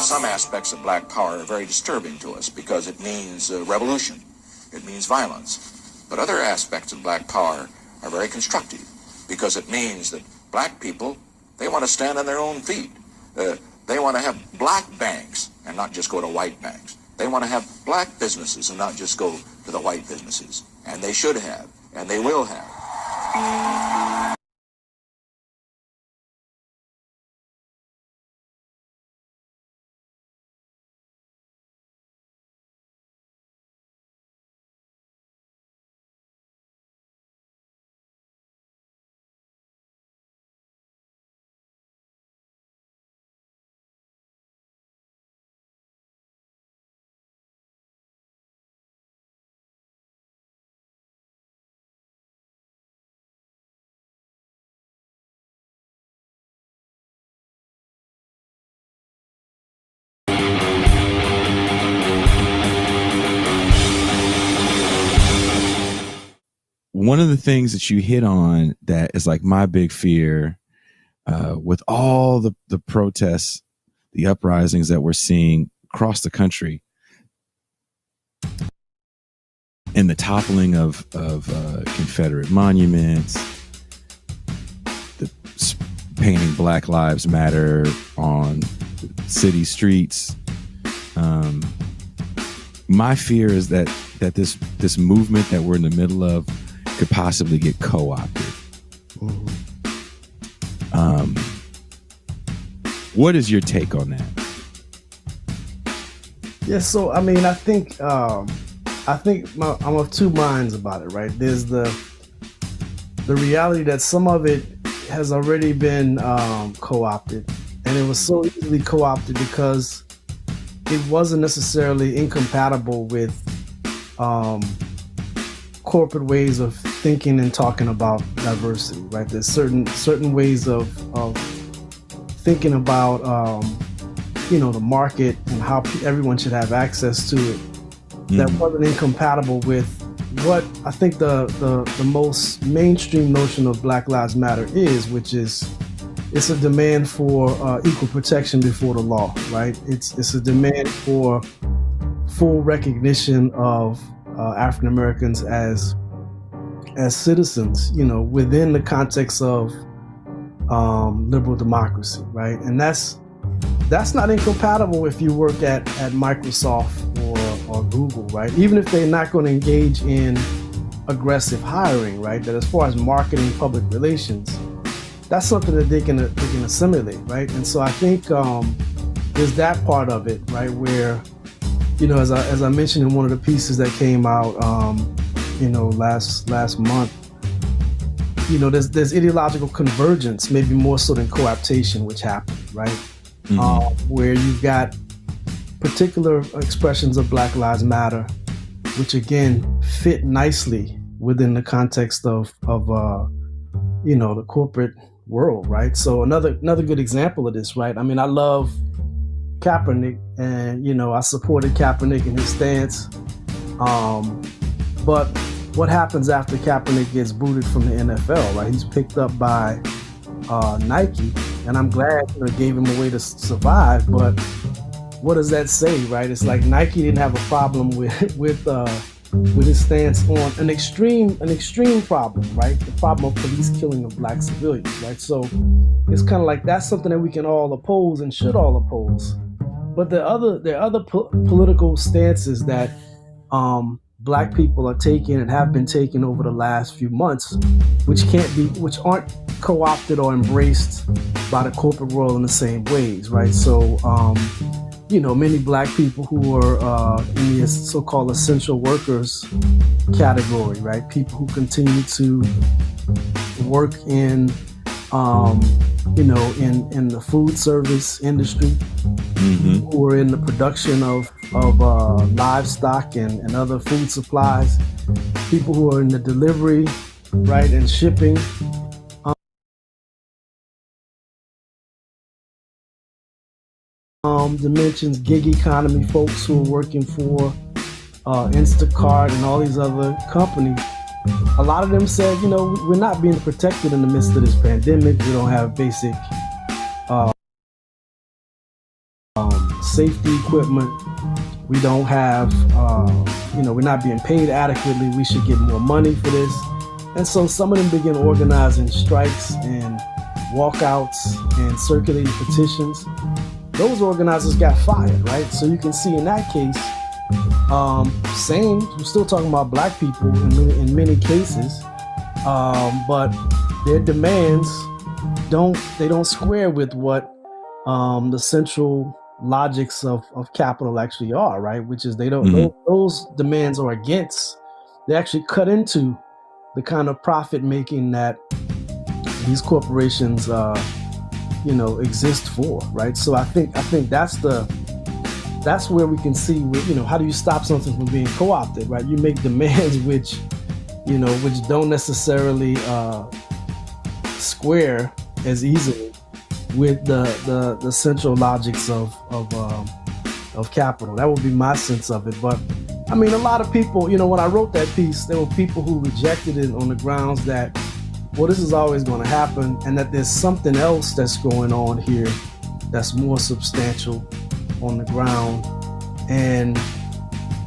Some aspects of black power are very disturbing to us because it means revolution. It means violence. But other aspects of black power are very constructive because it means that black people, they want to stand on their own feet. They want to have black banks and not just go to white banks. They want to have black businesses and not just go to the white businesses. And they should have, and they will have. One of the things that you hit on that is like my big fear with all the protests, the uprisings that we're seeing across the country, and the toppling of Confederate monuments, the painting Black Lives Matter on city streets. My fear is that this movement that we're in the middle of could possibly get co-opted. What is your take on that? Yeah, so I mean, I think I'm of two minds about it, right? There's the reality that some of it has already been co-opted, and it was so easily co-opted because it wasn't necessarily incompatible with corporate ways of thinking and talking about diversity, right? There's certain ways of thinking about the market and how everyone should have access to it that wasn't incompatible with what I think the most mainstream notion of Black Lives Matter is, which is it's a demand for equal protection before the law, right? It's a demand for full recognition of African Americans as citizens, within the context of liberal democracy, right? And that's not incompatible if you work at Microsoft or Google, right? Even if they're not going to engage in aggressive hiring, right? That as far as marketing, public relations, that's something that they can assimilate, right? And so I think there's that part of it, right, where as I mentioned in one of the pieces that came out, last month, there's ideological convergence, maybe more so than cooptation, which happened, right? Where you've got particular expressions of Black Lives Matter, which again fit nicely within the context of the corporate world, right? So another good example of this, right? I mean, I love Kaepernick, and I supported Kaepernick in his stance. But what happens after Kaepernick gets booted from the NFL, right? He's picked up by Nike, and I'm glad they gave him a way to survive. But what does that say, right? It's like Nike didn't have a problem with his stance on an extreme problem, right? The problem of police killing of Black civilians, right? So it's kind of like that's something that we can all oppose and should all oppose. But there are other political stances that Black people are taking and have been taking over the last few months, which aren't co-opted or embraced by the corporate world in the same ways, right? So, many Black people who are in the so-called essential workers category, right? People who continue to work in the food service industry, who are in the production of livestock and other food supplies, people who are in the delivery, right, and shipping. Dimensions, gig economy folks who are working for Instacart and all these other companies. A lot of them said, we're not being protected in the midst of this pandemic. We don't have basic safety equipment. We don't have, we're not being paid adequately. We should get more money for this. And so some of them begin organizing strikes and walkouts and circulating petitions. Those organizers got fired, right? So you can see in that case, we're still talking about black people in many cases, but their demands don't square with what the central logics of capital actually are, right? Which is those demands are against, they actually cut into the kind of profit making that these corporations exist for, right? So I think that's where we can see, how do you stop something from being co-opted, right? You make demands which don't necessarily square as easily with the central logics of capital. That would be my sense of it. But I mean, a lot of people, when I wrote that piece, there were people who rejected it on the grounds that, well, this is always going to happen, and that there's something else that's going on here that's more substantial on the ground, and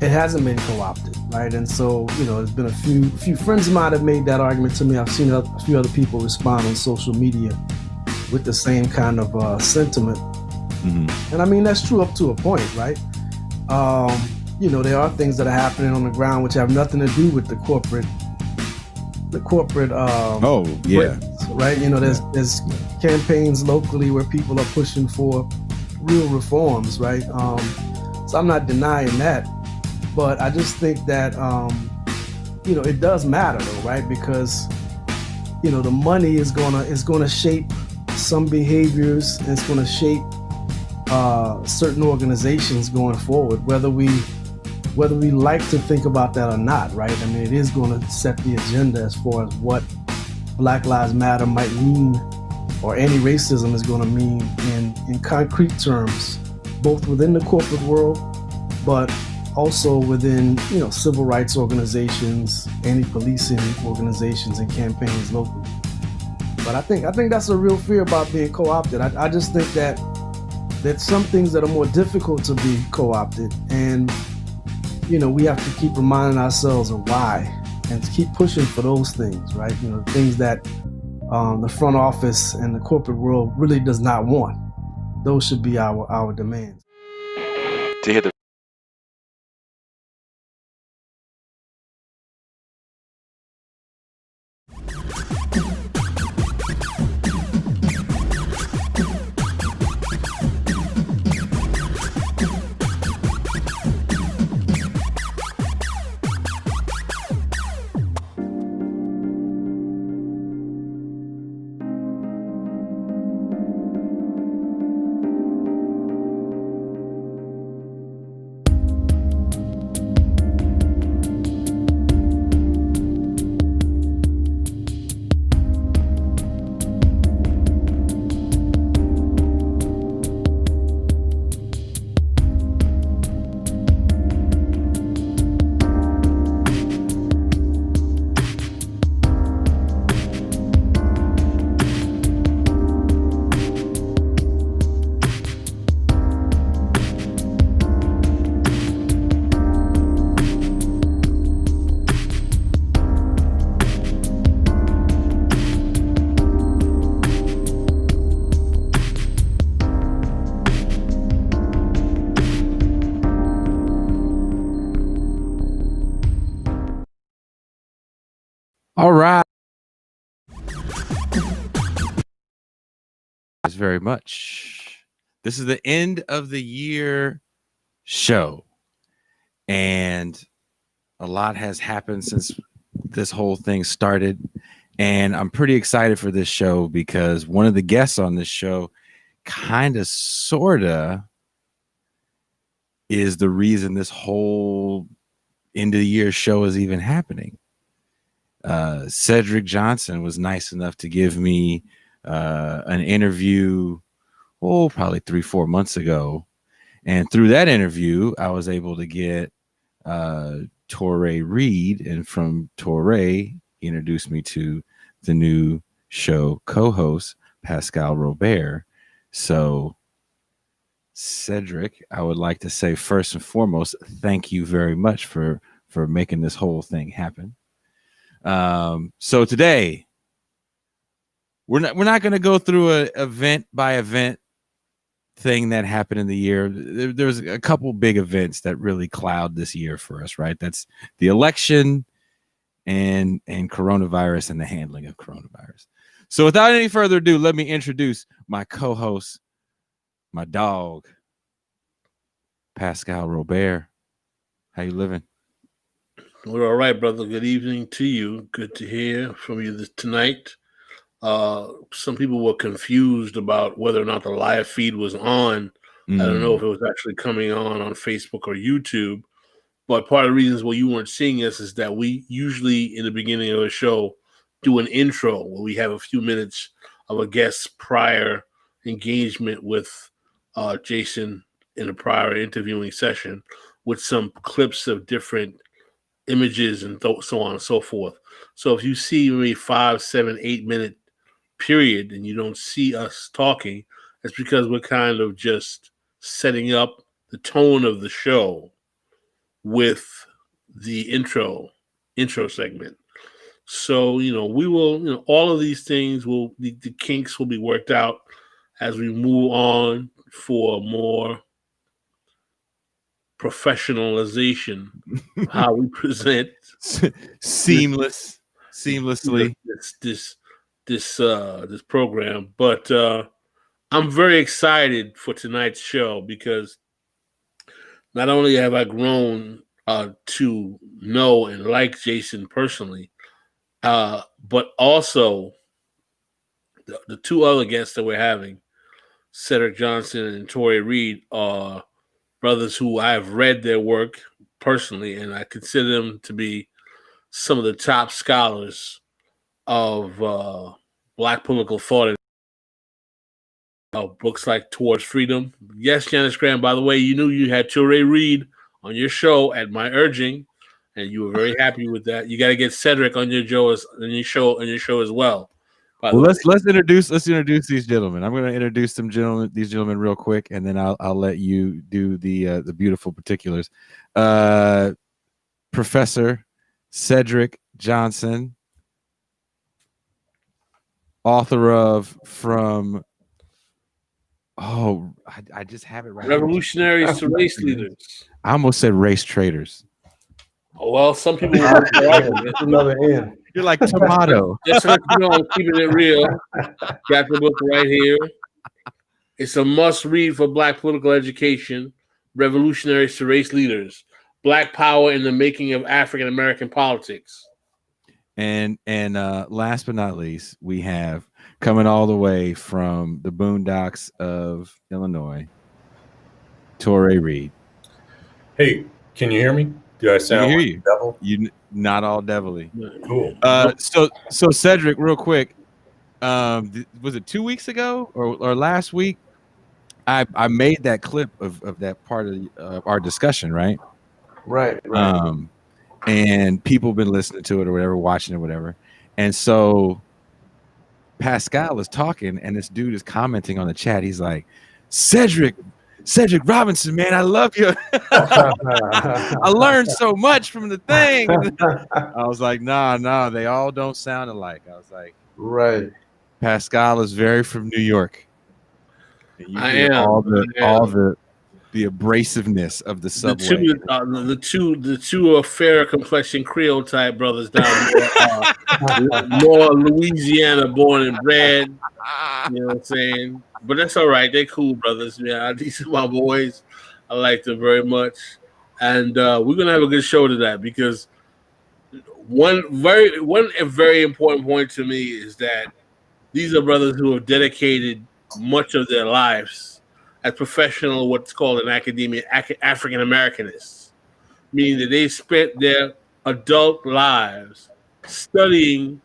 it hasn't been co-opted, right? And so, there's been a few friends of mine have made that argument to me. I've seen a few other people respond on social media with the same kind of sentiment. Mm-hmm. And I mean, that's true up to a point, right? There are things that are happening on the ground which have nothing to do with the corporate right? There's campaigns locally where people are pushing for real reforms, right? So I'm not denying that, but I just think that it does matter though, right? Because the money is gonna shape some behaviors, and it's gonna shape certain organizations going forward, whether we like to think about that or not, right? I mean, it is going to set the agenda as far as what Black Lives Matter might mean, or anti-racism is going to mean in concrete terms, both within the corporate world, but also within, civil rights organizations, anti-policing organizations, and campaigns locally. But I think that's a real fear about being co-opted. I just think that some things that are more difficult to be co-opted, and we have to keep reminding ourselves of why, and to keep pushing for those things, right? Things that the front office and the corporate world really does not want. Those should be our demands. To hear the All right. Thanks very much. This is the end of the year show, and a lot has happened since this whole thing started. And I'm pretty excited for this show because one of the guests on this show kind of, sort of, is the reason this whole end of the year show is even happening. Cedric Johnson was nice enough to give me an interview, probably 3-4 months ago. And through that interview, I was able to get Torrey Reid, and from Touré, he introduced me to the new show co-host, Pascal Robert. So Cedric, I would like to say first and foremost, thank you very much for making this whole thing happen. So today we're not going to go through a event by event thing that happened in the year. There's a couple big events that really cloud this year for us, right? That's the election and coronavirus and the handling of coronavirus. So without any further ado, let me introduce my co-host, my dog, Pascal Robert. How you living? We're all right, brother. Good evening to you. Good to hear from you tonight. Some people were confused about whether or not the live feed was on. I don't know if it was actually coming on Facebook or YouTube. But part of the reasons why you weren't seeing us is that we usually, in the beginning of a show, do an intro where we have a few minutes of a guest's prior engagement with Jason in a prior interviewing session with some clips of different images and so on and so forth. So if you see maybe 5, 7, 8 minute period and you don't see us talking, it's because we're kind of just setting up the tone of the show with the intro segment. So, we will, all of these things the kinks will be worked out as we move on for more professionalization of how we present seamlessly this program. But I'm very excited for tonight's show because not only have I grown to know and like Jason personally, but also the two other guests that we're having, Cedric Johnson and Torrey Reid, are brothers who I have read their work personally, and I consider them to be some of the top scholars of Black political thought. Books like Towards Freedom. Yes, Janice Graham, by the way, you knew you had Torrey Reid on your show at my urging, and you were very happy with that. You got to get Cedric on your show as well. Well, let's introduce these gentlemen. I'm going to introduce these gentlemen real quick, and then I'll let you do the beautiful particulars. Professor Cedric Johnson, author of I just have it right. Revolutionaries to Race Leaders. I almost said race traders. Oh, well, some people will That's another end. You're like tomato. Just so you know, I'm keeping it real. Got the book right here. It's a must-read for Black political education. Revolutionaries to Race Leaders. Black Power in the Making of African American Politics. And last but not least, we have coming all the way from the boondocks of Illinois, Torrey Reid. Hey, can you hear me? Do I sound like you? Devil? You not all devilly. Cool. So Cedric, real quick, was it 2 weeks ago or last week? I made that clip of that part of our discussion, right? Right. And people have been listening to it or whatever, watching it, whatever. And so Pascal is talking, and this dude is commenting on the chat. He's like, Cedric Robinson, man, I love you. I learned so much from the thing. I was like, nah, they all don't sound alike. I was like, right. Pascal is very from New York. I am. All the abrasiveness of the subway. The two fair complexion Creole type brothers down there, more Louisiana born and bred. You know what I'm saying? But that's all right. They're cool brothers. Yeah, these are my boys. I like them very much, and we're gonna have a good show tonight because one very important point to me is that these are brothers who have dedicated much of their lives as professional, what's called in academia, African Americanists, meaning that they spent their adult lives studying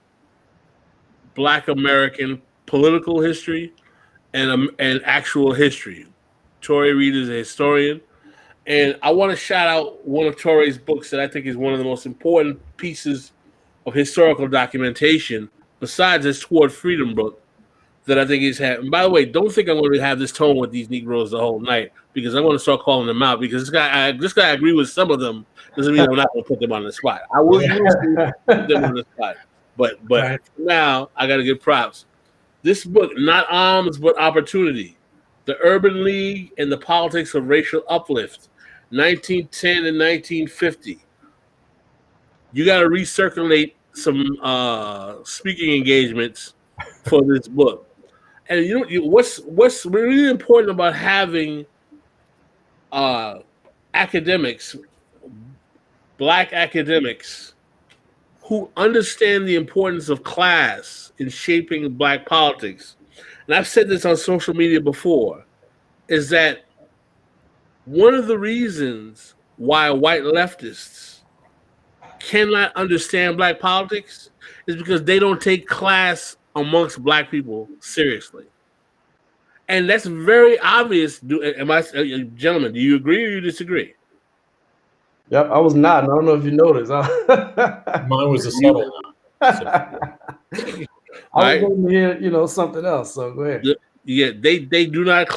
Black American political history and actual history. Torrey Reid is a historian, and I want to shout out one of Torrey's books that I think is one of the most important pieces of historical documentation, besides his Toward Freedom book, that I think he's had. And by the way, don't think I'm going to have this tone with these Negroes the whole night, because I'm going to start calling them out. Because I agree with some of them doesn't mean I'm not going to put them on the spot. I will use put them on the spot, but Right. now I got to give props. This book, Not Arms But Opportunity, The Urban League and the Politics of Racial Uplift, 1910 and 1950. You got to recirculate some speaking engagements for this book. And what's really important about having academics, black academics, who understand the importance of class in shaping black politics, and I've said this on social media before, is that one of the reasons why white leftists cannot understand black politics is because they don't take class amongst black people seriously. And that's very obvious. Gentlemen, do you agree or you disagree? Yep, I was nodding. I don't know if you noticed. Mine was a subtle. I was going to hear, something else. So go ahead. Yeah, they do not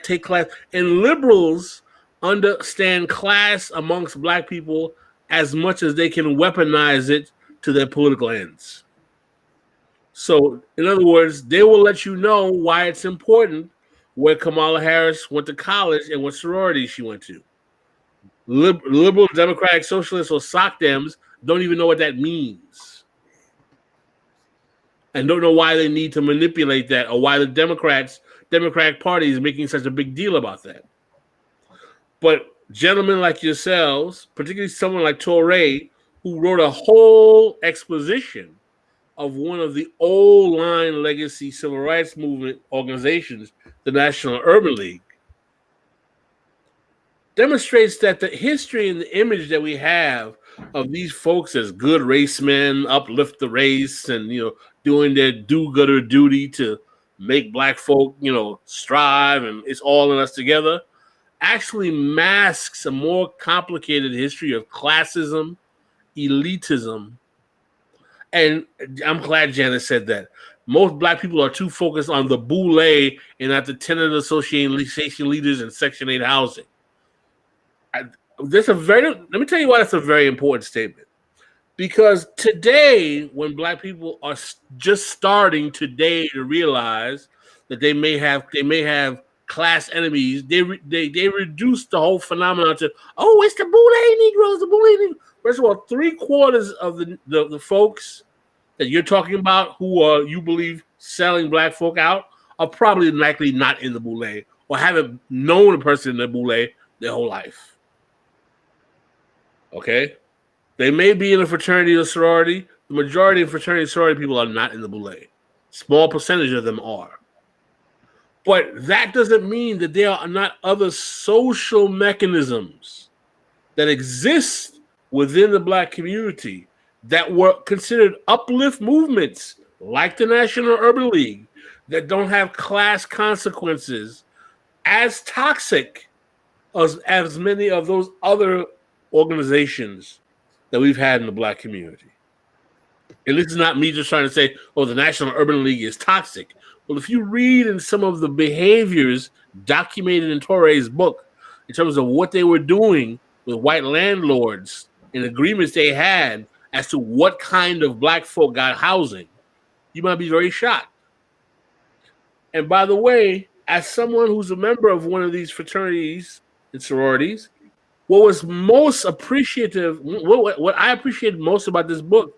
take class, and liberals understand class amongst black people as much as they can weaponize it to their political ends. So, in other words, they will let you know why it's important where Kamala Harris went to college and what sorority she went to. Liberal, Democratic, Socialists, or sock dems don't even know what that means, and don't know why they need to manipulate that, or why the Democratic Party is making such a big deal about that. But gentlemen like yourselves, particularly someone like Touré, who wrote a whole exposition of one of the old line legacy civil rights movement organizations, the National Urban League, demonstrates that the history and the image that we have of these folks as good race men, uplift the race, and doing their do-gooder duty to make black folk strive, and it's all in us together, actually masks a more complicated history of classism, elitism, and I'm glad Janice said that. Most black people are too focused on the boule and not the tenant association leaders and Section 8 housing. Let me tell you why that's a very important statement. Because today, when black people are just starting today to realize that they may have class enemies, they reduce the whole phenomenon to, it's the boule Negroes, the boule Negroes. First of all, 3/4 of the folks that you're talking about who are, you believe, selling black folk out are probably likely not in the boule or haven't known a person in the boule their whole life. Okay? They may be in a fraternity or sorority. The majority of fraternity and sorority people are not in the boule. Small percentage of them are. But that doesn't mean that there are not other social mechanisms that exist within the black community that were considered uplift movements, like the National Urban League, that don't have class consequences as toxic as many of those other organizations that we've had in the black community. And this is not me just trying to say, the National Urban League is toxic. Well, if you read in some of the behaviors documented in Toré's book, in terms of what they were doing with white landlords and agreements they had as to what kind of black folk got housing, you might be very shocked. And by the way, as someone who's a member of one of these fraternities and sororities, what was most appreciative, what I appreciated most about this book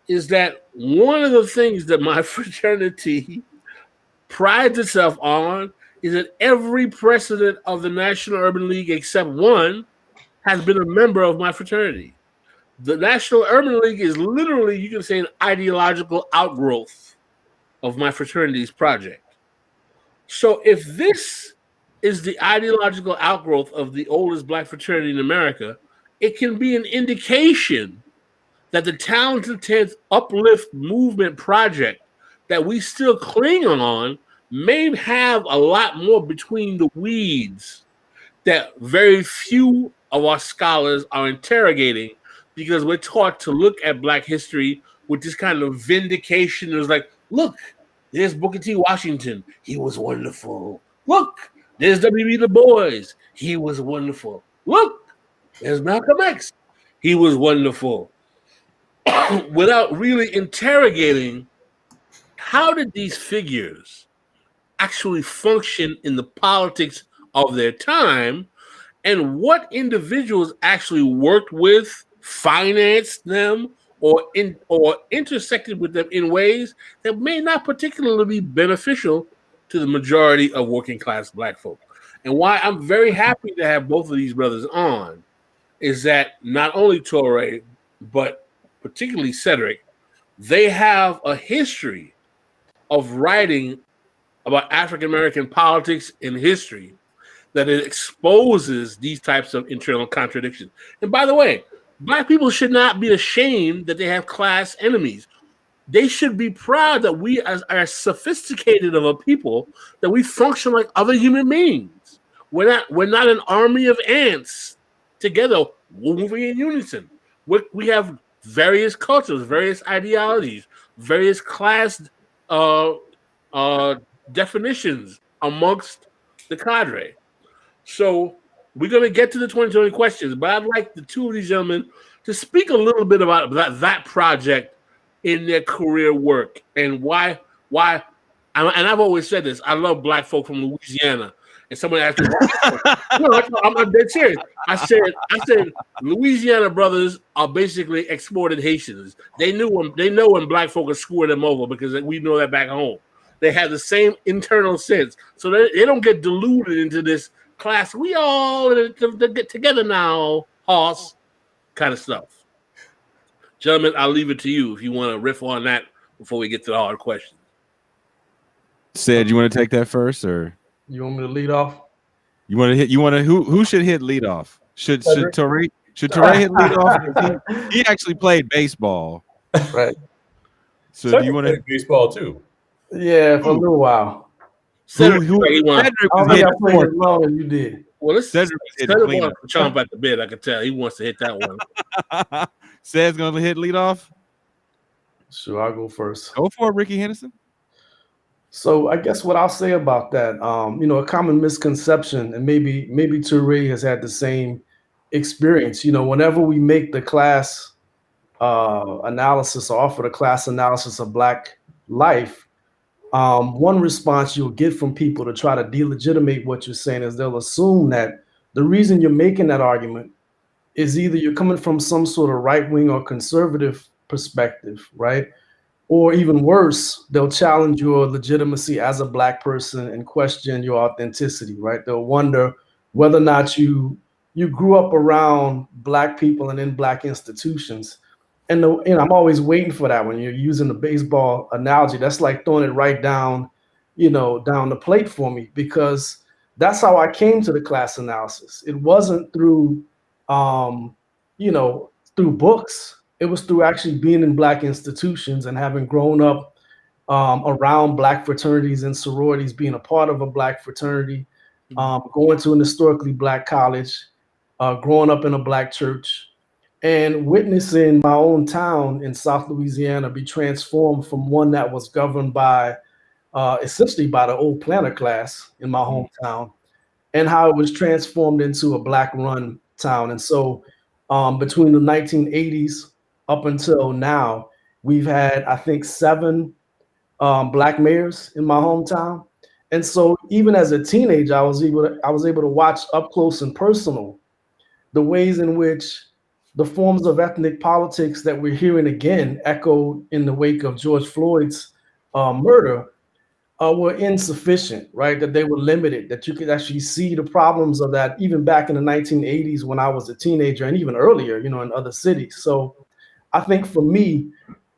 is that one of the things that my fraternity prides itself on is that every president of the National Urban League except one has been a member of my fraternity. The National Urban League is literally, you can say, an ideological outgrowth of my fraternity's project. So if this is the ideological outgrowth of the oldest black fraternity in America, it can be an indication that the Talented 10th Uplift Movement project that we still cling on may have a lot more between the weeds that very few of our scholars are interrogating, because we're taught to look at black history with this kind of vindication. It's like, look, There's Booker T. Washington. He was wonderful. Look, there's W.B. Du Bois. He was wonderful. Look, there's Malcolm X. He was wonderful. Without really interrogating, how did these figures actually function in the politics of their time, and what individuals actually worked with, financed them, or intersected with them in ways that may not particularly be beneficial to the majority of working class Black folk. And why I'm very happy to have both of these brothers on is that not only Touré, but particularly Cedric, they have a history of writing about African American politics and history that it exposes these types of internal contradictions. And by the way, Black people should not be ashamed that they have class enemies. They should be proud that we are sophisticated of a people, that we function like other human beings. We're not an army of ants together moving in unison. We have various cultures, various ideologies, various class definitions amongst the cadre. So we're going to get to the 2020 questions, but I'd like the two of these gentlemen to speak a little bit about that project in their career work and why. And I've always said this. I love Black folk from Louisiana. And someone asked me, no, I'm dead serious. I said, Louisiana brothers are basically exported Haitians. They know when Black folk are screwing them over because we know that back home. They have the same internal sense, so they don't get diluted into this class. We all get together now, Hoss, kind of stuff. Gentlemen, I'll leave it to you if you want to riff on that before we get to the hard questions. Ced, you want to take that first, or you want me to lead off? Who should hit lead off? Should Torrey hit lead off? He actually played baseball, right? So do you want to hit baseball too? Yeah, for a little while. Cedric I played as long as you did. Well, Cedric wants to chomp at the bit. I can tell he wants to hit that one. Ced's gonna hit lead off. Sure, I'll go first. Go for it, Ricky Henderson. So I guess what I'll say about that, a common misconception, and maybe Touré has had the same experience. Whenever we make the class analysis or offer the class analysis of Black life, one response you'll get from people to try to delegitimate what you're saying is they'll assume that the reason you're making that argument is either you're coming from some sort of right-wing or conservative perspective, right? Or even worse, they'll challenge your legitimacy as a Black person and question your authenticity, right? They'll wonder whether or not you grew up around Black people and in Black institutions. And I'm always waiting for that when you're using the baseball analogy. That's like throwing it right down, down the plate for me, because that's how I came to the class analysis. It wasn't through, through books. It was through actually being in Black institutions and having grown up around Black fraternities and sororities, being a part of a Black fraternity, going to an historically Black college, growing up in a Black church, and witnessing my own town in South Louisiana be transformed from one that was governed by essentially by the old planter class in my hometown, and how it was transformed into a Black-run town. And so between the 1980s up until now, we've had, I think, 7 Black mayors in my hometown. And so even as a teenager, I was able to watch up close and personal the ways in which the forms of ethnic politics that we're hearing again echoed in the wake of George Floyd's murder were insufficient, right? That they were limited, that you could actually see the problems of that even back in the 1980s when I was a teenager, and even earlier, in other cities. So I think for me,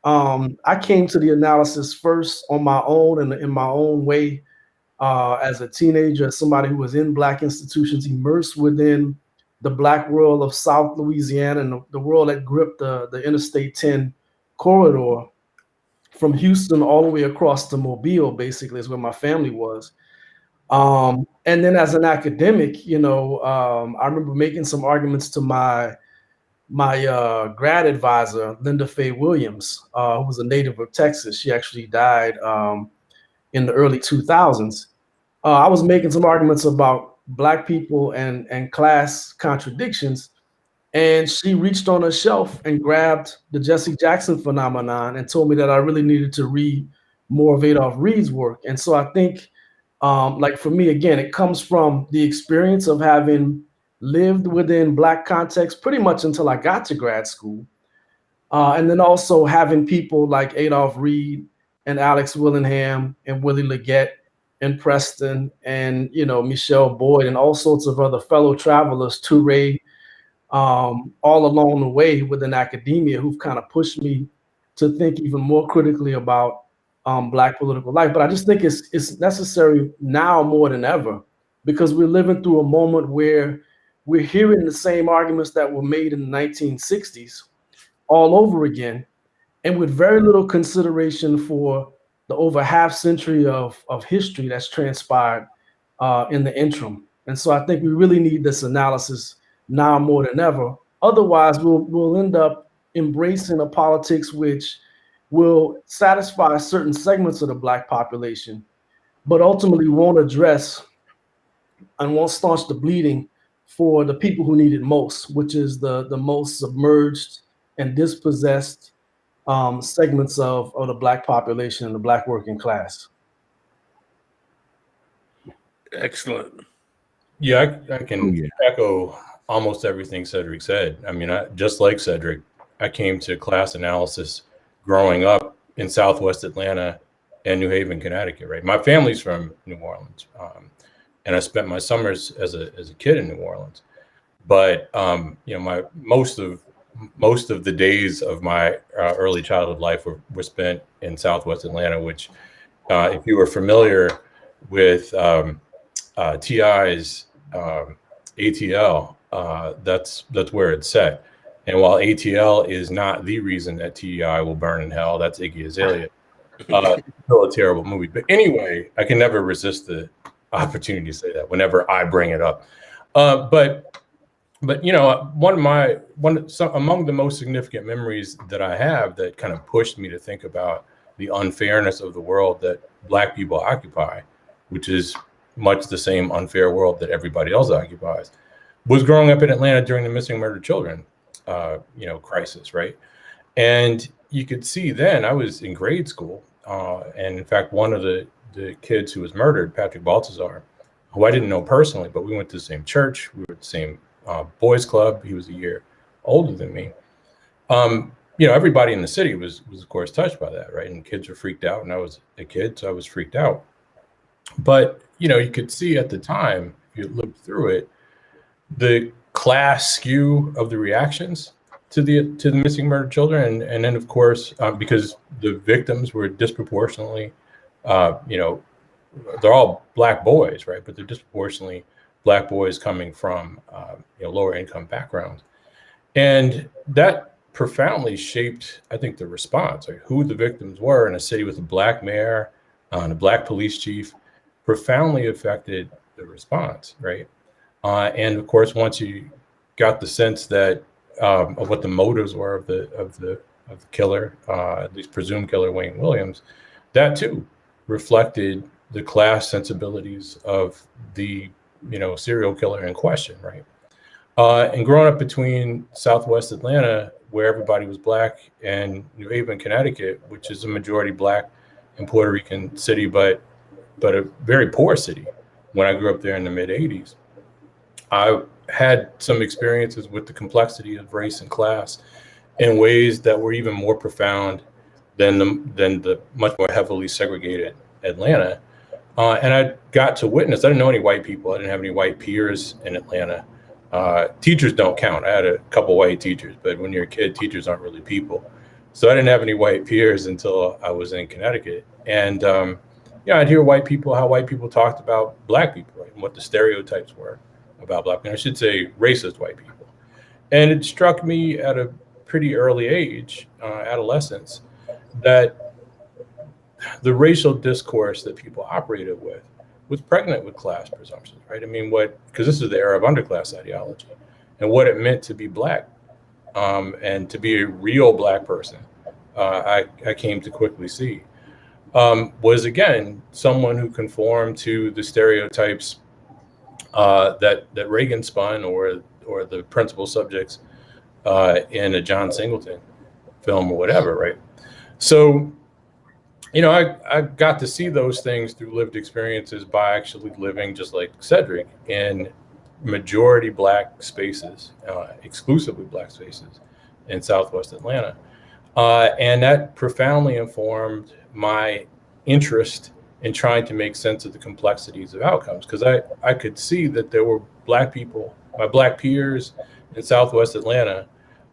I came to the analysis first on my own and in my own way as a teenager, as somebody who was in Black institutions, immersed within the Black world of South Louisiana and the world that gripped the Interstate 10 corridor from Houston all the way across to Mobile, basically, is where my family was. And then as an academic, I remember making some arguments to my grad advisor, Linda Faye Williams, who was a native of Texas. She actually died in the early 2000s, I was making some arguments about Black people and class contradictions. And she reached on her shelf and grabbed the Jesse Jackson phenomenon and told me that I really needed to read more of Adolph Reed's work. And so I think, like for me, again, it comes from the experience of having lived within Black context pretty much until I got to grad school. And then also having people like Adolph Reed and Alex Willingham and Willie Leggett and Preston and, Michelle Boyd and all sorts of other fellow travelers, Touré, all along the way within academia who've kind of pushed me to think even more critically about Black political life. But I just think it's necessary now more than ever, because we're living through a moment where we're hearing the same arguments that were made in the 1960s all over again, and with very little consideration for the over half century of history that's transpired in the interim. And so I think we really need this analysis now more than ever. Otherwise, we'll end up embracing a politics which will satisfy certain segments of the Black population, but ultimately won't address and won't staunch the bleeding for the people who need it most, which is the most submerged and dispossessed segments of the Black population and the Black working class. Excellent. Yeah, I can echo almost everything Cedric said. I mean, just like Cedric, I came to class analysis growing up in Southwest Atlanta and New Haven, Connecticut, right? My family's from New Orleans, and I spent my summers as a kid in New Orleans. But my most of the days of my early childhood life were spent in Southwest Atlanta, which, if you were familiar with TI's ATL, that's where it's set. And while ATL is not the reason that TI will burn in hell, that's Iggy Azalea. Still a terrible movie. But anyway, I can never resist the opportunity to say that whenever I bring it up. But among the most significant memories that I have that kind of pushed me to think about the unfairness of the world that Black people occupy, which is much the same unfair world that everybody else occupies, was growing up in Atlanta during the missing murdered children crisis, right? And you could see then, I was in grade school, and in fact, one of the kids who was murdered, Patrick Baltazar, who I didn't know personally, but we went to the same church, we were at the same boys club. He was a year older than me. Everybody in the city was of course touched by that, right? And kids were freaked out, and I was a kid, so I was freaked out. But you could see at the time, if you looked through it, the class skew of the reactions to the missing murdered children, and then of course because the victims were disproportionately, they're all Black boys, right? But they're disproportionately Black boys coming from lower income backgrounds, and that profoundly shaped, I think, the response, like who the victims were in a city with a Black mayor and a Black police chief, profoundly affected the response, right? And of course, once you got the sense that of what the motives were of the killer, at least presumed killer Wayne Williams, that too reflected the class sensibilities of the serial killer in question, right? And growing up between Southwest Atlanta, where everybody was Black, and New Haven, Connecticut, which is a majority Black and Puerto Rican city, but a very poor city. When I grew up there in the mid '80s, I had some experiences with the complexity of race and class in ways that were even more profound than the much more heavily segregated Atlanta. And I got to witness, I didn't know any white people. I didn't have any white peers in Atlanta. Teachers don't count. I had a couple white teachers, but when you're a kid, teachers aren't really people. So I didn't have any white peers until I was in Connecticut. And I'd hear how white people talked about Black people, right? And what the stereotypes were about Black people. I should say racist white people. And it struck me at a pretty early age, adolescence, that the racial discourse that people operated with was pregnant with class presumptions, right? I mean, because this is the era of underclass ideology, and what it meant to be Black, and to be a real Black person, I came to quickly see. was again someone who conformed to the stereotypes that Reagan spun, or the principal subjects in a John Singleton film or whatever, right? So, I got to see those things through lived experiences by actually living, just like Cedric, in majority Black spaces, exclusively Black spaces in Southwest Atlanta. And that profoundly informed my interest in trying to make sense of the complexities of outcomes, because I could see that there were Black people, my Black peers in Southwest Atlanta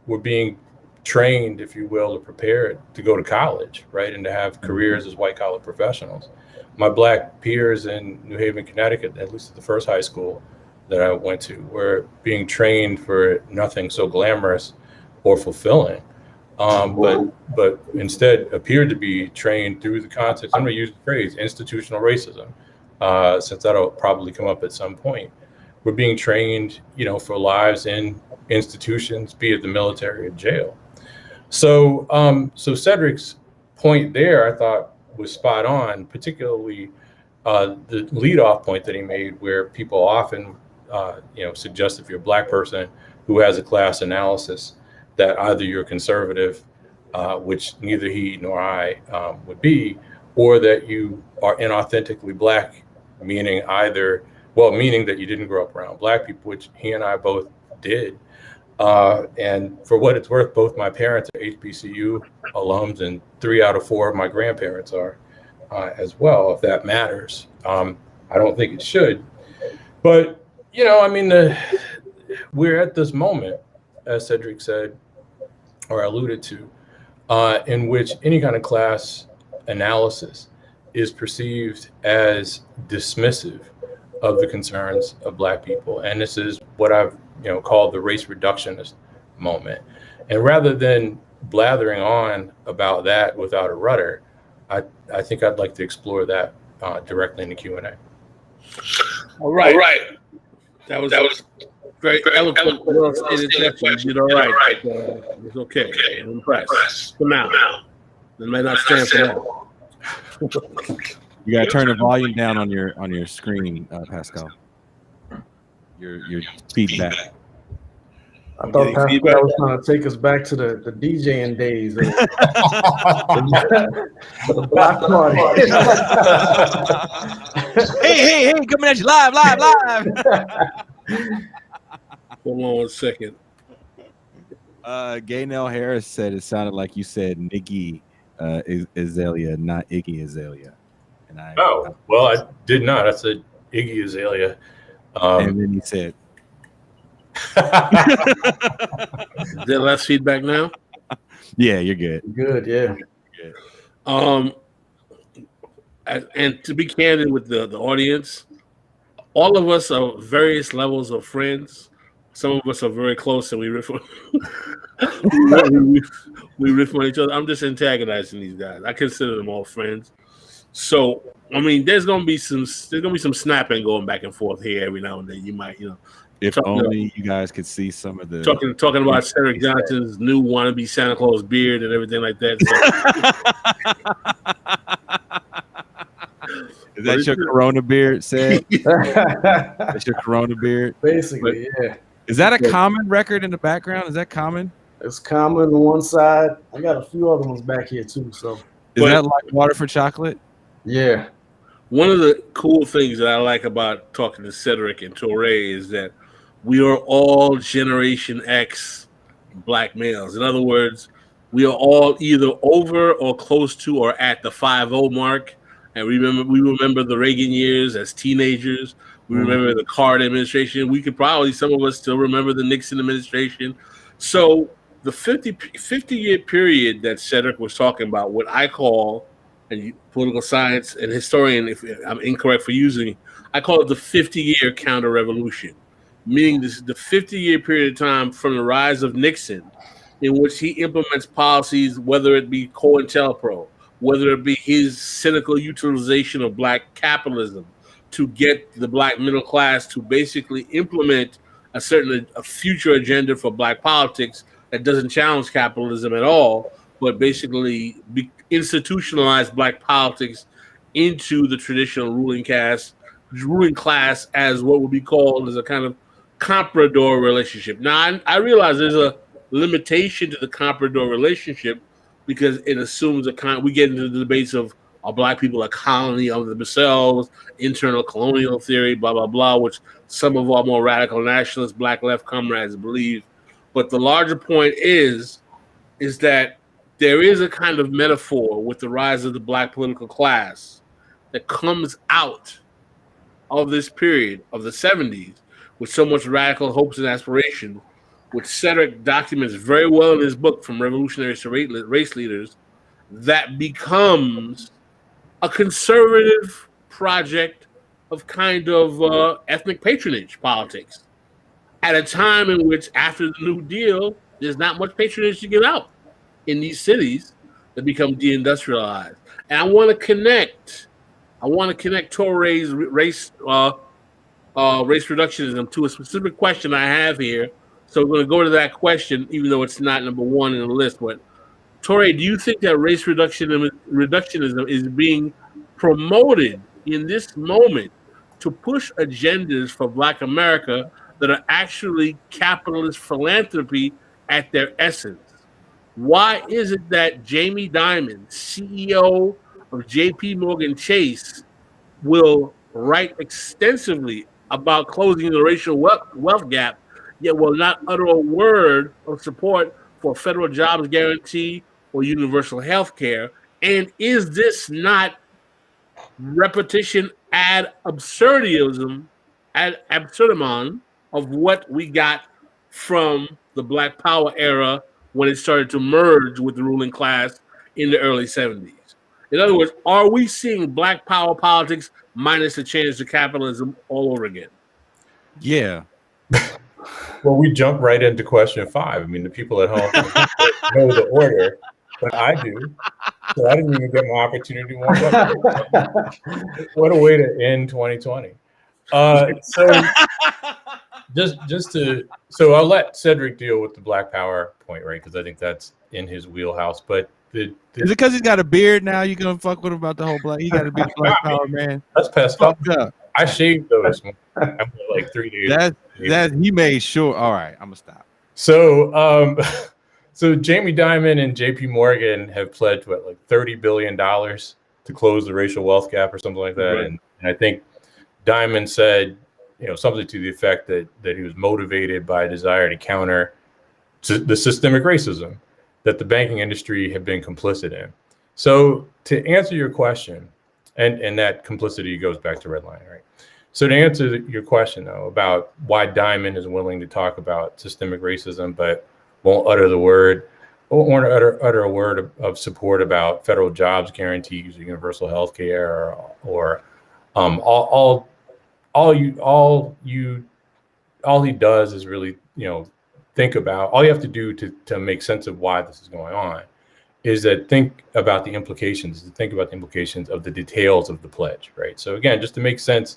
were being trained, if you will, or prepared to go to college, right, and to have careers as white-collar professionals. My Black peers in New Haven, Connecticut, at least at the first high school that I went to, were being trained for nothing so glamorous or fulfilling, but instead appeared to be trained through the context. I'm going to use the phrase institutional racism, since that'll probably come up at some point. We're being trained, for lives in institutions, be it the military or jail. So, Cedric's point there, I thought, was spot on, particularly the leadoff point that he made, where people often, suggest if you're a Black person who has a class analysis, that either you're conservative, which neither he nor I would be, or that you are inauthentically Black, meaning that you didn't grow up around Black people, which he and I both did. And for what it's worth, both my parents are HBCU alums, and 3 out of 4 of my grandparents are as well, if that matters. I don't think it should. But, we're at this moment, as Cedric said, or alluded to, in which any kind of class analysis is perceived as dismissive of the concerns of Black people. And this is what I've called the race reductionist moment. And rather than blathering on about that without a rudder, I think I'd like to explore that directly in the Q&A. All right. That was very eloquent. You did all right. It's okay. I'm impressed. For now. It may not stand for that. You gotta turn the volume down on your screen, Pascal. Your feedback. I thought Pascal was trying to take us back to the DJing days. The Black party. hey, coming at you live. Hold on 1 second. Gaynell Harris said it sounded like you said Niggy Azalea, not Iggy Azalea. And I did not. I said Iggy Azalea. And then he said, Is there less feedback now? Yeah, you're good. Good, yeah. Good. And to be candid with the audience, all of us are various levels of friends. Some of us are very close, and we riff on we riff on each other. I'm just antagonizing these guys. I consider them all friends. So, there's gonna be some snapping going back and forth here every now and then. You might, If only you guys could see some of the talking about Cedric Johnson's new wannabe Santa Claus beard and everything like that. Is that your Corona beard, Sid? That's your Corona beard? Basically, yeah. Is that a common record in the background? Is that common? It's common on one side. I got a few other ones back here too. So is that like Water for Chocolate? Yeah. One of the cool things that I like about talking to Cedric and Touré is that we are all Generation X Black males. In other words, we are all either over or close to or at the 5-0 mark. And we remember the Reagan years as teenagers. We remember the Carter administration. We could probably, some of us still remember the Nixon administration. So the 50-year period that Cedric was talking about, what I call, and political science and historian, if I'm incorrect for using, I call it the 50-year counter-revolution, meaning this is the 50-year period of time from the rise of Nixon in which he implements policies, whether it be COINTELPRO, whether it be his cynical utilization of Black capitalism to get the Black middle class to basically implement a future agenda for Black politics that doesn't challenge capitalism at all, but basically institutionalized black politics into the traditional ruling class as what would be called as a kind of comprador relationship. Now, I realize there's a limitation to the comprador relationship because it assumes we get into the debates of are black people a colony of themselves, internal colonial theory, blah, blah, blah, which some of our more radical nationalist black left comrades believe. But the larger point is that there is a kind of metaphor with the rise of the black political class that comes out of this period of the 70s with so much radical hopes and aspirations, which Cedric documents very well in his book, From Revolutionaries to Race Leaders, that becomes a conservative project of kind of ethnic patronage politics at a time in which, after the New Deal, there's not much patronage to give out in these cities that become deindustrialized. And I want to connect Torrey's race reductionism to a specific question I have here. So we're going to go to that question, even though it's not number one in the list. But Tory, do you think that race reductionism is being promoted in this moment to push agendas for Black America that are actually capitalist philanthropy at their essence? Why is it that Jamie Dimon, CEO of J.P. Morgan Chase, will write extensively about closing the racial wealth gap, yet will not utter a word of support for federal jobs guarantee or universal health care? And is this not repetition ad absurdum of what we got from the Black Power era when it started to merge with the ruling class in the early 70s? In other words, are we seeing Black Power politics minus a change to capitalism all over again? Yeah. Well, we jump right into question 5. I mean, the people at home know the order, but I do. So I didn't even get my opportunity to warm up. What a way to end 2020. So I'll let Cedric deal with the Black Power point, right? Because I think that's in his wheelhouse. But is it because he's got a beard now? You gonna fuck with him about the whole black? He got to be Black Power man. That's Pascal. I shaved those like 3 days. That he made sure. All right, I'm gonna stop. So so Jamie Dimon and J.P. Morgan have pledged like $30 billion to close the racial wealth gap or something like that. Right. And I think Dimon said, something to the effect that he was motivated by a desire to counter the systemic racism that the banking industry had been complicit in. So to answer your question, and that complicity goes back to redlining, right? So to answer your question, though, about why Dimon is willing to talk about systemic racism, but won't utter the word, or utter a word of support about federal jobs guarantees, universal health care, or all he does is really, think about, all you have to do to make sense of why this is going on is that think about the implications of the details of the pledge, right? So again, just to make sense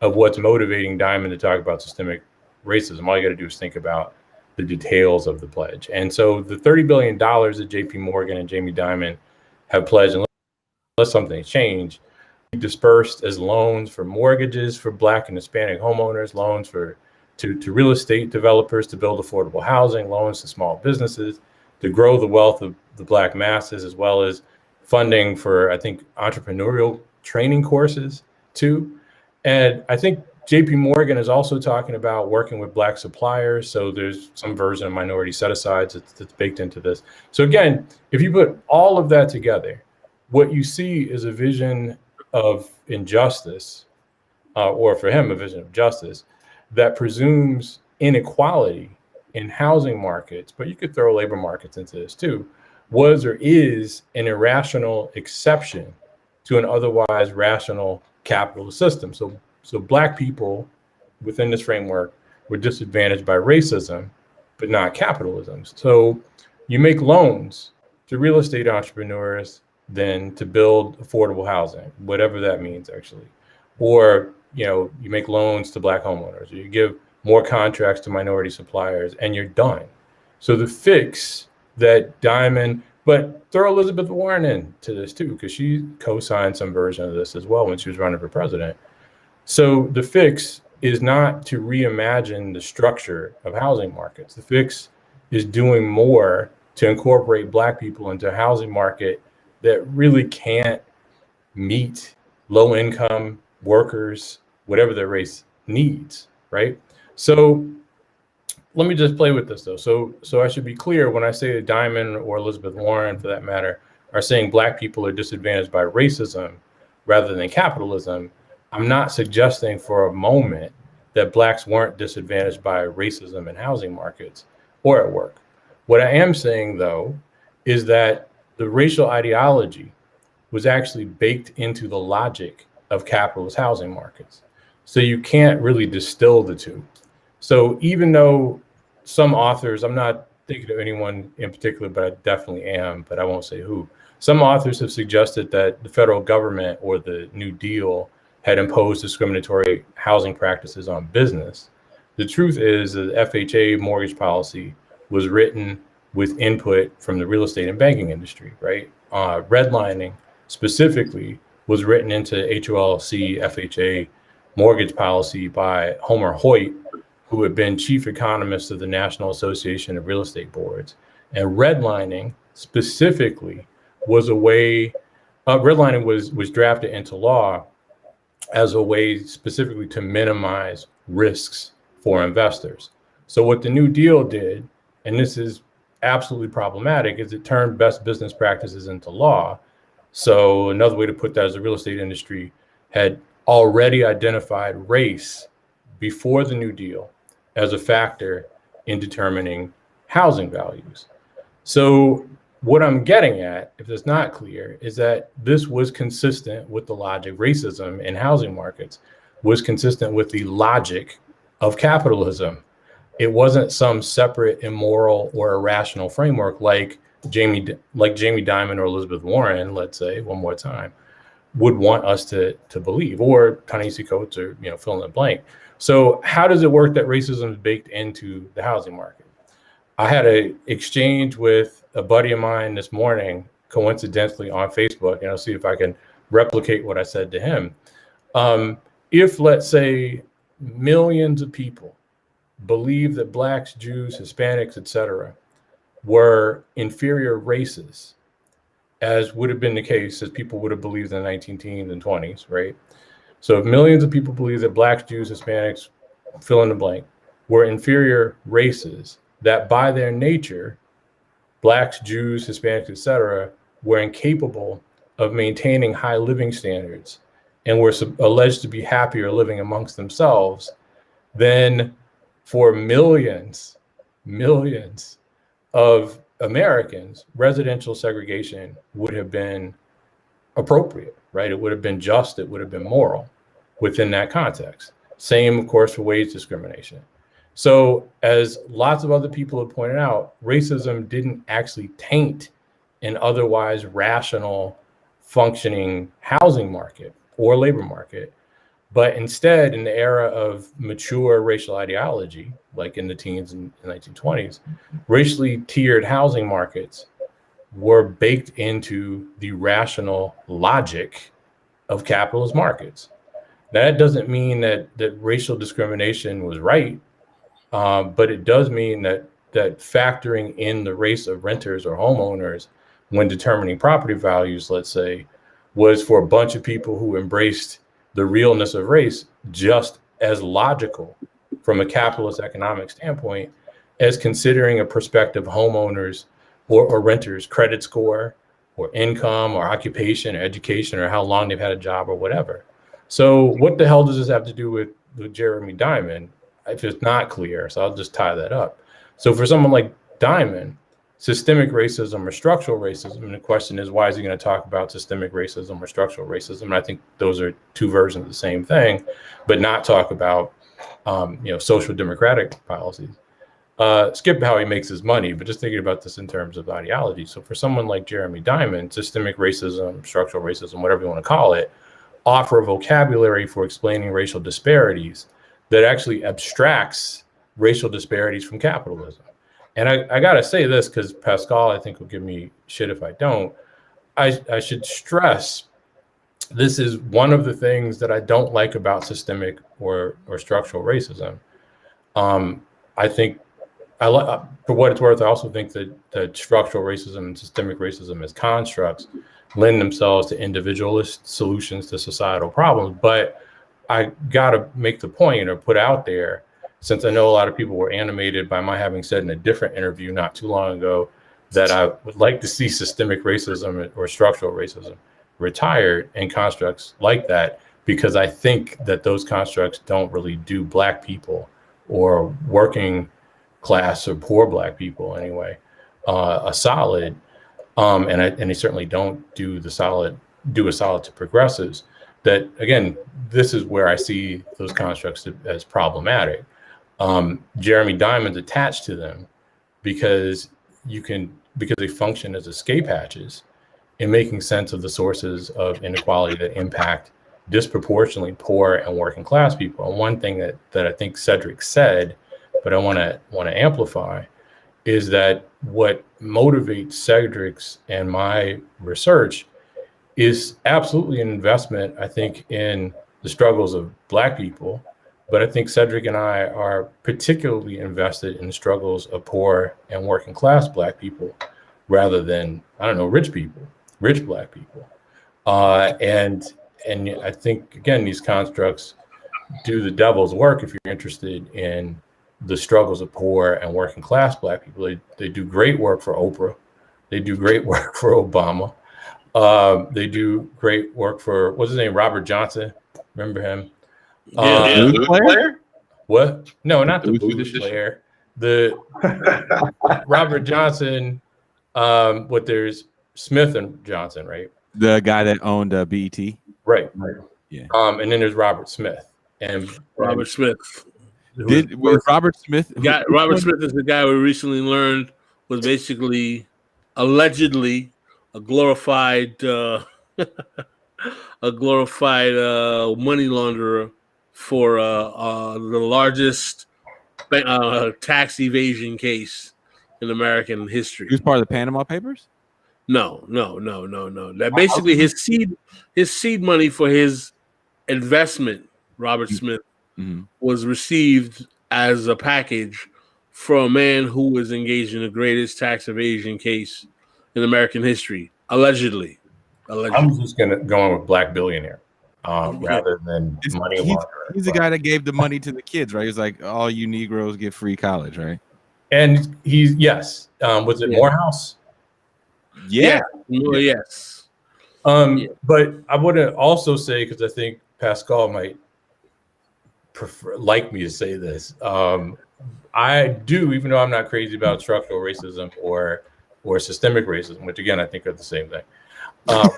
of what's motivating Dimon to talk about systemic racism, all you got to do is think about the details of the pledge. And so the $30 billion that J.P. Morgan and Jamie Dimon have pledged, unless something changed, dispersed as loans for mortgages for Black and Hispanic homeowners, loans to real estate developers to build affordable housing, loans to small businesses to grow the wealth of the Black masses, as well as funding for, I think, entrepreneurial training courses too. And I think JP Morgan is also talking about working with Black suppliers. So there's some version of minority set-asides that's baked into this. So again, if you put all of that together, what you see is a vision of injustice, or for him, a vision of justice that presumes inequality in housing markets, but you could throw labor markets into this too, was or is an irrational exception to an otherwise rational capitalist system. So Black people within this framework were disadvantaged by racism, but not capitalism. So you make loans to real estate entrepreneurs then to build affordable housing, whatever that means actually. Or, you make loans to Black homeowners, or you give more contracts to minority suppliers, and you're done. So the fix that Dimon, But throw Elizabeth Warren into this too, because she co-signed some version of this as well when she was running for president. So the fix is not to reimagine the structure of housing markets. The fix is doing more to incorporate Black people into a housing market that really can't meet low income workers, whatever their race needs, right? So let me just play with this though. So I should be clear when I say that Diamond or Elizabeth Warren, for that matter, are saying Black people are disadvantaged by racism rather than capitalism. I'm not suggesting for a moment that Blacks weren't disadvantaged by racism in housing markets or at work. What I am saying though is that the racial ideology was actually baked into the logic of capitalist housing markets. So you can't really distill the two. So even though some authors, I'm not thinking of anyone in particular, but I definitely am, but I won't say who. Some authors have suggested that the federal government or the New Deal had imposed discriminatory housing practices on business. The truth is that the FHA mortgage policy was written with input from the real estate and banking industry, right? Redlining specifically was written into HOLC FHA mortgage policy by Homer Hoyt, who had been chief economist of the National Association of Real Estate Boards. And redlining specifically was a way, redlining was drafted into law as a way specifically to minimize risks for investors. So what the New Deal did, and this is absolutely problematic, is it turned best business practices into law. So another way to put that is the real estate industry had already identified race before the New Deal as a factor in determining housing values. So what I'm getting at, if it's not clear, is that this was consistent with the logic. Racism in housing markets was consistent with the logic of capitalism. It wasn't some separate immoral or irrational framework like Jamie Dimon or Elizabeth Warren, let's say one more time, would want us to believe, or Ta-Nehisi Coates, or fill in the blank. So how does it work that racism is baked into the housing market? I had an exchange with a buddy of mine this morning, coincidentally on Facebook, and I'll see if I can replicate what I said to him. If, let's say, millions of people believe that Blacks, Jews, Hispanics, etc., were inferior races, as would have been the case as people would have believed in the 19 and 20s, right? So if millions of people believe that Blacks, Jews, Hispanics, fill in the blank, were inferior races, that by their nature, Blacks, Jews, Hispanics, etc., were incapable of maintaining high living standards and were alleged to be happier living amongst themselves, then for millions of Americans, residential segregation would have been appropriate, right? It would have been just, it would have been moral within that context. Same, of course, for wage discrimination. So as lots of other people have pointed out, racism didn't actually taint an otherwise rational functioning housing market or labor market, but instead in the era of mature racial ideology, like in the teens and 1920s, racially tiered housing markets were baked into the rational logic of capitalist markets. Now, that doesn't mean that racial discrimination was right, but it does mean that factoring in the race of renters or homeowners when determining property values, let's say, was for a bunch of people who embraced the realness of race just as logical from a capitalist economic standpoint as considering a prospective homeowners or renters credit score or income or occupation or education or how long they've had a job or whatever. So what the hell does this have to do with Jeremy Dimon? If it's not clear, so I'll just tie that up. So for someone like Dimon, systemic racism or structural racism, and the question is, why is he going to talk about systemic racism or structural racism? And I think those are two versions of the same thing, but not talk about social democratic policies. Skip how he makes his money, but just thinking about this in terms of ideology. So for someone like Jeremy Dimon, systemic racism, structural racism, whatever you want to call it, offer a vocabulary for explaining racial disparities that actually abstracts racial disparities from capitalism. And I got to say this because Pascal, I think, will give me shit if I don't. I should stress this is one of the things that I don't like about systemic or structural racism. I think for what it's worth, I also think that structural racism and systemic racism as constructs lend themselves to individualist solutions to societal problems. But I got to make the point or put out there, since I know a lot of people were animated by my having said in a different interview not too long ago that I would like to see systemic racism or structural racism retired in constructs like that, because I think that those constructs don't really do Black people or working class or poor Black people anyway a solid, and they certainly don't do a solid to progressives. That again, this is where I see those constructs as problematic. Jeremy Diamond's attached to them because they function as escape hatches in making sense of the sources of inequality that impact disproportionately poor and working class people. And one thing that I think Cedric said, but I want to amplify, is that what motivates Cedric's and my research is absolutely an investment, I think, in the struggles of Black people. But I think Cedric and I are particularly invested in the struggles of poor and working class Black people rather than, I don't know, rich Black people. And I think, again, these constructs do the devil's work if you're interested in the struggles of poor and working class Black people. They do great work for Oprah. They do great work for Obama. They do great work for, what's his name, Robert Johnson. Remember him? Yeah, Blues player? What? No, not the blues player. The Robert Johnson. There's Smith and Johnson, right? The guy that owned BET. Right. Yeah. And then there's Robert Smith. And Robert Smith. Was Robert Smith? Robert Smith is the guy we recently learned was basically, allegedly, a glorified money launderer for the largest tax evasion case in American history. He was part of the Panama Papers? No. That basically his seed money for his investment, Robert Smith, was received as a package for a man who was engaged in the greatest tax evasion case in American history, allegedly. I'm just going with Black billionaire rather than money launderer. He's the guy that gave the money to the kids, right? He's like, all you Negroes get free college, right? And was it Morehouse? Yeah. Well, yes. But I would also say, because I think Pascal might like me to say this, I do, even though I'm not crazy about structural racism or systemic racism, which again I think are the same thing. I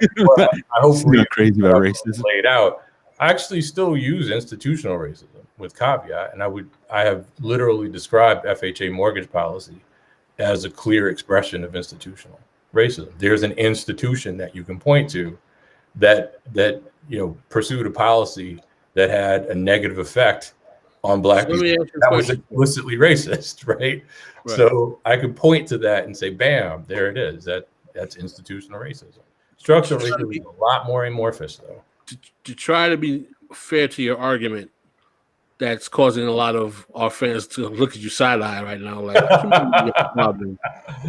hope we're not crazy about racism. Laid out. I actually still use institutional racism with caveat, and I have literally described FHA mortgage policy as a clear expression of institutional racism. There's an institution that you can point to that pursued a policy that had a negative effect on Black people that was explicitly racist, right? So I could point to that and say, bam, there it is. That's institutional racism. Structural racism is a lot more amorphous, though. To try to be fair to your argument, that's causing a lot of our fans to look at you side-eye right now, like,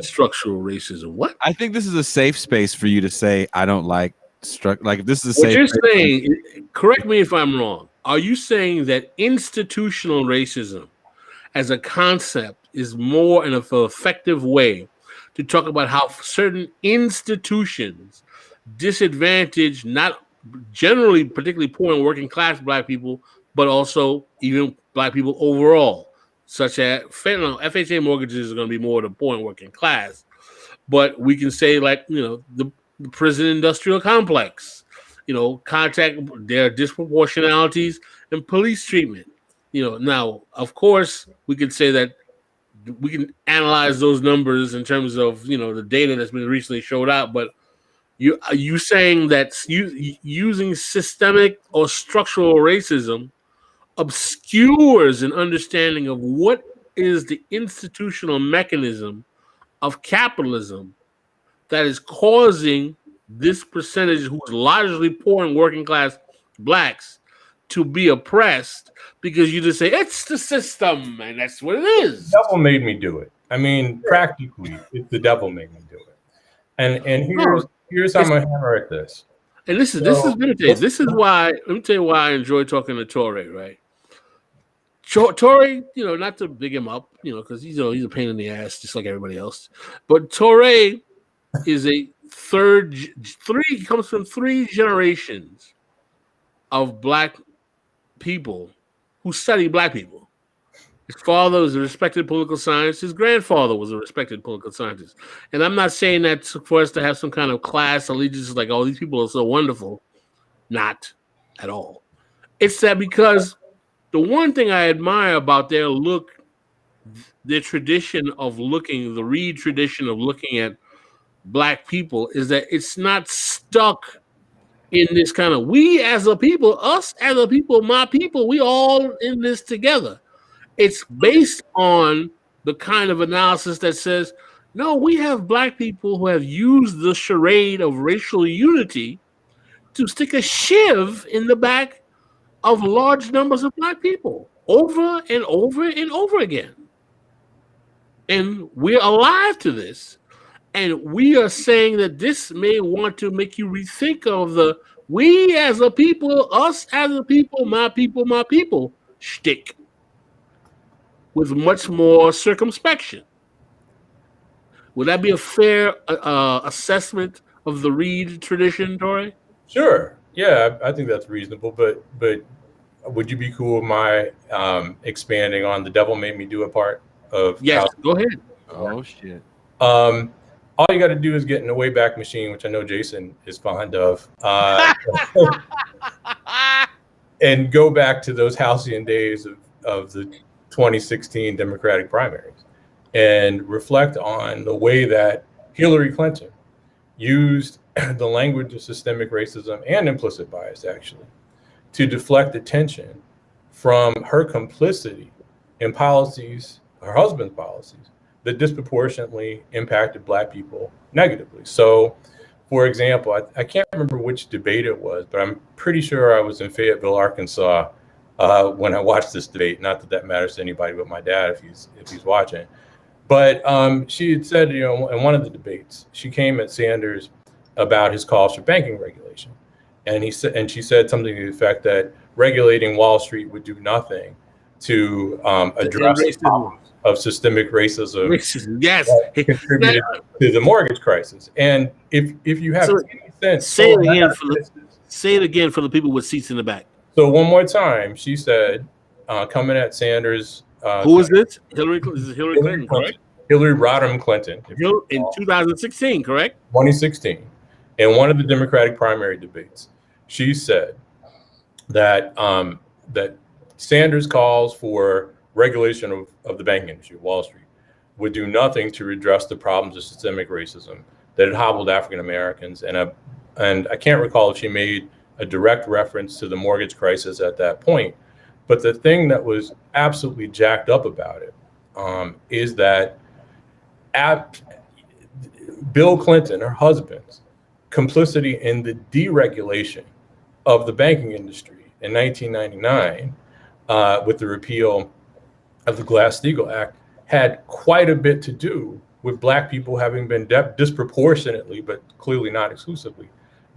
structural racism. What? I think this is a safe space for you to say, I don't like like, if this is a what safe you're space. saying, correct me if I'm wrong, are you saying that institutional racism as a concept is more an effective way to talk about how certain institutions disadvantage not generally particularly poor and working class Black people, but also even Black people overall, such as FHA mortgages are going to be more the poor and working class, but we can say, like, the prison industrial complex, contact their disproportionalities and police treatment. Now, of course, we could say that we can analyze those numbers in terms of the data that's been recently showed out, but you saying that using systemic or structural racism obscures an understanding of what is the institutional mechanism of capitalism that is causing this percentage who's largely poor and working class blacks to be oppressed, because you just say it's the system and that's what it is. The devil made me do it. I mean, practically, it's the devil made me do it. And here's how I'm gonna hammer at this. And this is let me tell you why I enjoy talking to Tory, right? Tory, not to big him up, because he's a pain in the ass just like everybody else. But Tory is comes from 3 generations of black people who study black people. His father was a respected political scientist. His grandfather was a respected political scientist. And I'm not saying that for us to have some kind of class allegiance, like, oh, these people are so wonderful. Not at all. It's that because the one thing I admire about their tradition of looking, the Reid tradition of looking at black people, is that it's not stuck in this kind of we as a people, us as a people, my people, we all in this together. It's based on the kind of analysis that says, no, we have black people who have used the charade of racial unity to stick a shiv in the back of large numbers of black people over and over and over again. And we're alive to this. And we are saying that this may want to make you rethink of the we as a people, us as a people, my people shtick with much more circumspection. Would that be a fair assessment of the Reid tradition, Tory? Sure. Yeah, I think that's reasonable. But would you be cool with my expanding on the devil made me do a part of? Yes, go ahead. Oh, shit. All you got to do is get in the Wayback Machine, which I know Jason is fond of, and go back to those halcyon days of the 2016 Democratic primaries and reflect on the way that Hillary Clinton used the language of systemic racism and implicit bias, actually, to deflect attention from her complicity in policies, her husband's policies, that disproportionately impacted black people negatively. So, for example, I can't remember which debate it was, but I'm pretty sure I was in Fayetteville, Arkansas, when I watched this debate. Not that matters to anybody but my dad if he's watching. But she had said, in one of the debates, she came at Sanders about his calls for banking regulation, and she said something to the effect that regulating Wall Street would do nothing to address the problems of systemic racism. Yes, contributed to the mortgage crisis. And if you have any sense, say it again for the people with seats in the back. So one more time, she said, coming at Sanders. Who is this? Hillary Clinton, correct? Hillary Rodham Clinton. In 2016, correct? 2016. In one of the Democratic primary debates, she said that that Sanders' calls for regulation of the banking industry, Wall Street, would do nothing to redress the problems of systemic racism that had hobbled African Americans. And I can't recall if she made a direct reference to the mortgage crisis at that point. But the thing that was absolutely jacked up about it is that Bill Clinton, her husband's complicity in the deregulation of the banking industry in 1999 with the repeal of the Glass-Steagall Act had quite a bit to do with black people having been disproportionately, but clearly not exclusively,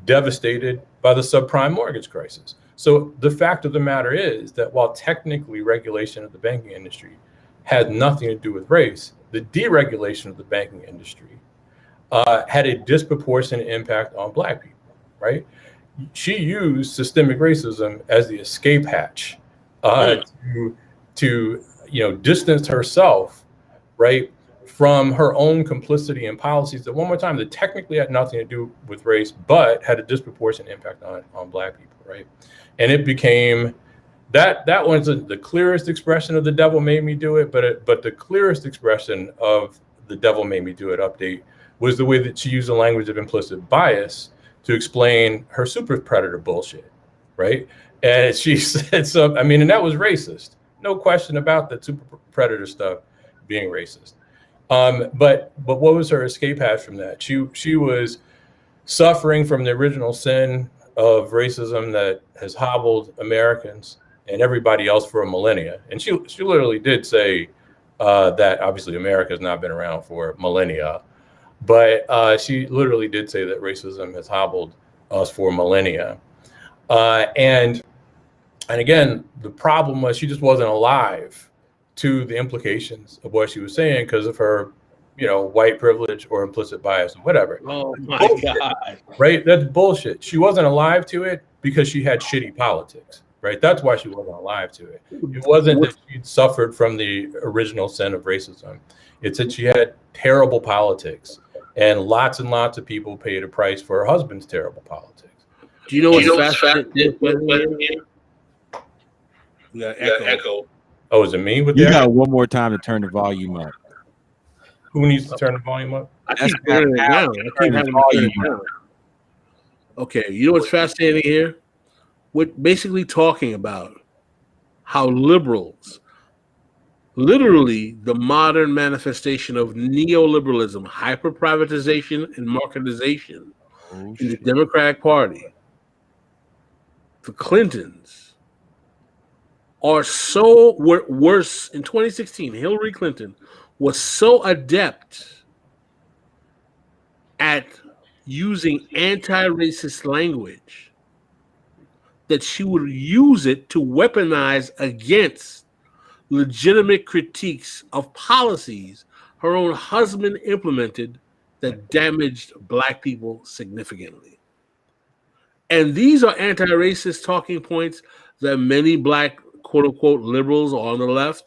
devastated by the subprime mortgage crisis. So the fact of the matter is that while technically regulation of the banking industry had nothing to do with race, the deregulation of the banking industry had a disproportionate impact on black people, right? She used systemic racism as the escape hatch to distance herself, right, from her own complicity in policies that, one more time, that technically had nothing to do with race, but had a disproportionate impact on black people, right? And it became that wasn't the clearest expression of the devil made me do it, but the clearest expression of the devil made me do it update was the way that she used the language of implicit bias to explain her super predator bullshit, right? And she said and that was racist. No question about that super predator stuff. being racist. But what was her escape hatch from that? She was suffering from the original sin of racism that has hobbled Americans and everybody else for a millennia. And she literally did say that obviously America has not been around for millennia, but she literally did say that racism has hobbled us for millennia. And again, the problem was she just wasn't alive to the implications of what she was saying because of her, white privilege or implicit bias or whatever. Oh my God. Right? That's bullshit. She wasn't alive to it because she had shitty politics, right? That's why she wasn't alive to it. It wasn't that she'd suffered from the original sin of racism. It's that she had terrible politics, and lots of people paid a price for her husband's terrible politics. Do you know what's fascinating? We got echo. Oh, is it me with You that? got one more time to turn the volume up. Who needs to turn the volume up? I keep turning it down. I keep having to turn it down. Okay, you know what's fascinating here? We're basically talking about how liberals, literally the modern manifestation of neoliberalism, hyper-privatization and marketization in the Democratic Party, the Clintons, are so worse. In 2016, Hillary Clinton was so adept at using anti-racist language that she would use it to weaponize against legitimate critiques of policies her own husband implemented that damaged Black people significantly. And these are anti-racist talking points that many Black quote-unquote liberals on the left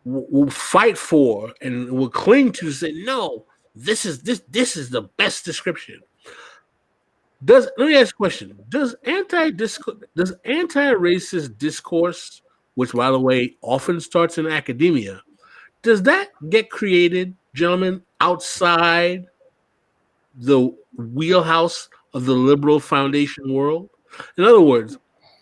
will fight for and will cling to, say, no, this is the best description. Let me ask a question. Does anti-racist discourse, which by the way often starts in academia, does that get created, gentlemen, outside the wheelhouse of the liberal foundation world? In other words,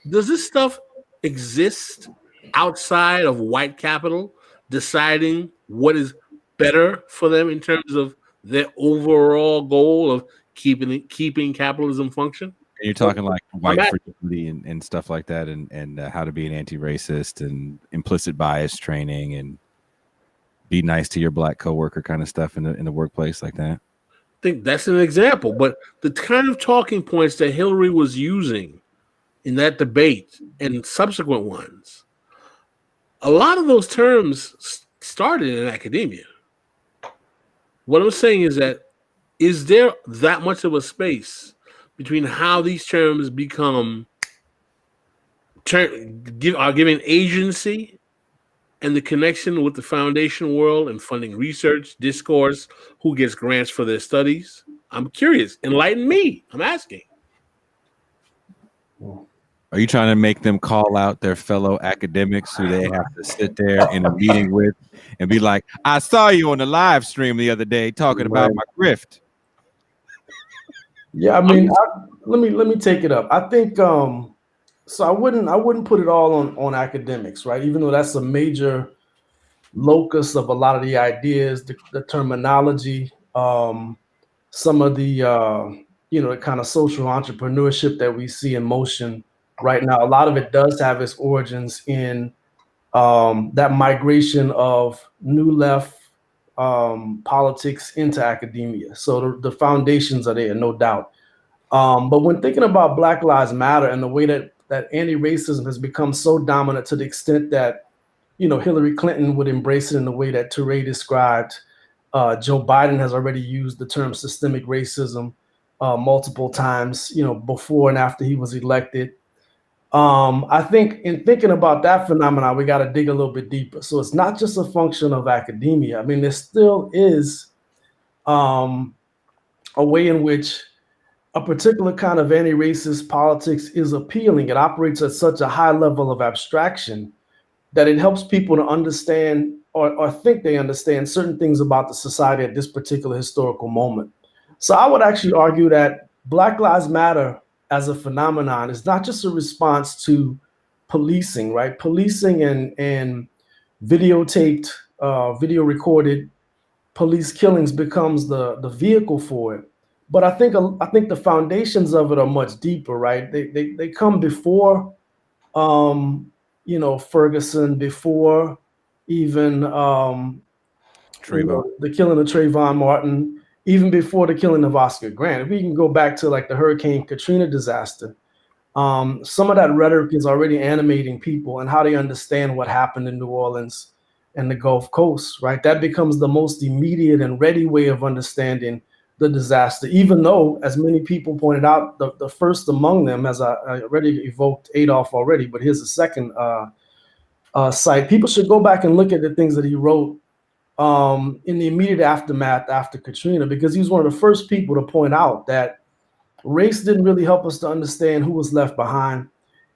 does this stuff exist outside of white capital deciding what is better for them in terms of their overall goal of keeping capitalism function? And you're talking like white fragility and stuff like that, and how to be an anti-racist and implicit bias training and be nice to your Black coworker kind of stuff in the workplace like that. I think that's an example, but the kind of talking points that Hillary was using in that debate and subsequent ones, a lot of those terms started in academia. What I'm saying is that, is there that much of a space between how these terms are given agency and the connection with the foundation world and funding research, discourse, who gets grants for their studies? I'm curious. Enlighten me. I'm asking. Are you trying to make them call out their fellow academics who they have to sit there in a meeting with and be like, I saw you on the live stream the other day talking about my grift? Yeah, I mean, let me take it up. I think so. I wouldn't put it all on academics, right? Even though that's a major locus of a lot of the ideas, the terminology, some of the the kind of social entrepreneurship that we see in motion right now. A lot of it does have its origins in that migration of new left politics into academia. So the foundations are there, no doubt. But when thinking about Black Lives Matter and the way that anti-racism has become so dominant to the extent that, Hillary Clinton would embrace it in the way that Touré described. Joe Biden has already used the term systemic racism multiple times, before and after he was elected. I think in thinking about that phenomenon, we got to dig a little bit deeper. So it's not just a function of academia. I mean, there still is a way in which a particular kind of anti-racist politics is appealing. It operates at such a high level of abstraction that it helps people to understand or think they understand certain things about the society at this particular historical moment. So I would actually argue that Black Lives Matter as a phenomenon is not just a response to policing, right? Policing and videotaped video recorded police killings becomes the vehicle for it. But I think the foundations of it are much deeper, right? They come before Ferguson, before even Trayvon. the killing of Trayvon Martin, even before the killing of Oscar Grant. If we can go back to like the Hurricane Katrina disaster, some of that rhetoric is already animating people and how they understand what happened in New Orleans and the Gulf Coast, right? That becomes the most immediate and ready way of understanding the disaster, even though, as many people pointed out, the first among them, as I already evoked Adolf already, but here's a second site. People should go back and look at the things that he wrote in the immediate aftermath after Katrina, because he was one of the first people to point out that race didn't really help us to understand who was left behind.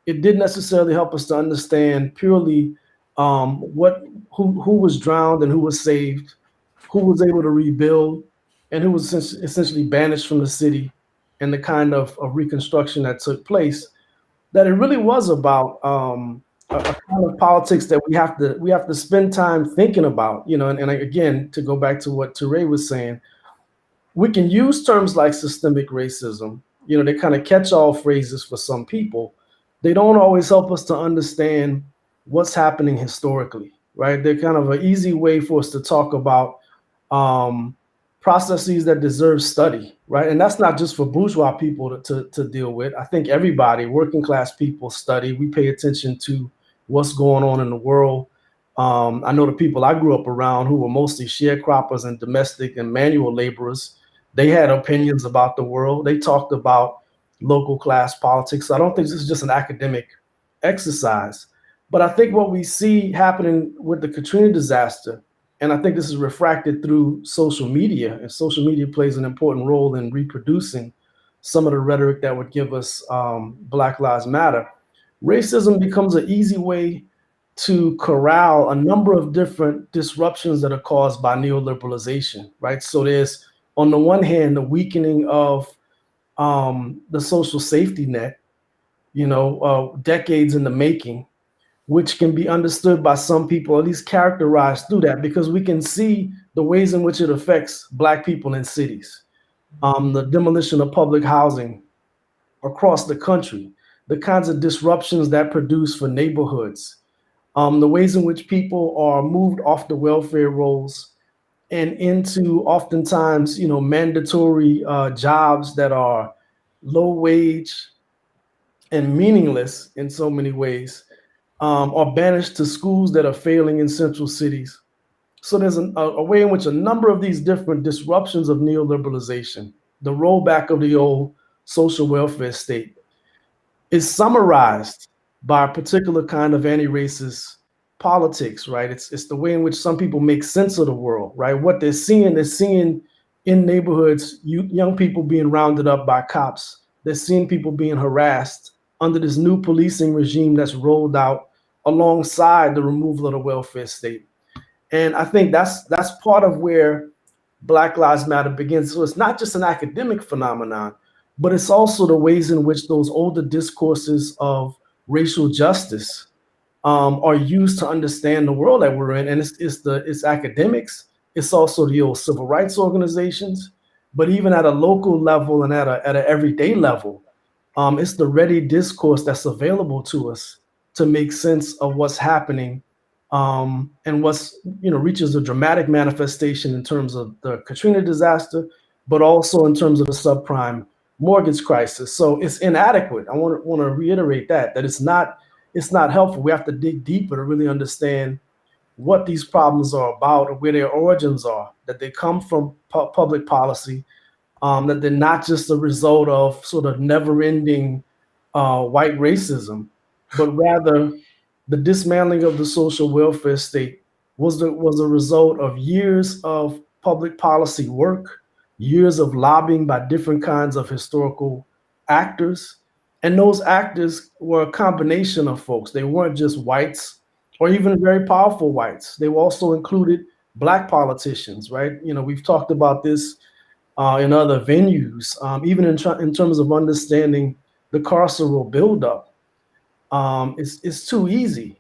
It didn't necessarily help us to understand purely who was drowned and who was saved, who was able to rebuild, and who was essentially banished from the city, and the kind of reconstruction that took place. That it really was about a kind of politics that we have to spend time thinking about, and again, to go back to what Touré was saying, we can use terms like systemic racism. They kind of catch-all phrases for some people. They don't always help us to understand what's happening historically, right? They're kind of an easy way for us to talk about processes that deserve study, right? And that's not just for bourgeois people to deal with. I think everybody, working class people, study. We pay attention to what's going on in the world. I know the people I grew up around, who were mostly sharecroppers and domestic and manual laborers, they had opinions about the world. They talked about local class politics. So I don't think this is just an academic exercise. But I think what we see happening with the Katrina disaster, and I think this is refracted through social media, and social media plays an important role in reproducing some of the rhetoric that would give us Black Lives Matter. Racism becomes an easy way to corral a number of different disruptions that are caused by neoliberalization, right? So there's, on the one hand, the weakening of the social safety net, decades in the making, which can be understood by some people, at least characterized through that, because we can see the ways in which it affects Black people in cities, the demolition of public housing across the country, the kinds of disruptions that produce for neighborhoods, the ways in which people are moved off the welfare rolls and into oftentimes, mandatory jobs that are low wage and meaningless in so many ways, are banished to schools that are failing in central cities. So there's a way in which a number of these different disruptions of neoliberalization, the rollback of the old social welfare state, is summarized by a particular kind of anti-racist politics, right? It's the way in which some people make sense of the world, right? What they're seeing in neighborhoods, young people being rounded up by cops. They're seeing people being harassed under this new policing regime that's rolled out alongside the removal of the welfare state. And I think that's part of where Black Lives Matter begins. So it's not just an academic phenomenon, but it's also the ways in which those older discourses of racial justice are used to understand the world that we're in. And it's academics. It's also the old civil rights organizations, but even at a local level and at an everyday level, it's the ready discourse that's available to us to make sense of what's happening, and what's reaches a dramatic manifestation in terms of the Katrina disaster, but also in terms of the subprime mortgage crisis. So it's inadequate. I want to reiterate that it's not helpful. We have to dig deeper to really understand what these problems are about, or where their origins are, that they come from public policy, that they're not just a result of sort of never-ending white racism, but rather the dismantling of the social welfare state was a result of years of public policy work, years of lobbying by different kinds of historical actors. And those actors were a combination of folks. They weren't just whites or even very powerful whites. They also included Black politicians, right? We've talked about this in other venues, even in terms of understanding the carceral buildup. It's too easy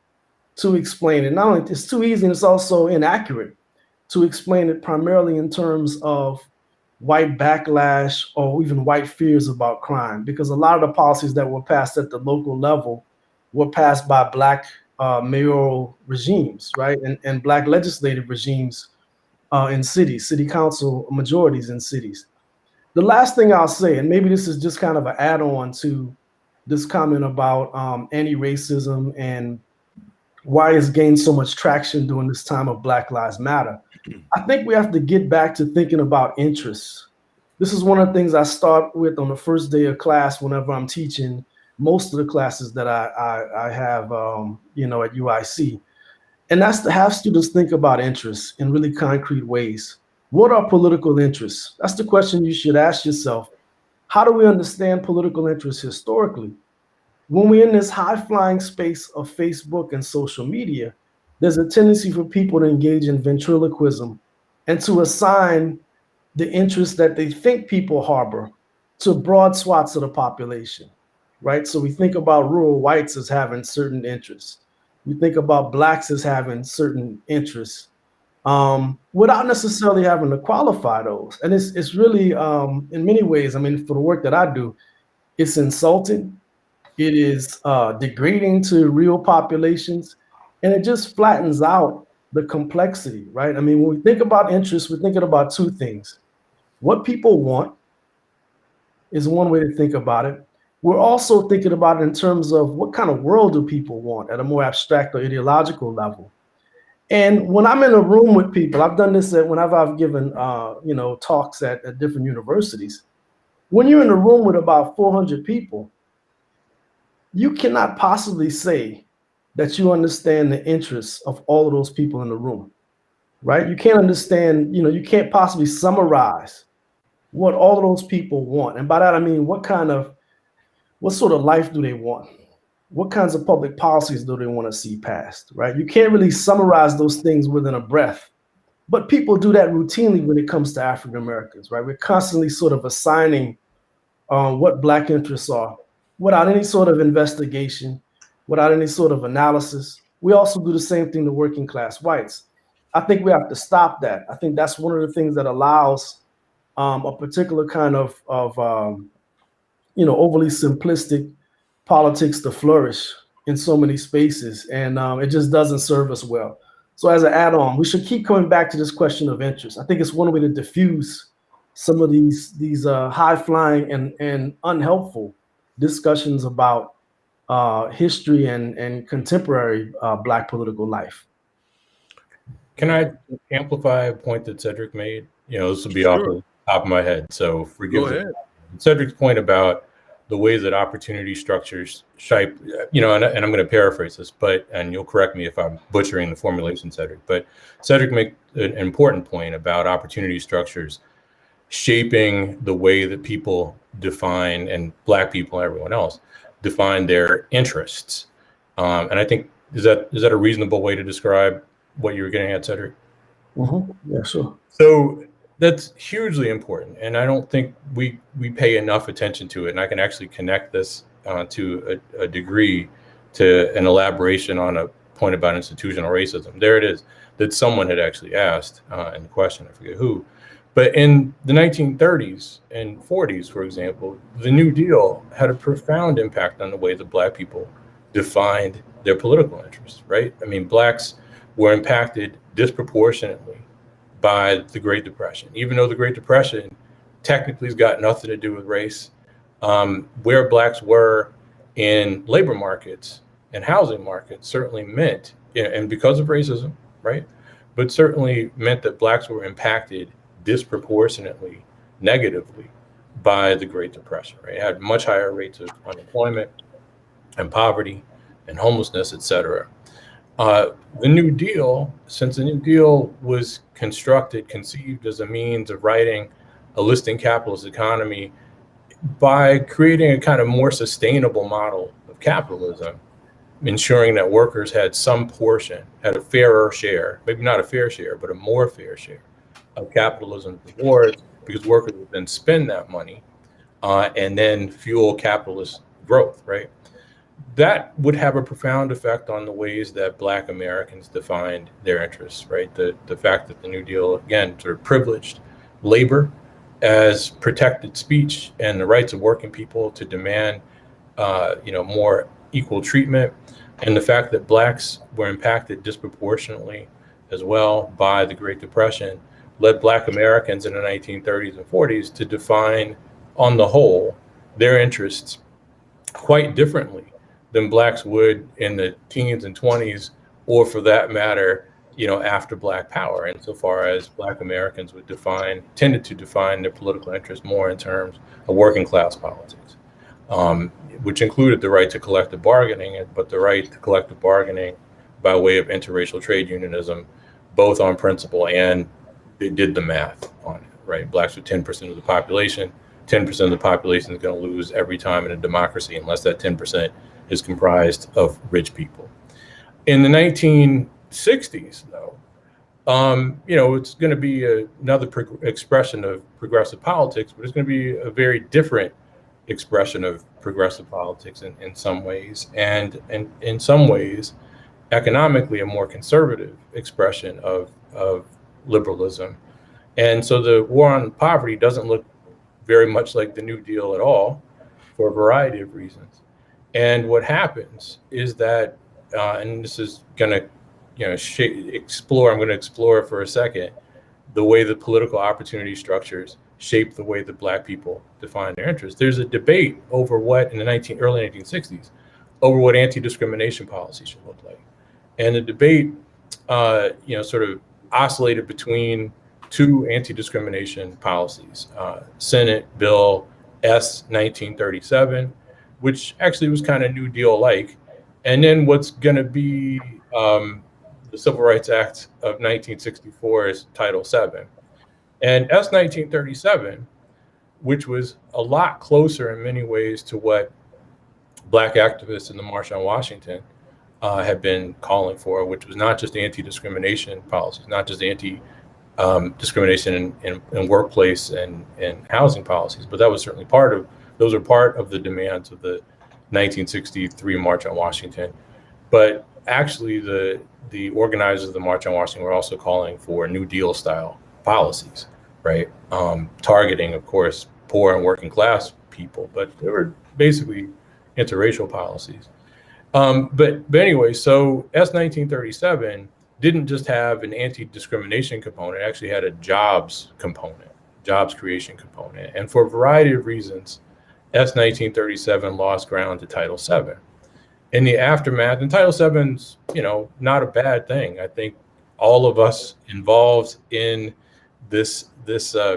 to explain it. Not only it's too easy, and it's also inaccurate to explain it primarily in terms of white backlash or even white fears about crime, because a lot of the policies that were passed at the local level were passed by black mayoral regimes, right, and black legislative regimes in cities, city council majorities in cities. The last thing I'll say, and maybe this is just kind of an add-on to this comment about anti-racism and why it's gained so much traction during this time of Black Lives Matter. I think we have to get back to thinking about interests. This is one of the things I start with on the first day of class whenever I'm teaching most of the classes that I have, at UIC. And that's to have students think about interests in really concrete ways. What are political interests? That's the question you should ask yourself. How do we understand political interests historically? When we're in this high-flying space of Facebook and social media, there's a tendency for people to engage in ventriloquism and to assign the interests that they think people harbor to broad swaths of the population, right? So we think about rural whites as having certain interests. We think about blacks as having certain interests without necessarily having to qualify those. And it's really, in many ways, I mean, for the work that I do, it's insulting. It is degrading to real populations, and it just flattens out the complexity, right? I mean, when we think about interests, we're thinking about two things. What people want is one way to think about it. We're also thinking about it in terms of what kind of world do people want at a more abstract or ideological level. And when I'm in a room with people, I've done this whenever I've given talks at different universities. When you're in a room with about 400 people, you cannot possibly say that you understand the interests of all of those people in the room, right? You can't understand, you can't possibly summarize what all of those people want. And by that, I mean, what sort of life do they want? What kinds of public policies do they want to see passed, right? You can't really summarize those things within a breath, but people do that routinely when it comes to African Americans, right? We're constantly sort of assigning what Black interests are without any sort of investigation, without any sort of analysis. We also do the same thing to working class whites. I think we have to stop that. I think that's one of the things that allows a particular kind of overly simplistic politics to flourish in so many spaces, and it just doesn't serve us well. So as an add-on, we should keep coming back to this question of interest. I think it's one way to diffuse some of these high-flying and unhelpful discussions about history and contemporary Black political life. Can I amplify a point that Cedric made? This will be off the top of my head, so forgive me. Cedric's point about the ways that opportunity structures shape, and I'm going to paraphrase this, and you'll correct me if I'm butchering the formulation, Cedric, but Cedric made an important point about opportunity structures shaping the way that people define, and Black people and everyone else define their interests. And I think, is that a reasonable way to describe what you were getting at, Cedric? Mm-hmm. Yeah, sure. So that's hugely important, and I don't think we pay enough attention to it. And I can actually connect this to a degree to an elaboration on a point about institutional racism. There it is, that someone had actually asked in the question, I forget who. But in the 1930s and 40s, for example, the New Deal had a profound impact on the way that Black people defined their political interests, right? I mean, Blacks were impacted disproportionately by the Great Depression, even though the Great Depression technically has got nothing to do with race. Where Blacks were in labor markets and housing markets certainly meant, and because of racism, right? But certainly meant that Blacks were impacted disproportionately negatively by the Great Depression, right? It had much higher rates of unemployment and poverty and homelessness, et cetera. The New Deal, since the New Deal was conceived as a means of writing a listing capitalist economy by creating a kind of more sustainable model of capitalism, ensuring that workers had some portion, had a fairer share, maybe not a fair share, but a more fair share of capitalism rewards, because workers would then spend that money and then fuel capitalist growth, right? that would have a profound effect on the ways that Black Americans defined their interests, right? The fact that the New Deal, again, sort of privileged labor as protected speech and the rights of working people to demand, more equal treatment, and the fact that Blacks were impacted disproportionately as well by the Great Depression led Black Americans in the 1930s and 40s to define, on the whole, their interests quite differently than Blacks would in the teens and 20s, or for that matter, after Black Power, insofar as Black Americans tended to define their political interests more in terms of working class politics, which included the right to collective bargaining, but the right to collective bargaining by way of interracial trade unionism, both on principle and they did the math on it, right? Blacks are 10% of the population. 10% of the population is going to lose every time in a democracy unless that 10% is comprised of rich people. In the 1960s, though, it's going to be another expression of progressive politics, but it's going to be a very different expression of progressive politics in some ways, and in some ways, economically, a more conservative expression of liberalism. And so the war on poverty doesn't look very much like the New Deal at all, for a variety of reasons. And what happens is that, and this is going to, I'm going to explore for a second the way the political opportunity structures shape the way that Black people define their interests. There's a debate over what, in the early 1960s, over what anti-discrimination policy should look like. And the debate, sort of oscillated between two anti-discrimination policies, Senate Bill S 1937, which actually was kind of New Deal-like, and then what's going to be the Civil Rights Act of 1964's Title VII. And S 1937, which was a lot closer in many ways to what Black activists in the March on Washington had been calling for, which was not just anti-discrimination policies, not just discrimination in workplace and housing policies, but that was certainly those are part of the demands of the 1963 March on Washington. But actually the organizers of the March on Washington were also calling for New Deal style policies, right? Targeting, of course, poor and working class people, but they were basically interracial policies. But anyway, so S 1937 didn't just have an anti-discrimination component, it actually had a jobs creation component. And for a variety of reasons, S 1937 lost ground to Title VII. In the aftermath, and Title VII's, not a bad thing. I think all of us involved in this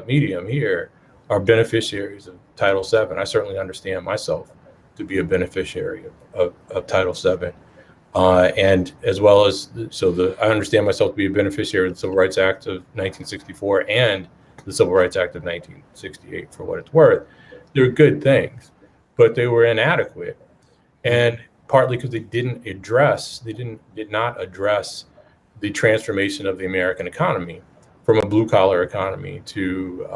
medium here are beneficiaries of Title VII. I certainly understand myself to be a beneficiary of Title VII. And as well as, I understand myself to be a beneficiary of the Civil Rights Act of 1964 and the Civil Rights Act of 1968, for what it's worth. They're good things, but they were inadequate. And partly because they did not address the transformation of the American economy from a blue collar economy to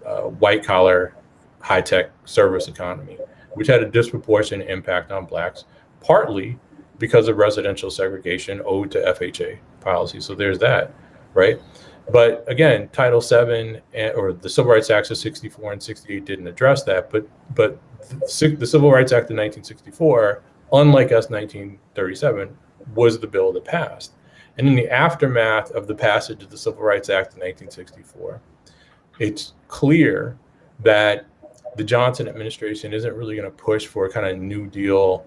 a white collar, high tech service economy, which had a disproportionate impact on Blacks, partly because of residential segregation owed to FHA policy. So there's that, right? But again, Title VII or the Civil Rights Acts of 64 and 68 didn't address that. But the Civil Rights Act of 1964, unlike S 1937, was the bill that passed. And in the aftermath of the passage of the Civil Rights Act of 1964, it's clear that the Johnson administration isn't really going to push for a kind of New Deal,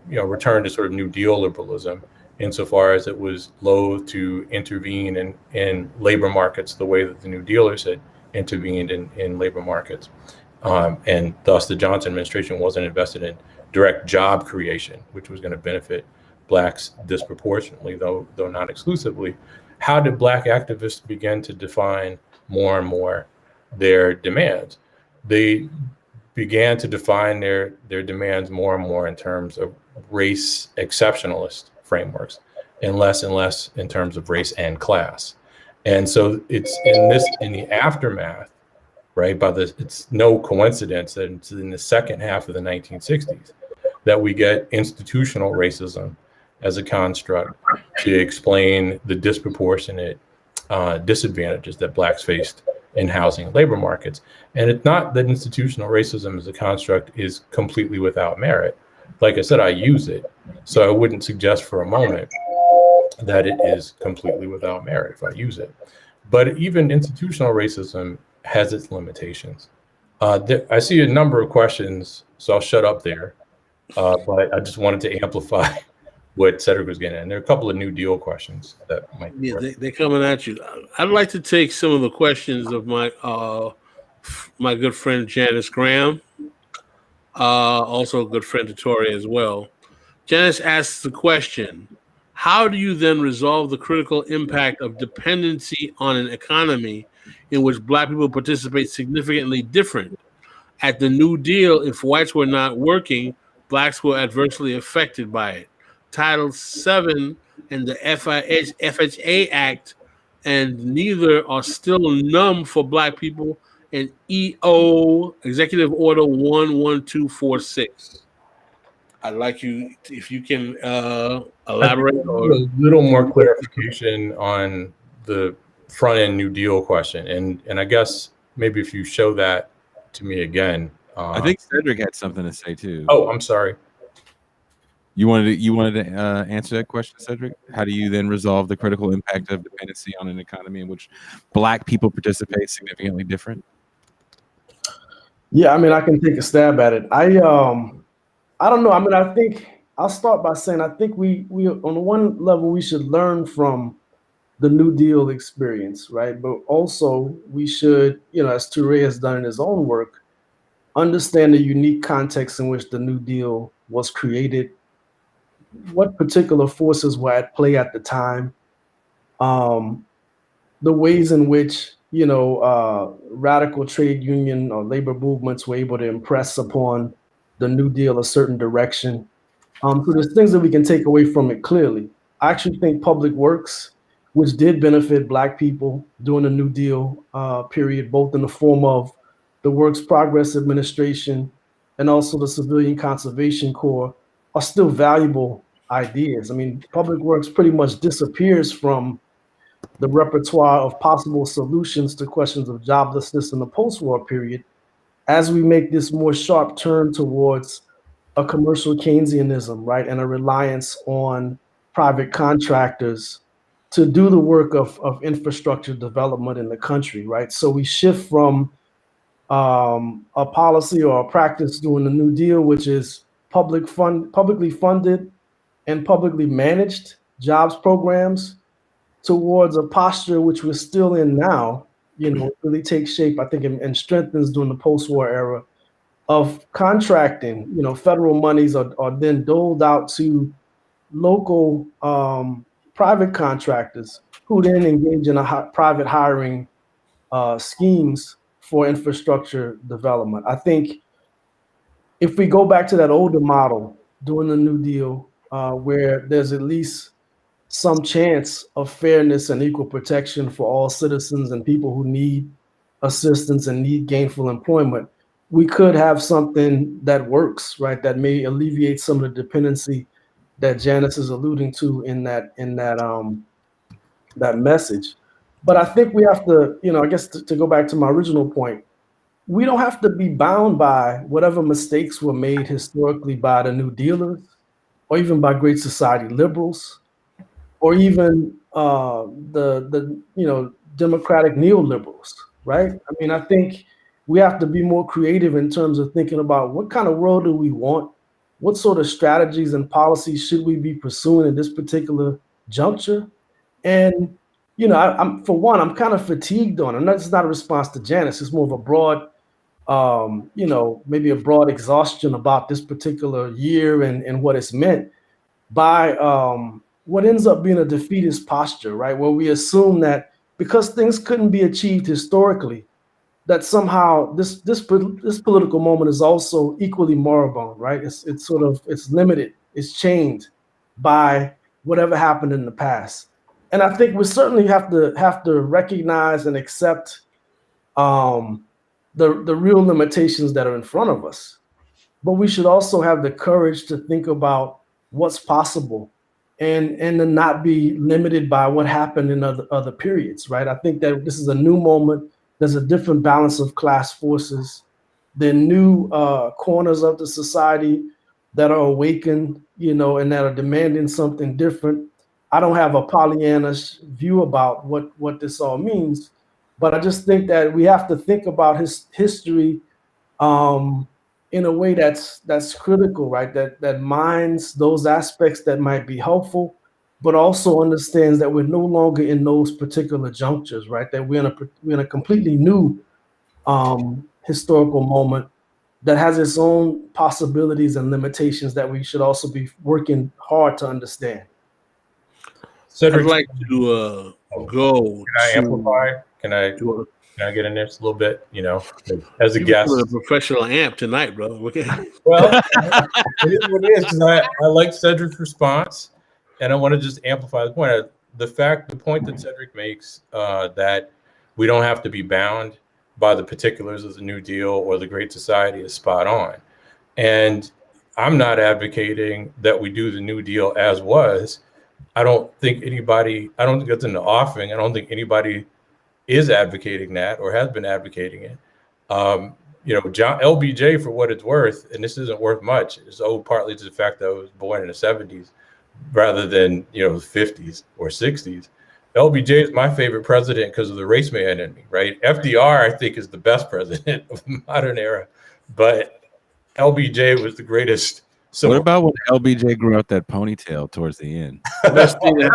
return to sort of New Deal liberalism, insofar as it was loath to intervene in labor markets the way that the New Dealers had intervened in labor markets. And thus the Johnson administration wasn't invested in direct job creation, which was going to benefit Blacks disproportionately, though not exclusively. How did Black activists begin to define more and more their demands? They began to define their demands more and more in terms of race exceptionalist frameworks and less in terms of race and class. And so it's in the aftermath, right? It's no coincidence that it's in the second half of the 1960s that we get institutional racism as a construct to explain the disproportionate disadvantages that blacks faced in housing and labor markets. And it's not that institutional racism as a construct is completely without merit. Like I said, I use it. So I wouldn't suggest for a moment that it is completely without merit if I use it. But even institutional racism has its limitations. I see a number of questions, so I'll shut up there. But I just wanted to amplify what Cedric was getting at. And there are a couple of New Deal questions that might be they're coming at you. I'd like to take some of the questions of my my good friend Janice Graham, also a good friend to Tory as well. Janice asks the question, how do you then resolve the critical impact of dependency on an economy in which Black people participate significantly different? At the New Deal, if whites were not working, Blacks were adversely affected by it. Title VII and the FHA Act, and neither are still numb for Black people, and EO, Executive Order 11246. I'd like you, if you can elaborate. Or a little more clarification on the front end New Deal question. And I guess maybe if you show that to me again. I think Cedric had something to say too. Oh, I'm sorry. You wanted to answer that question, Cedric? How do you then resolve the critical impact of dependency on an economy in which Black people participate significantly different? Yeah, I mean, I can take a stab at it. I don't know. I mean, I think I'll start by saying I think we on one level we should learn from the New Deal experience, right? But also we should, as Touré has done in his own work, understand the unique context in which the New Deal was created, what particular forces were at play at the time, the ways in which radical trade union or labor movements were able to impress upon the New Deal a certain direction. So there's things that we can take away from it clearly. I actually think public works, which did benefit Black people during the New Deal period, both in the form of the Works Progress Administration and also the Civilian Conservation Corps, are still valuable ideas. I mean, public works pretty much disappears from the repertoire of possible solutions to questions of joblessness in the post-war period as we make this more sharp turn towards a commercial Keynesianism, right, and a reliance on private contractors to do the work of infrastructure development in the country, right? So we shift from a policy or a practice during the New Deal, which is publicly funded and publicly managed jobs programs, towards a posture which we're still in now, really takes shape, I think, and strengthens during the post-war era of contracting. Federal monies are then doled out to local private contractors who then engage in private hiring schemes for infrastructure development. I think if we go back to that older model during the New Deal, where there's at least some chance of fairness and equal protection for all citizens and people who need assistance and need gainful employment, we could have something that works, right? That may alleviate some of the dependency that Janice is alluding to in that message. But I think we have to, I guess to go back to my original point, we don't have to be bound by whatever mistakes were made historically by the New Dealers, or even by Great Society liberals, or even the democratic neoliberals, right? I mean, I think we have to be more creative in terms of thinking about what kind of world do we want? What sort of strategies and policies should we be pursuing in this particular juncture? And, I'm for one, I'm kind of fatigued on it. And that's not a response to Janice. It's more of a broad, maybe a broad exhaustion about this particular year and what it's meant by what ends up being a defeatist posture, right? Where we assume that because things couldn't be achieved historically, that somehow this political moment is also equally moribund, right? It's limited, it's chained by whatever happened in the past. And I think we certainly have to recognize and accept the real limitations that are in front of us. but we should also have the courage to think about what's possible and to not be limited by what happened in other periods, right? I think that this is a new moment. There's a different balance of class forces. There are new corners of the society that are awakened, and that are demanding something different. I don't have a Pollyannish view about what this all means, but I just think that we have to think about his history in a way that's critical, right? That mines those aspects that might be helpful, but also understands that we're no longer in those particular junctures, right? That we're in a completely new historical moment that has its own possibilities and limitations that we should also be working hard to understand. Cedric, I'd like to go. Can I amplify? Can I get in there just a little bit? As a guest, a professional amp tonight, brother. Okay. Well, it is what it is, because I like Cedric's response, and I want to just amplify the point. The point that Cedric makes, that we don't have to be bound by the particulars of the New Deal or the Great Society, is spot on. And I'm not advocating that we do the New Deal as was. I don't think that's in the offing. I don't think anybody is advocating that or has been advocating it. John LBJ, for what it's worth, and this isn't worth much, it's owed partly to the fact that I was born in the 70s rather than the 50s or 60s. LBJ is my favorite president because of the race man in me, right? FDR, I think, is the best president of the modern era, but LBJ was the greatest. So what about when LBJ grew out that ponytail towards the end? Best thing to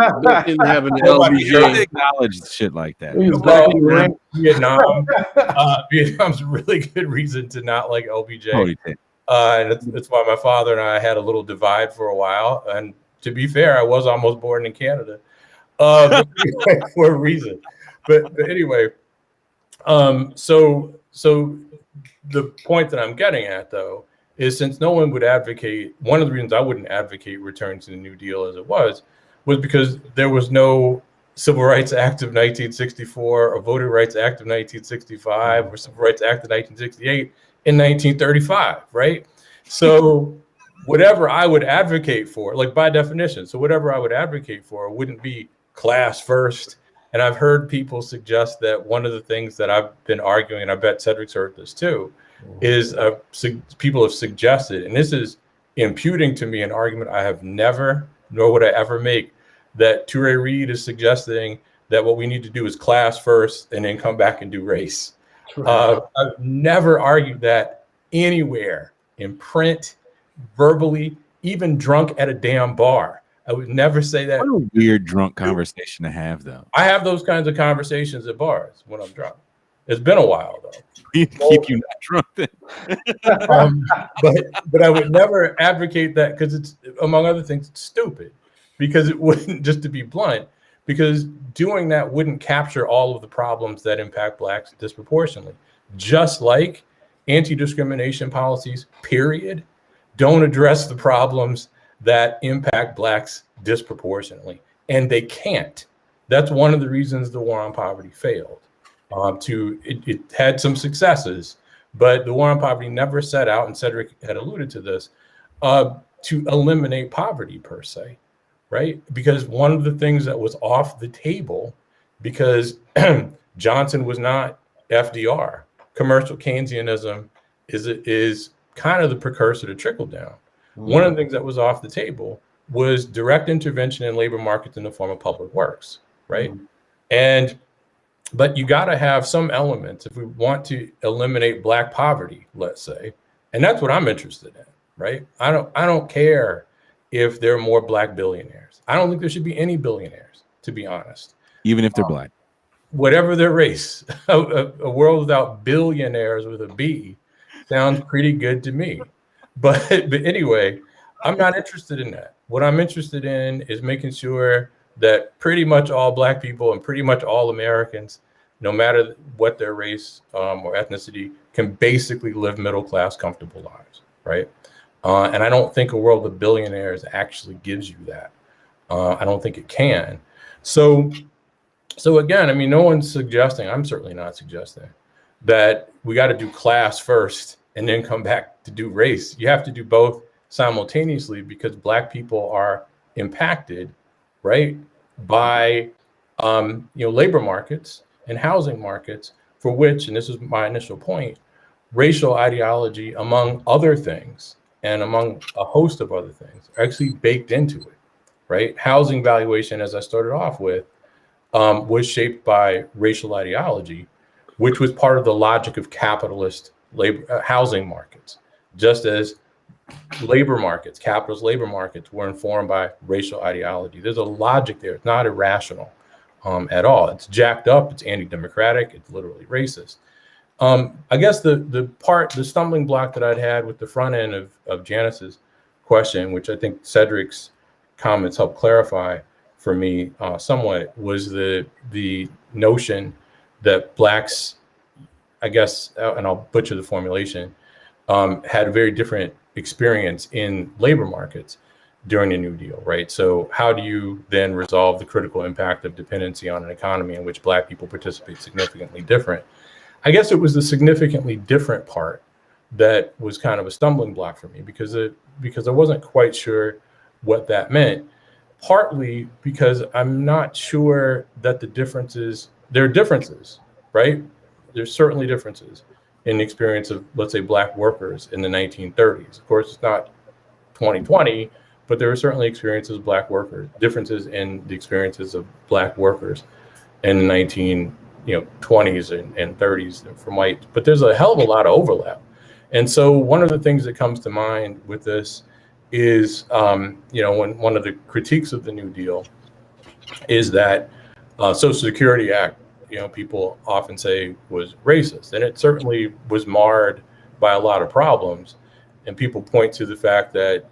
have an LBJ. Acknowledge shit like that. Vietnam. Vietnam's a really good reason to not like LBJ. And it's why my father and I had a little divide for a while. And to be fair, I was almost born in Canada for a reason. But anyway, so the point that I'm getting at, though, is since no one would advocate, one of the reasons I wouldn't advocate return to the New Deal as it was because there was no Civil Rights Act of 1964 or Voting Rights Act of 1965 or Civil Rights Act of 1968 in 1935, right? So whatever I would advocate for, like by definition, whatever I would advocate for wouldn't be class first. And I've heard people suggest that one of the things that I've been arguing, and I bet Cedric's heard this too, is people have suggested, and this is imputing to me an argument I have never, nor would I ever make, that Torrey Reid is suggesting that what we need to do is class first and then come back and do race. I've never argued that anywhere, in print, verbally, even drunk at a damn bar. I would never say that. What a weird drunk conversation to have, though. I have those kinds of conversations at bars when I'm drunk. It's been a while, though. Keep you not drunk then. But I would never advocate that because it's, among other things, it's stupid. Because it wouldn't, just to be blunt, because doing that wouldn't capture all of the problems that impact Blacks disproportionately. Just like anti-discrimination policies, period, don't address the problems that impact Blacks disproportionately. And they can't. That's one of the reasons the war on poverty failed. It had some successes, but the war on poverty never set out, and Cedric had alluded to this, to eliminate poverty per se, right? Because one of the things that was off the table, because Johnson was not FDR, commercial Keynesianism is kind of the precursor to trickle down. One of the things that was off the table was direct intervention in labor markets in the form of public works, right? But you got to have some elements if we want to eliminate Black poverty, let's say, and that's what I'm interested in, right? I don't care if there are more Black billionaires. I don't think there should be any billionaires, to be honest. Even if they're Black. Whatever their race, a world without billionaires with a B sounds pretty good to me. But anyway, I'm not interested in that. What I'm interested in is making sure that pretty much all Black people and pretty much all Americans, no matter what their race or ethnicity, can basically live middle-class, comfortable lives, right? And I don't think a world of billionaires actually gives you that. I don't think it can. So again, I mean, no one's suggesting, I'm certainly not suggesting, that we got to do class first and then come back to do race. You have to do both simultaneously because Black people are impacted, right, by labor markets and housing markets for which, and this is my initial point, racial ideology, among other things, and among a host of other things, are actually baked into it, right? Housing valuation, as I started off with, was shaped by racial ideology, which was part of the logic of capitalist labor housing markets, just as labor markets, capitalist labor markets, were informed by racial ideology. There's a logic there. It's not irrational at all. It's jacked up. It's anti-democratic. It's literally racist. I guess the stumbling block that I'd had with the front end of Janice's question, which I think Cedric's comments helped clarify for me somewhat, was the notion that Blacks, I guess, and I'll butcher the formulation, had a very different experience in labor markets during the New Deal, right? So how do you then resolve the critical impact of dependency on an economy in which Black people participate significantly different? I guess it was the significantly different part that was kind of a stumbling block for me because I wasn't quite sure what that meant. Partly because I'm not sure that there are differences, right? There's certainly differences in the experience of, let's say, Black workers in the 1930s. Of course, it's not 2020, but there are certainly differences in the experiences of Black workers in the 1920s and 30s from white. But there's a hell of a lot of overlap. And so one of the things that comes to mind with this is, when one of the critiques of the New Deal is that Social Security Act, people often say was racist, and it certainly was marred by a lot of problems. And people point to the fact that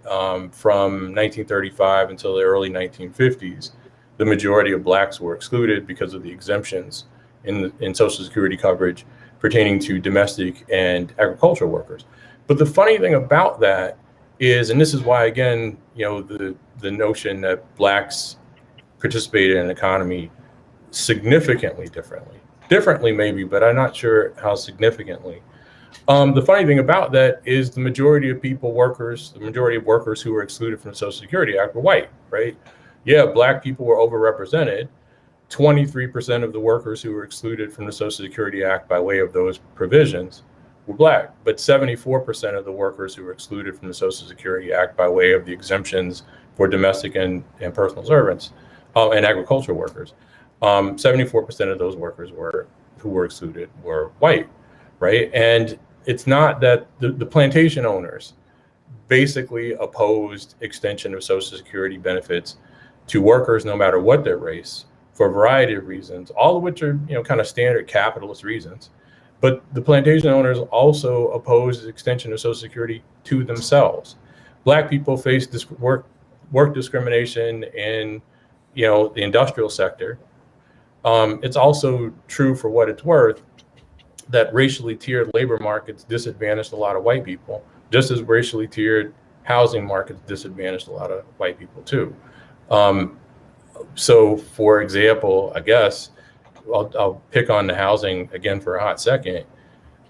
from 1935 until the early 1950s, the majority of Blacks were excluded because of the exemptions in Social Security coverage pertaining to domestic and agricultural workers. But the funny thing about that is, and this is why, again, the notion that Blacks participated in an economy significantly differently maybe, but I'm not sure how significantly. The funny thing about that is the majority of workers who were excluded from the Social Security Act were white, right? Yeah, Black people were overrepresented. 23% of the workers who were excluded from the Social Security Act by way of those provisions were Black, but 74% of the workers who were excluded from the Social Security Act by way of the exemptions for domestic and personal servants and agricultural workers, 74% of those workers who were excluded were white, right? And it's not that the plantation owners basically opposed extension of Social Security benefits to workers no matter what their race for a variety of reasons, all of which are kind of standard capitalist reasons. But the plantation owners also opposed extension of Social Security to themselves. Black people face work discrimination in the industrial sector. It's also true, for what it's worth, that racially tiered labor markets disadvantaged a lot of white people, just as racially tiered housing markets disadvantaged a lot of white people too. So, for example, I guess I'll pick on the housing again for a hot second.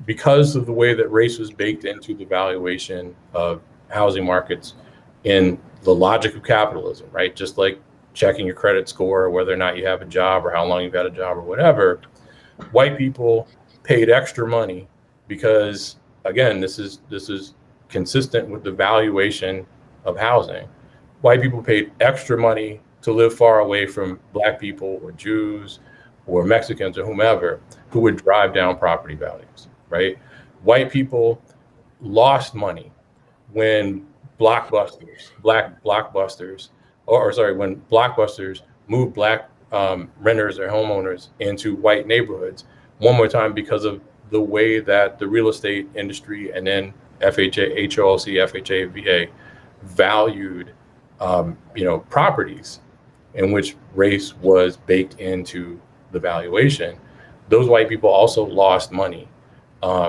Because of the way that race was baked into the valuation of housing markets in the logic of capitalism, right? Just like checking your credit score, or whether or not you have a job, or how long you've had a job, or whatever, white people paid extra money because, again, this is consistent with the valuation of housing. White people paid extra money to live far away from Black people or Jews or Mexicans or whomever who would drive down property values, right? White people lost money when when blockbusters moved Black renters or homeowners into white neighborhoods, one more time, because of the way that the real estate industry and then FHA, HOLC, FHA, VA valued properties in which race was baked into the valuation. Those white people also lost money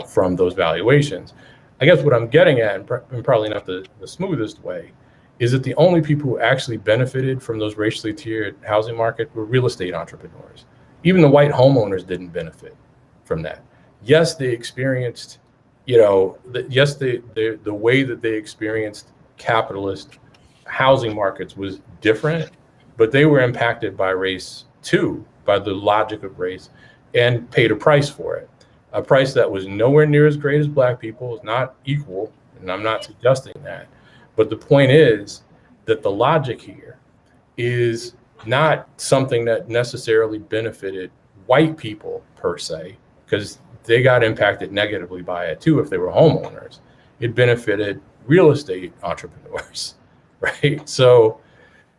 from those valuations. I guess what I'm getting at, and probably not the smoothest way, is that the only people who actually benefited from those racially tiered housing market were real estate entrepreneurs. Even the white homeowners didn't benefit from that. Yes, they experienced yes, the way that they experienced capitalist housing markets was different, but they were impacted by race too, by the logic of race, and paid a price for it. A price that was nowhere near as great as Black people, is not equal, and I'm not suggesting that. But the point is that the logic here is not something that necessarily benefited white people per se, because they got impacted negatively by it too if they were homeowners. It benefited real estate entrepreneurs, right? So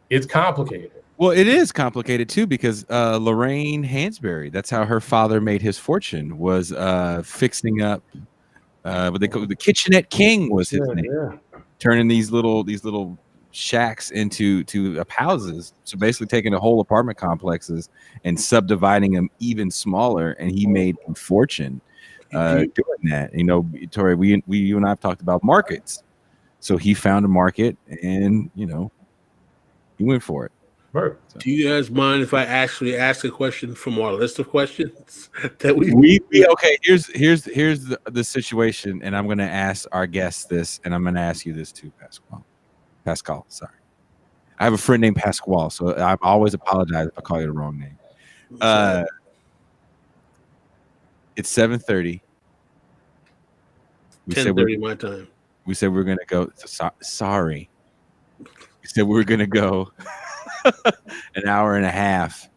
it's complicated. Well, it is complicated too, because Lorraine Hansberry, that's how her father made his fortune, was fixing up what they call the kitchenette king was his name. Yeah. Turning these little shacks into houses. So basically taking the whole apartment complexes and subdividing them even smaller, and he made a fortune doing that. Tory, you and I have talked about markets. So he found a market, and he went for it. Right. So. Do you guys mind if I actually ask a question from our list of questions that we okay? Here's the situation, and I'm going to ask our guest this, and I'm going to ask you this too, Pascal. Sorry, I have a friend named Pascal, so I always apologize if I call you the wrong name. It's 7:30. 10:30 my time. We said we were going to go. Sorry, we said we were going to go. An hour and a half.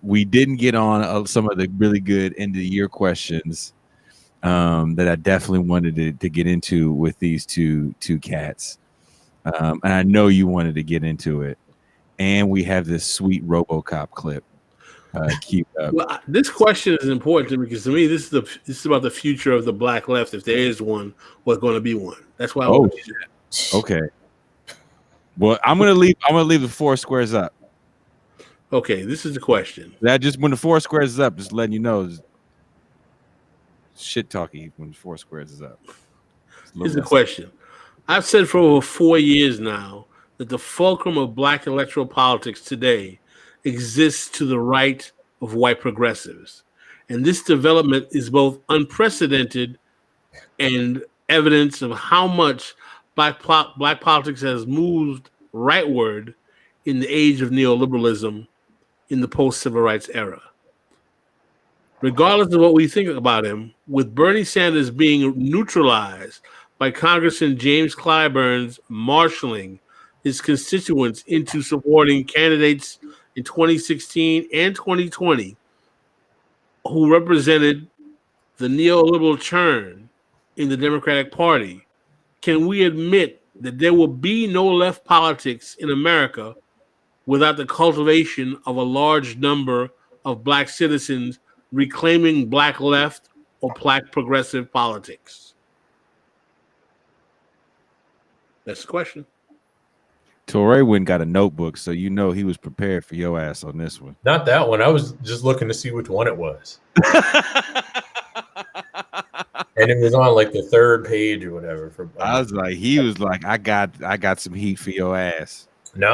We didn't get on some of the really good end of the year questions that I definitely wanted to get into with these two cats. And I know you wanted to get into it. And we have this sweet RoboCop clip. Keep up. Well, this question is important to me because to me this is about the future of the Black left. If there is one, what's going to be one? That's why. Okay. Well, I'm gonna leave the four squares up. Okay, this is the question. That just when the four squares is up, just letting you know, shit talking when the four squares is up. Here's the question. I've said for over 4 years now that the fulcrum of Black electoral politics today exists to the right of white progressives, and this development is both unprecedented and evidence of how much Black politics has moved rightward in the age of neoliberalism in the post-civil rights era. Regardless of what we think about him, with Bernie Sanders being neutralized by Congressman James Clyburn's marshaling his constituents into supporting candidates in 2016 and 2020 who represented the neoliberal turn in the Democratic Party, can we admit that there will be no left politics in America without the cultivation of a large number of Black citizens reclaiming Black left or Black progressive politics? That's the question. Touré went and got a notebook, so he was prepared for your ass on this one. Not that one. I was just looking to see which one it was. And it was on like the third page or whatever. He was like, I got some heat for your ass. No,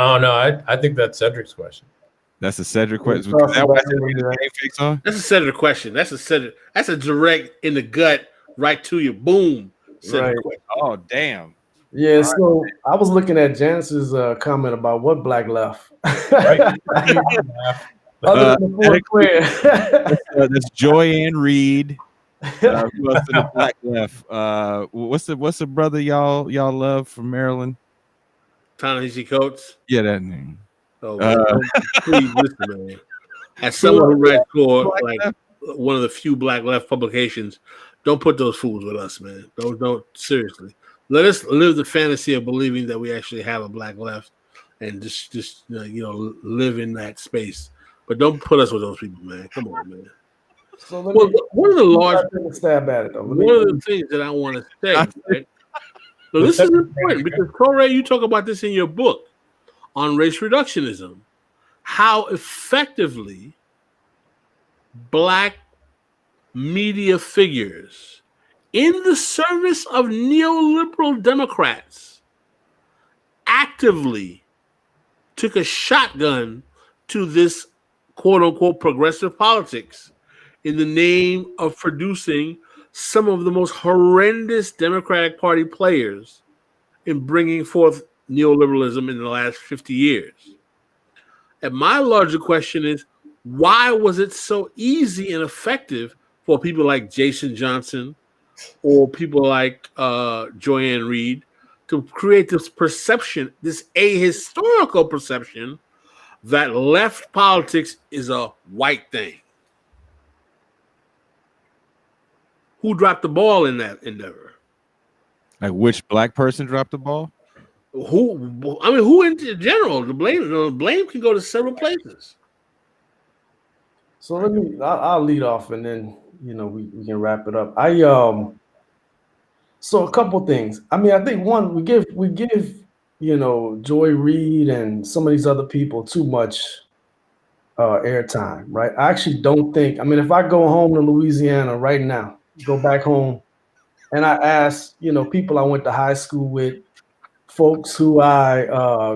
I think that's Cedric's question. That's a Cedric question. That's a Cedric question. That's a direct in the gut, right to you. Boom. Right. Oh, damn. Yeah, so I was looking at Janice's comment about what Black left. Right. Other than the four square. That's Joyanne Reid. Who else in the Black left? What's the brother y'all love from Maryland? Ta-Nehisi Coates. Yeah, that name. Oh, please listen, man. As someone who writes for like one of the few Black left publications, don't put those fools with us, man. Don't seriously. Let us live the fantasy of believing that we actually have a Black left, and just live in that space. But don't put us with those people, man. Come on, man. So one of the large stab at it, though. One of the things that I want to say, right? So this is important because Touré, you talk about this in your book on race reductionism, how effectively Black media figures in the service of neoliberal Democrats actively took a shotgun to this quote-unquote progressive politics in the name of producing some of the most horrendous Democratic Party players in bringing forth neoliberalism in the last 50 years. And my larger question is, why was it so easy and effective for people like Jason Johnson or people like Joanne Reid to create this perception, this ahistorical perception that left politics is a white thing? Who dropped the ball in that endeavor? Like which black person dropped the ball? Who? I mean, who in general? The blame can go to several places. So I'll lead off, and then we can wrap it up. So a couple things. I mean, I think one, we give Joy Reid and some of these other people too much airtime, right? I actually don't think. I mean, if I go home to Louisiana right now, go back home, and I ask people I went to high school with, folks who I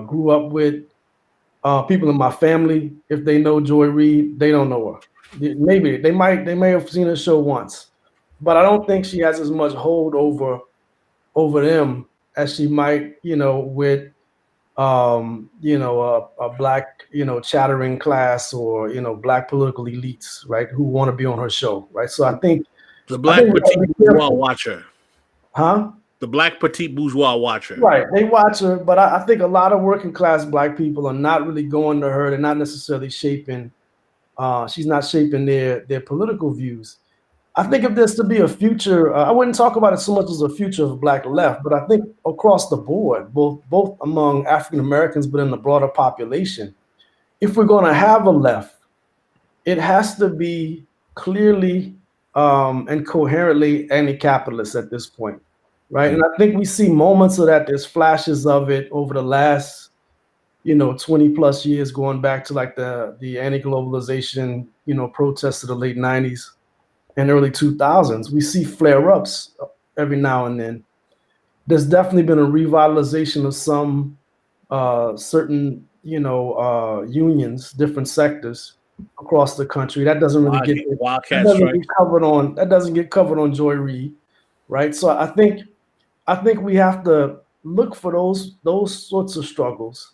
grew up with, people in my family, if they know Joy Reid, they don't know her. Maybe they may have seen her show once, but I don't think she has as much hold over them as she might, with a black, chattering class or black political elites, right, who want to be on her show, right? So I think the black petite bourgeois watcher, huh? The black petite bourgeois watcher, right? They watch her, but I think a lot of working class black people are not really going to her. They're not necessarily shaping. She's not shaping their political views. I think if there's to be a future, I wouldn't talk about it so much as a future of black left, but I think across the board, both among African Americans, but in the broader population, if we're going to have a left, it has to be clearly and coherently anti-capitalist at this point, right? And I think we see moments of that. There's flashes of it over the last 20 plus years, going back to like the anti-globalization, protests of the late 90s and early 2000s. We see flare-ups every now and then. There's definitely been a revitalization of some certain, unions, different sectors across the country. That doesn't really get covered on Joy Reid, right? So I think we have to look for those sorts of struggles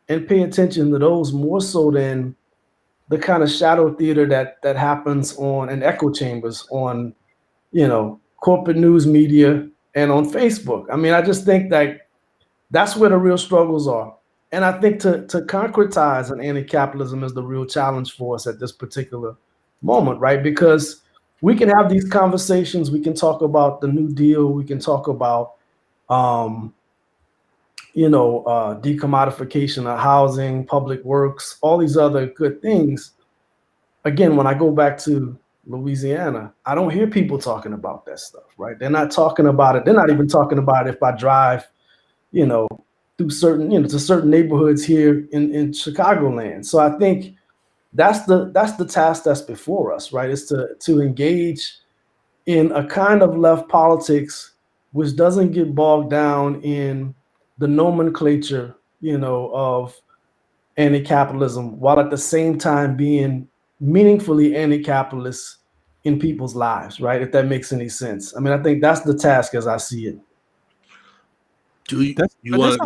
and pay attention to those more so than the kind of shadow theater that happens in echo chambers on, corporate news media and on Facebook. I mean, I just think that that's where the real struggles are. And I think to concretize an anti-capitalism is the real challenge for us at this particular moment, right? Because we can have these conversations. We can talk about the New Deal. We can talk about, decommodification of housing, public works, all these other good things. Again, when I go back to Louisiana, I don't hear people talking about that stuff, right? They're not talking about it. They're not even talking about it if I drive, through certain, to certain neighborhoods here in Chicagoland. So I think that's the task that's before us, right? Is to engage in a kind of left politics which doesn't get bogged down in the nomenclature, of anti-capitalism, while at the same time being meaningfully anti-capitalist in people's lives, right? If that makes any sense. I mean, I think that's the task as I see it. Do you want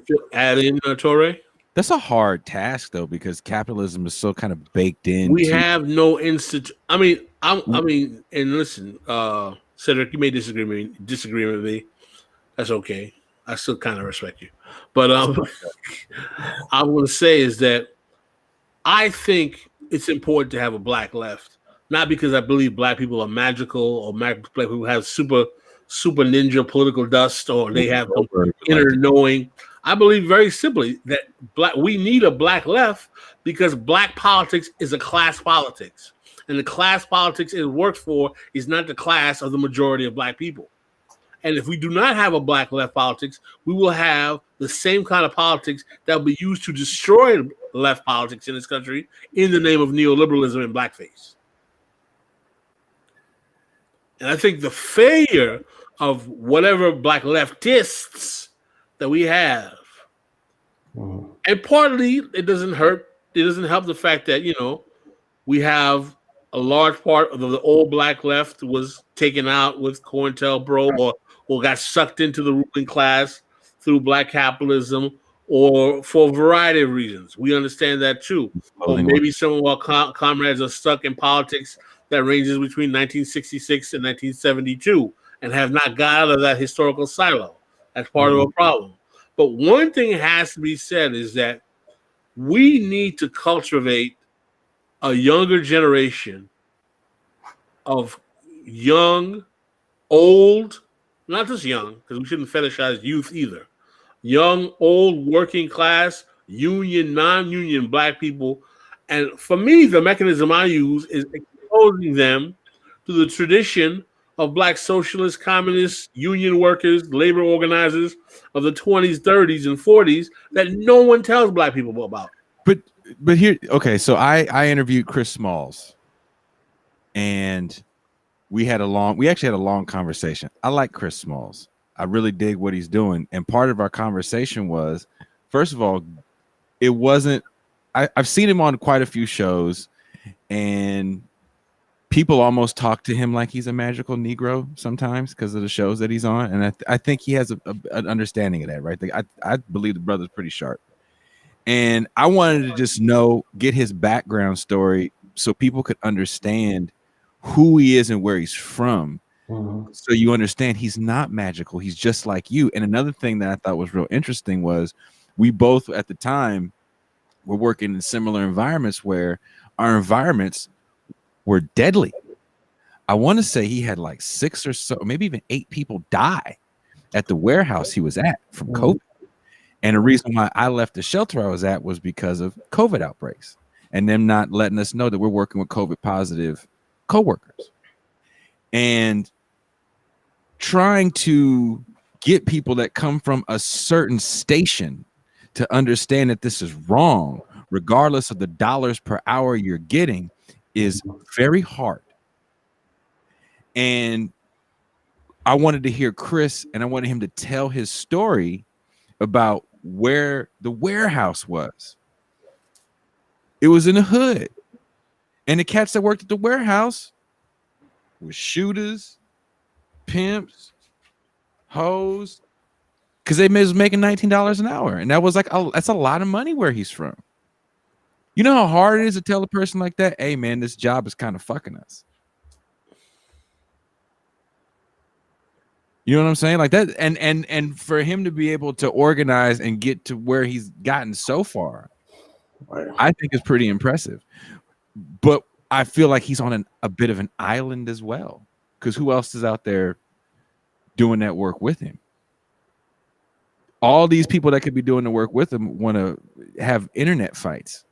to add in, Touré? That's a hard task though, because capitalism is so kind of baked in. We have no institute. I mean, and listen, Cedric, you may disagree with me. That's okay. I still kind of respect you. But I want to say is that I think it's important to have a black left, not because I believe black people are magical or black people have super ninja political dust or they have inner knowing. I believe very simply that we need a black left because black politics is a class politics. And the class politics it works for is not the class of the majority of black people. And if we do not have a black left politics, we will have the same kind of politics that will be used to destroy left politics in this country in the name of neoliberalism and blackface. And I think the failure of whatever black leftists that we have, and partly it doesn't help the fact that, we have a large part of the old black left was taken out with COINTELPRO or got sucked into the ruling class through black capitalism or for a variety of reasons. We understand that too. Or maybe some of our comrades are stuck in politics that ranges between 1966 and 1972 and have not got out of that historical silo. That's part of a problem. But one thing has to be said is that we need to cultivate a younger generation of young, old, not just young, because we shouldn't fetishize youth either. Young, old, working class, union, non-union black people. And for me, the mechanism I use is exposing them to the tradition of black socialists, communists, union workers, labor organizers of the 20s, 30s, and 40s that no one tells black people about. But here, okay, so I interviewed Chris Smalls, and we actually had a long conversation. I like Chris Smalls. I really dig what he's doing. And part of our conversation was, first of all, it wasn't, I've seen him on quite a few shows, and people almost talk to him like he's a magical Negro sometimes because of the shows that he's on. And I think he has an understanding of that, right? I believe the brother's pretty sharp. And I wanted to just get his background story so people could understand who he is and where he's from. So you understand he's not magical. He's just like you. And another thing that I thought was real interesting was we both at the time were working in similar environments where our environments were deadly. I want to say he had like 6 or so, maybe even 8 people die at the warehouse he was at from COVID. And the reason why I left the shelter I was at was because of COVID outbreaks and them not letting us know that we're working with COVID positive coworkers. And trying to get people that come from a certain station to understand that this is wrong, regardless of the dollars per hour you're getting, is very hard. And I wanted to hear Chris, and I wanted him to tell his story about where the warehouse was. It was in the hood. And the cats that worked at the warehouse were shooters, pimps, hoes, because they was making $19 an hour. And that was like, that's a lot of money where he's from. You know how hard it is to tell a person like that, hey, man, this job is kind of fucking us. You know what I'm saying? Like that, and for him to be able to organize and get to where he's gotten so far, I think is pretty impressive. But I feel like he's on a bit of an island as well, because who else is out there doing that work with him? All these people that could be doing the work with him want to have internet fights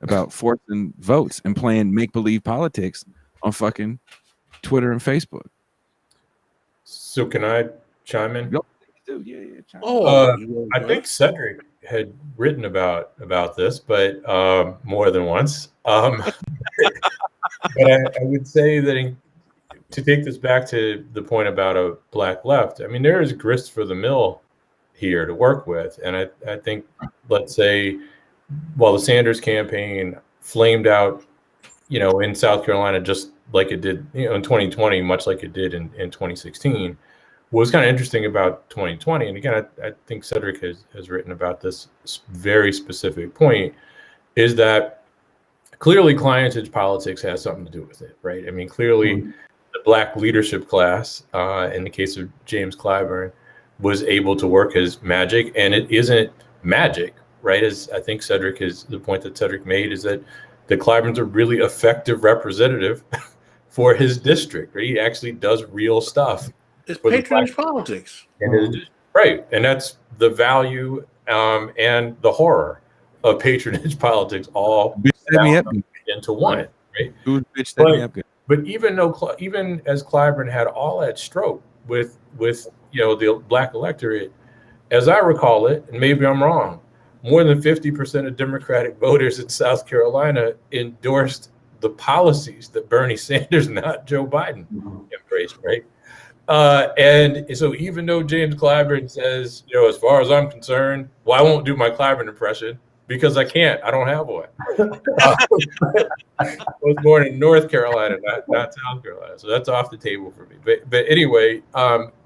about forcing votes and playing make-believe politics on fucking Twitter and Facebook. So can I chime in? Yeah. I think Cedric had written about this, but more than once. But I would say that to take this back to the point about a black left, I mean, there is grist for the mill here to work with. And I think, let's say, while the Sanders campaign flamed out, in South Carolina, just like it did, in 2020, much like it did in 2016, what was kind of interesting about 2020, and again, I think Cedric has written about this very specific point, is that clearly clientage politics has something to do with it, right? I mean, clearly the black leadership class, in the case of James Clyburn, was able to work as magic, and it isn't magic, right? As I think the point that Cedric made is that the Clyburn's a really effective representative for his district, right? He actually does real stuff. It's patronage politics. Right. And that's the value and the horror of patronage politics all into one, right? But even as Clyburn had all that stroke with the black electorate, as I recall it, and maybe I'm wrong, more than 50% of Democratic voters in South Carolina endorsed the policies that Bernie Sanders, not Joe Biden, embraced, right? And so even though James Clyburn says, as far as I'm concerned, well, I won't do my Clyburn impression, because I can't. I don't have one. I was born in North Carolina, not South Carolina, so that's off the table for me. But anyway,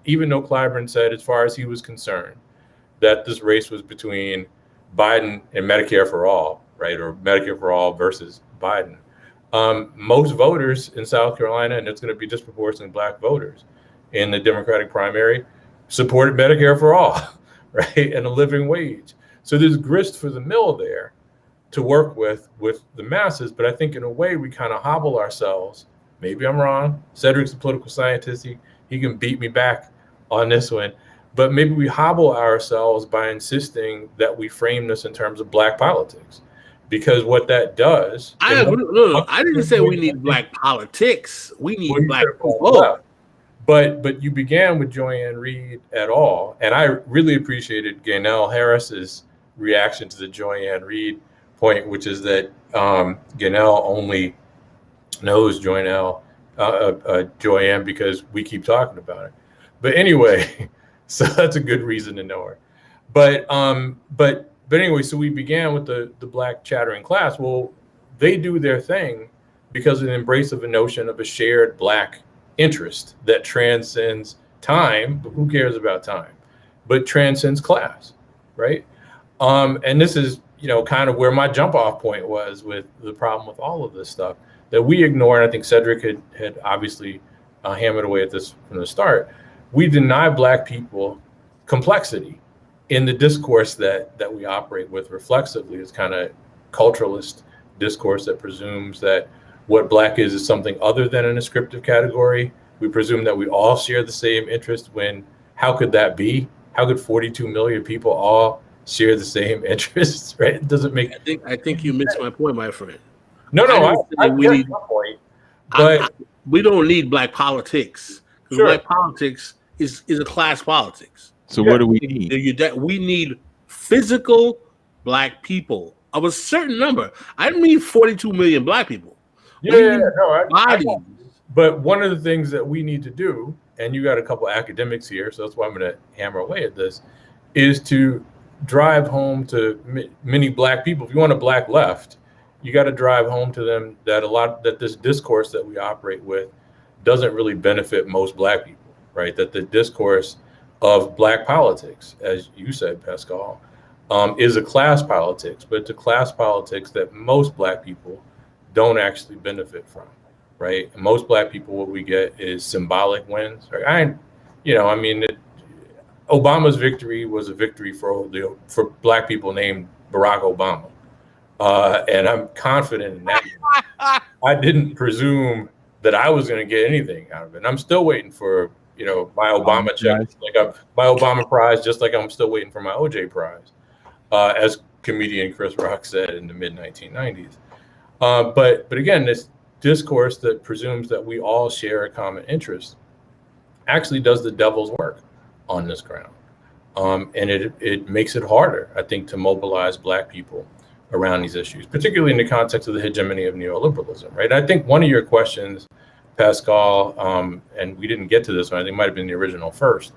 even though Clyburn said, as far as he was concerned, that this race was between Biden and Medicare for all, right, or Medicare for all versus Biden, most voters in South Carolina, and it's going to be disproportionately Black voters in the Democratic primary, supported Medicare for all, right, and a living wage. So there's grist for the mill there to work with the masses. But I think in a way we kind of hobble ourselves. Maybe I'm wrong. Cedric's a political scientist. He can beat me back on this one. But maybe we hobble ourselves by insisting that we frame this in terms of Black politics. Because what that does... I didn't say we need Black politics. We need Black people. But you began with Joanne Reid et al. And I really appreciated Gaynell Harris's reaction to the Joanne Reid point, which is that Gaynell only knows Joanne because we keep talking about it. But anyway, so that's a good reason to know her. But anyway, so we began with the Black chattering class. Well, they do their thing because of the embrace of a notion of a shared Black interest that transcends time, but who cares about time, but transcends class, right? And this is, kind of where my jump off point was with the problem with all of this stuff that we ignore. And I think Cedric had obviously hammered away at this from the start. We deny Black people complexity in the discourse that we operate with reflexively. It's kind of culturalist discourse that presumes that what Black is something other than an ascriptive category. We presume that we all share the same interest when, how could that be? How could 42 million people all share the same interests, right? It doesn't make... I think you missed my point, my friend. No, I we need my point. But we don't need Black politics. Because sure. Black politics is a class politics. So what do we need? We need physical Black people of a certain number. I don't mean 42 million Black people. But one of the things that we need to do, and you got a couple academics here, so that's why I'm going to hammer away at this, is to drive home to many Black people. If you want a Black left, you got to drive home to them that this discourse that we operate with doesn't really benefit most Black people, right? That the discourse of Black politics, as you said, Pascal, is a class politics, but it's a class politics that most Black people don't actually benefit from, right? And most Black people, what we get is symbolic wins. Right? Obama's victory was a victory for Black people named Barack Obama, and I'm confident in that. I didn't presume that I was going to get anything out of it. And I'm still waiting for my Obama check, my Obama prize, just like I'm still waiting for my OJ prize, as comedian Chris Rock said in the mid 1990s. But again, this discourse that presumes that we all share a common interest actually does the devil's work on this ground. And it makes it harder, I think, to mobilize Black people around these issues, particularly in the context of the hegemony of neoliberalism, right? I think one of your questions, Pascal, and we didn't get to this one, I think it might have been the original first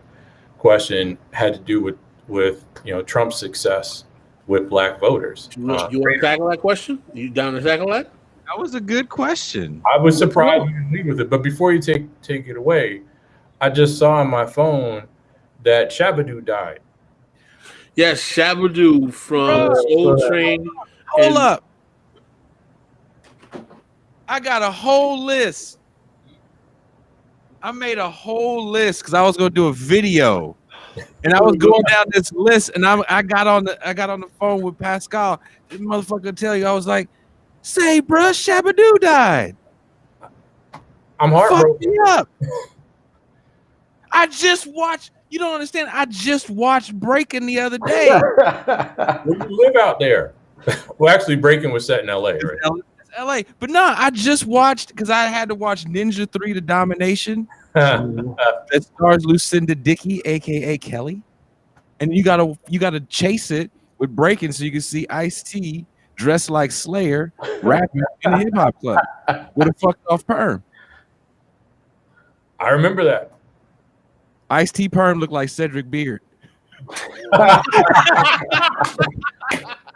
question, had to do with Trump's success with Black voters. You want to tackle that question? You down to tackle that? That was a good question. I was surprised you didn't leave with it, but before you take it away, I just saw on my phone that Shabadoo died. Yes, Shabadoo from Soul Train. Hold up. I got a whole list. I made a whole list because I was going to do a video. And I was going down this list, and I got on the phone with Pascal. This motherfucker tell you, I was like, "Say, bruh, Shabadoo died." I'm heartbroken. Fuck me up. I just watched. You don't understand. I just watched Breaking the other day. Where you live out there? Well, actually, Breaking was set in LA, right? It's LA, but no, I just watched because I had to watch Ninja 3: The Domination. That stars Lucinda Dickey, aka Kelly, and you gotta chase it with Breaking so you can see Ice-T dressed like Slayer rapping in a hip hop club with a fucked off perm. I remember that. Ice-T perm looked like Cedric Beard.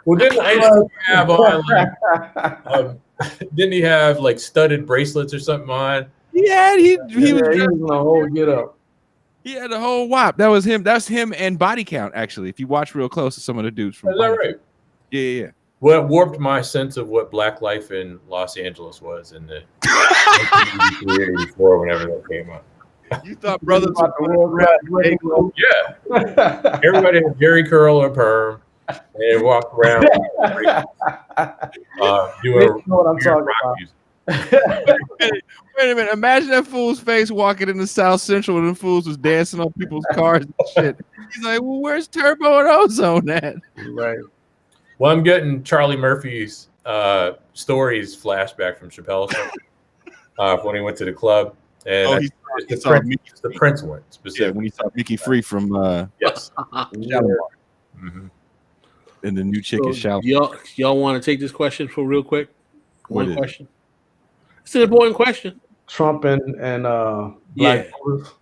Well, didn't Ice Cube have on didn't he have like studded bracelets or something on? Yeah, he was he was gonna hold get up. he had a whole wop. That was him. That's him and Body Count, actually. If you watch real close to some of the dudes from Is that Body right? Count. Yeah. Well, it warped my sense of what black life in Los Angeles was in the 1983, 84, whenever that came up. You thought brothers Yeah. Everybody had Jerry curl or perm and walked around doing know what I'm talking about. Wait a minute. Imagine that fool's face walking into South Central and the fools was dancing on people's cars and shit. He's like, well, where's Turbo and Ozone at? Right. Well, I'm getting Charlie Murphy's stories flashback from Chappelle's show when he went to the club. And it's the Prince one specifically. Yeah, when he saw Mickey Free from yes. Mm-hmm. And the new chick is Shalimar. Y'all want to take this question for real quick? One question. It's an important question. Trump and black voters.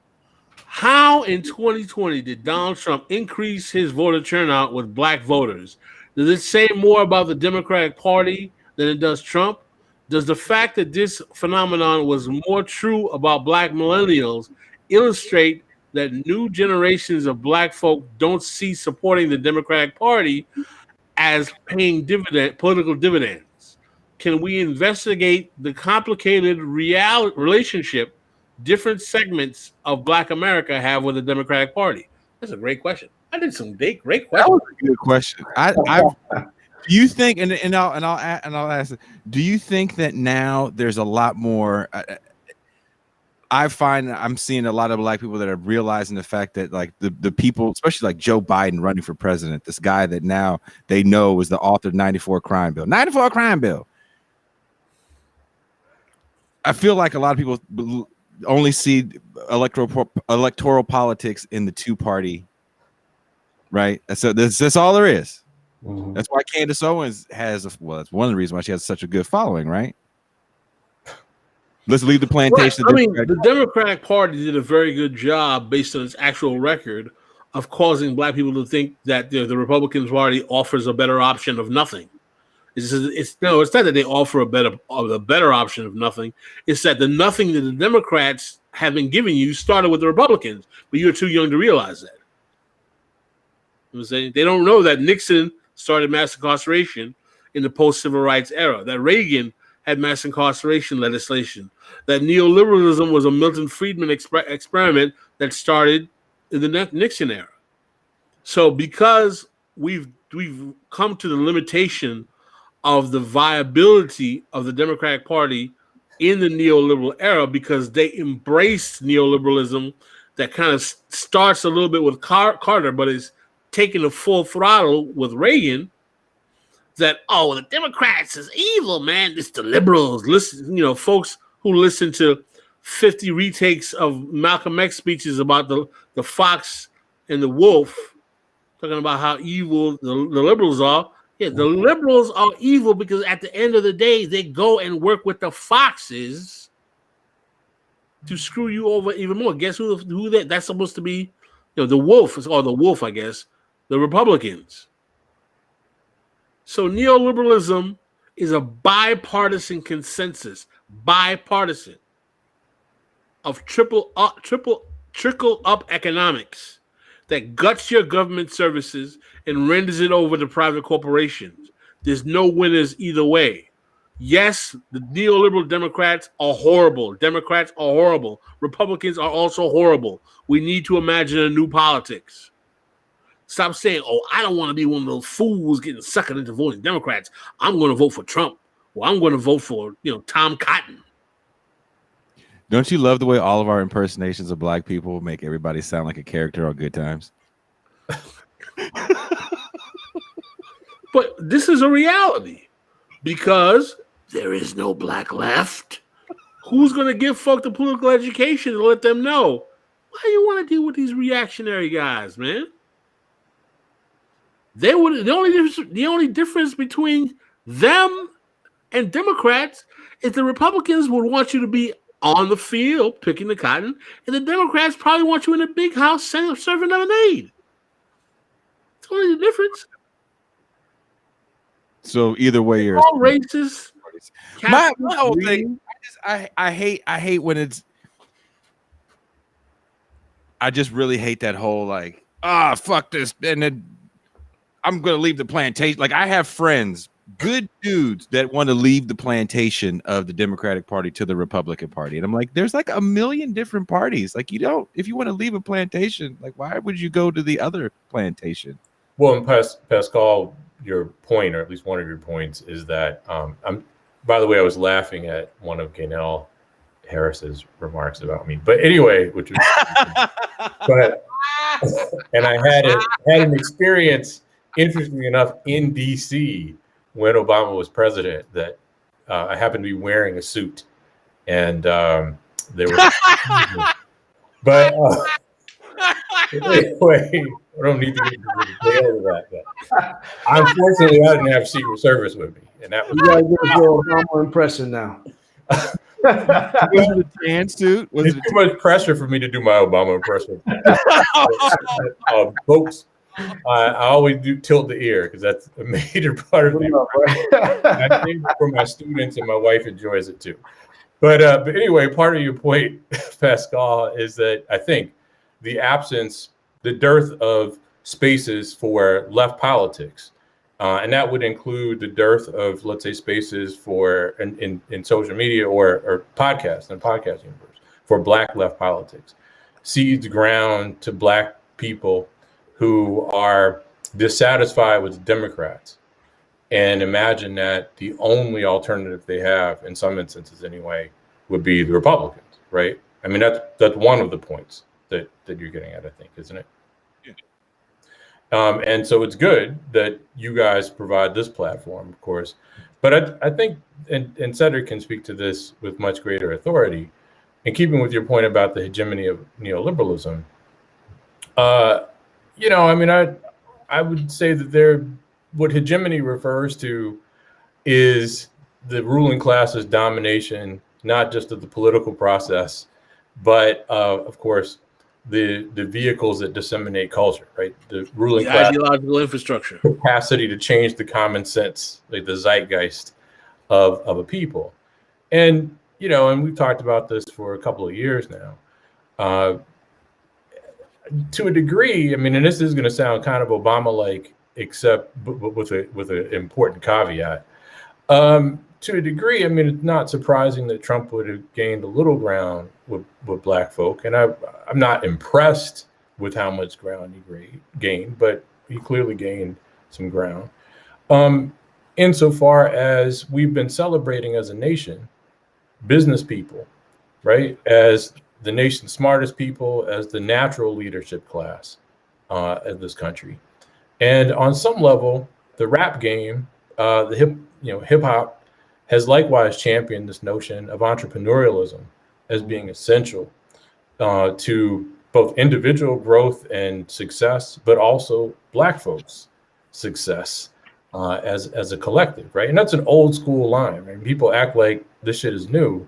How in 2020 did Donald Trump increase his voter turnout with black voters? Does it say more about the Democratic Party than it does Trump? Does the fact that this phenomenon was more true about black millennials illustrate that new generations of black folk don't see supporting the Democratic Party as paying political dividends? Can we investigate the complicated relationship different segments of Black America have with the Democratic Party? That's a great question. I did some great questions. That was a good question. Do you think, and I'll ask, do you think that now there's a lot more? I find I'm seeing a lot of black people that are realizing the fact that like the people, especially like Joe Biden running for president, this guy that now they know was the author of 94 crime bill. I feel like a lot of people only see electoral politics in the two-party, right? So that's all there is. Mm-hmm. That's why Candace Owens has that's one of the reasons why she has such a good following, right? Let's leave the plantation. Right. I mean, the Democratic Party did a very good job based on its actual record of causing black people to think that the Republican Party offers a better option of nothing. It's not that they offer a better option of nothing. It's that the nothing that the Democrats have been giving you started with the Republicans, but you're too young to realize that. You know what I'm saying? They don't know that Nixon started mass incarceration in the post-civil rights era, that Reagan had mass incarceration legislation, that neoliberalism was a Milton Friedman experiment that started in the Nixon era. So because we've come to the limitation of the viability of the Democratic Party in the neoliberal era, because they embraced neoliberalism that kind of starts a little bit with Carter, but is taking the full throttle with Reagan, that, oh, the Democrats is evil, man. It's the liberals. Listen, folks who listen to 50 retakes of Malcolm X speeches about the fox and the wolf, talking about how evil the liberals are. Yeah, the liberals are evil because at the end of the day, they go and work with the foxes to screw you over even more. Guess who that's supposed to be? The wolf, or the wolf, I guess, the Republicans. So neoliberalism is a bipartisan consensus, of trickle up economics that guts your government services and renders it over to private corporations. There's no winners either way. Yes, the neoliberal Democrats are horrible. Democrats are horrible. Republicans are also horrible. We need to imagine a new politics. Stop saying, oh, I don't want to be one of those fools getting suckered into voting Democrats. I'm going to vote for Trump. Or I'm going to vote for, Tom Cotton. Don't you love the way all of our impersonations of black people make everybody sound like a character on Good Times? But this is a reality because there is no black left. Who's going to give folk the political education to let them know? Why do you want to deal with these reactionary guys, man? The only difference between them and Democrats is the Republicans would want you to be on the field picking the cotton, and the Democrats probably want you in a big house serving lemonade. It's only the difference. So either way, you're all racist. My whole thing. I hate when it's. I just really hate that whole like, fuck this, and then I'm gonna leave the plantation. Like I have friends, good dudes, that want to leave the plantation of the Democratic Party to the Republican Party, and I'm like, there's like a million different parties. Like you don't, if you want to leave a plantation, like why would you go to the other plantation? Well, and Pascal, your point, or at least one of your points, is that by the way, I was laughing at one of Gaynell Harris's remarks about me, but anyway, which was, but and I had an experience, interestingly enough, in DC when Obama was president, that I happened to be wearing a suit, and there was, but anyway, I don't need to get into the details of that. But unfortunately, I didn't have Secret Service with me, and that was. You gotta give us your Obama impression now. Was it a tan suit? Was it too much pressure for me to do my Obama impression? Folks, I always do tilt the ear because that's a major part of it. I think for my students, and my wife enjoys it too. But anyway, part of your point, Pascal, is that I think the dearth of spaces for left politics, and that would include the dearth of, let's say, spaces for in social media or podcasts and podcast universe for Black left politics, seeds ground to Black people who are dissatisfied with Democrats and imagine that the only alternative they have, in some instances anyway, would be the Republicans, right? I mean, that's one of the points that you're getting at, I think, isn't it? And so it's good that you guys provide this platform, of course. But I think, and Cedric can speak to this with much greater authority, in keeping with your point about the hegemony of neoliberalism, I mean, I would say that what hegemony refers to is the ruling class's domination, not just of the political process, but of course, the vehicles that disseminate culture, right? The ruling class ideological infrastructure, capacity to change the common sense, like the zeitgeist of a people. And, and we've talked about this for a couple of years now. To a degree, I mean, and this is going to sound kind of Obama-like, except with an important caveat. To a degree, I mean, it's not surprising that Trump would have gained a little ground with Black folk, and I'm not impressed with how much ground he gained, but he clearly gained some ground. Insofar as we've been celebrating as a nation, business people, right, as the nation's smartest people, as the natural leadership class of this country, and on some level, the rap game, hip hop, has likewise championed this notion of entrepreneurialism as being essential to both individual growth and success, but also Black folks' success as a collective, right? And that's an old school line, right? People act like this shit is new,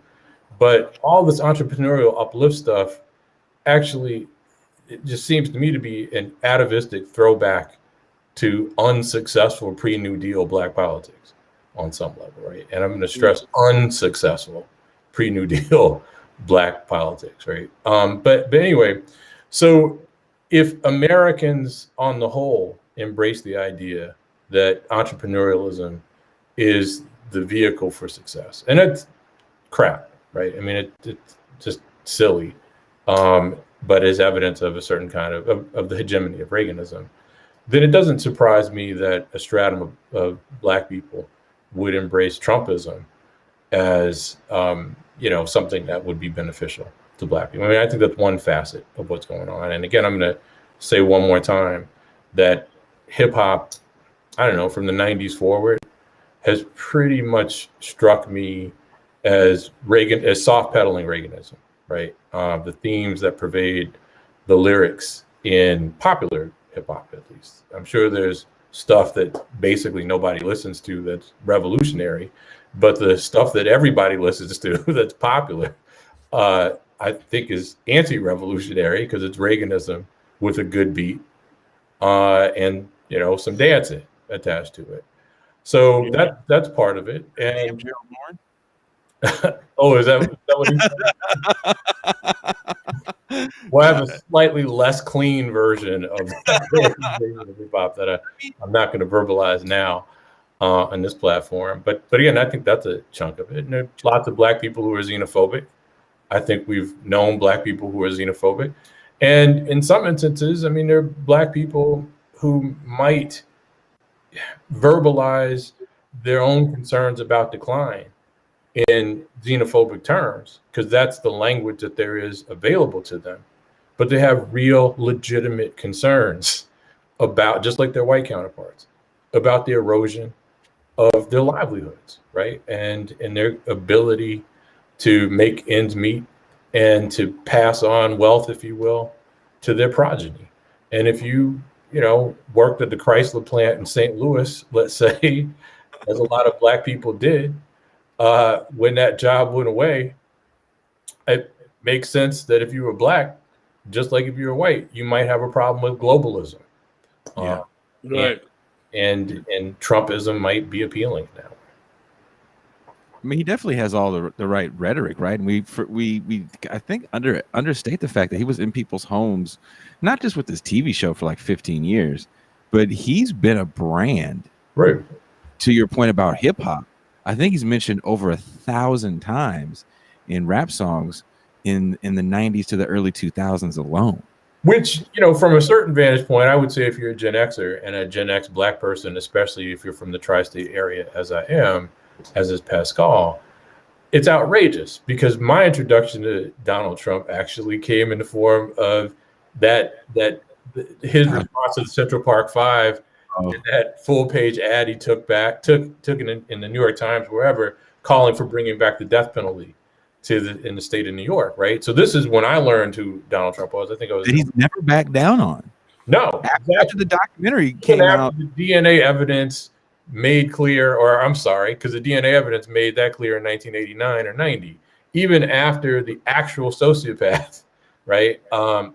but all this entrepreneurial uplift stuff actually, it just seems to me to be an atavistic throwback to unsuccessful pre-New Deal Black politics on some level, right? And I'm going to stress unsuccessful pre-New Deal Black politics, right? But anyway, so if Americans on the whole embrace the idea that entrepreneurialism is the vehicle for success, and it's crap, right? I mean, it's just silly, but is evidence of a certain kind of the hegemony of Reaganism, then it doesn't surprise me that a stratum of Black people would embrace Trumpism as, something that would be beneficial to Black people. I mean, I think that's one facet of what's going on. And again, I'm going to say one more time that hip hop, I don't know, from the 90s forward, has pretty much struck me as soft pedaling Reaganism, right? The themes that pervade the lyrics in popular hip hop, at least. I'm sure there's stuff that basically nobody listens to that's revolutionary, but the stuff that everybody listens to that's popular, I think is anti-revolutionary because it's Reaganism with a good beat and some dancing attached to it. So that's part of it. And oh, is that what he said? Well, I have a slightly less clean version of hip hop that I'm not going to verbalize now on this platform. But again, I think that's a chunk of it. And there are lots of Black people who are xenophobic. I think we've known Black people who are xenophobic. And in some instances, I mean, there are Black people who might verbalize their own concerns about decline in xenophobic terms, because that's the language that there is available to them. But they have real legitimate concerns about, just like their white counterparts, about the erosion of their livelihoods, right? And their ability to make ends meet and to pass on wealth, if you will, to their progeny. And if you worked at the Chrysler plant in St. Louis, let's say, as a lot of Black people did, when that job went away, it makes sense that if you were Black, just like if you were white, you might have a problem with globalism. Right. And Trumpism might be appealing now. I mean, he definitely has all the right rhetoric, right? And we I think understate the fact that he was in people's homes, not just with this TV show for like 15 years, but he's been a brand. Right. To your point about hip hop, I think he's mentioned over 1,000 times in rap songs in the 90s to the early 2000s alone. Which, from a certain vantage point, I would say if you're a Gen Xer and a Gen X Black person, especially if you're from the tri-state area, as I am, as is Pascal, it's outrageous, because my introduction to Donald Trump actually came in the form of his response to the Central Park Five, that full-page ad he took in the New York Times, wherever, calling for bringing back the death penalty in the state of New York, right? So this is when I learned who Donald Trump was. I think I was. That he's never backed down on. No, after the documentary came out, the DNA evidence made clear, or I'm sorry, because the DNA evidence made that clear in 1989 or 90. Even after the actual sociopath, right,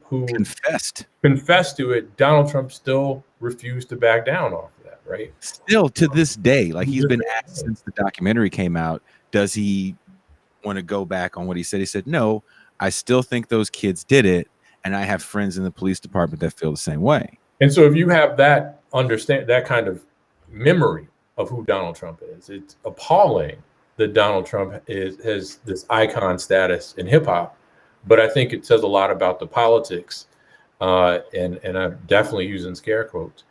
who confessed to it, Donald Trump still refused to back down off of that, right? Still to this day, like he's been asked since the documentary came out, does he want to go back on what he said? He said, no, I still think those kids did it, and I have friends in the police department that feel the same way. And so if you have that kind of memory of who Donald Trump is, it's appalling that Donald Trump has this icon status in hip hop. But I think it says a lot about the politics, and I'm definitely using scare quotes,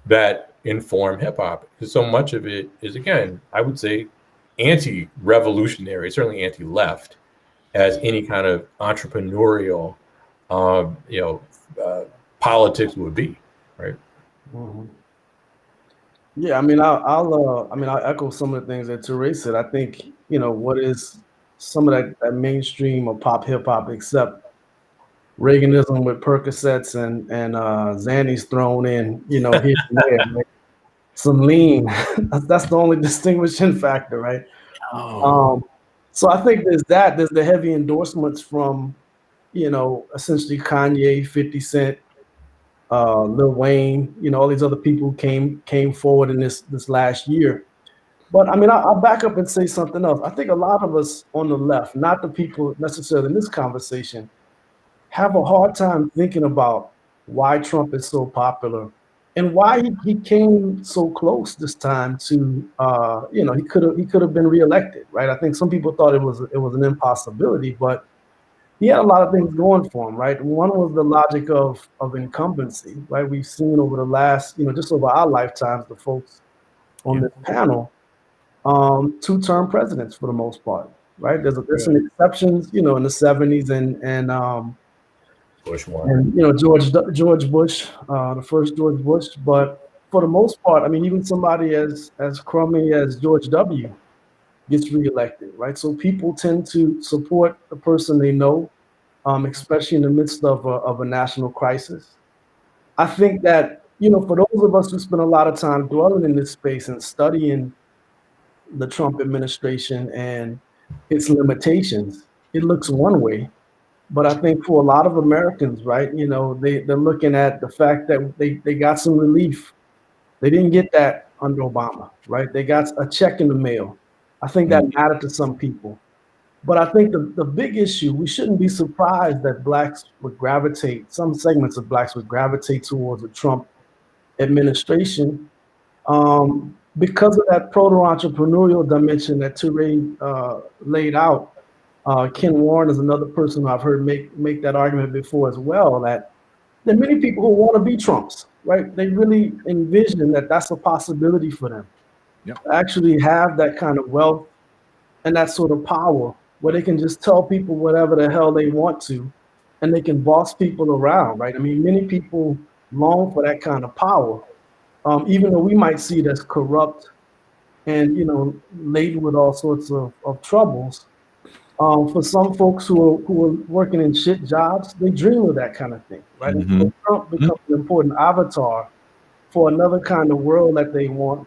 that inform hip hop. Because so much of it is, again, I would say anti-revolutionary, certainly anti-left, as any kind of entrepreneurial, politics would be, right? Mm-hmm. Yeah, I mean, I'll echo some of the things that Touré said. I think, what is some of that mainstream or pop hip hop, except Reaganism with Percocets and Xannies thrown in, here and there, right? Some lean. That's the only distinguishing factor, right? So I think there's the heavy endorsements from, essentially Kanye, 50 Cent, Lil Wayne, all these other people came forward in this last year. But I mean, I'll back up and say something else. I think a lot of us on the left, not the people necessarily in this conversation, have a hard time thinking about why Trump is so popular and why he came so close this time to, he could have been reelected, right? I think some people thought it was an impossibility, but he had a lot of things going for him, right? One was the logic of incumbency, right? We've seen over the last, just over our lifetimes, the folks on this panel, two-term presidents for the most part, right? There's some exceptions, in the 70s and Bush one. And George Bush, the first George Bush, but for the most part, I mean, even somebody as crummy as George W. gets reelected, right? So people tend to support the person they know, especially in the midst of a national crisis. I think that, for those of us who spend a lot of time dwelling in this space and studying the Trump administration and its limitations, it looks one way. But I think for a lot of Americans, right, they're looking at the fact that they got some relief. They didn't get that under Obama, right? They got a check in the mail. I think that mattered to some people. But I think the big issue, we shouldn't be surprised that blacks would gravitate, some segments of blacks would gravitate towards the Trump administration because of that proto-entrepreneurial dimension that Touré laid out. Ken Warren is another person who I've heard make that argument before as well, that there are many people who want to be Trumps, right? They really envision that that's a possibility for them. Yep. To actually have that kind of wealth and that sort of power where they can just tell people whatever the hell they want to, and they can boss people around, right? I mean, many people long for that kind of power, even though we might see it as corrupt and, you know, laden with all sorts of troubles. For some folks who are working in shit jobs, they dream of that kind of thing, right? Mm-hmm. So Trump becomes an important avatar for another kind of world that they want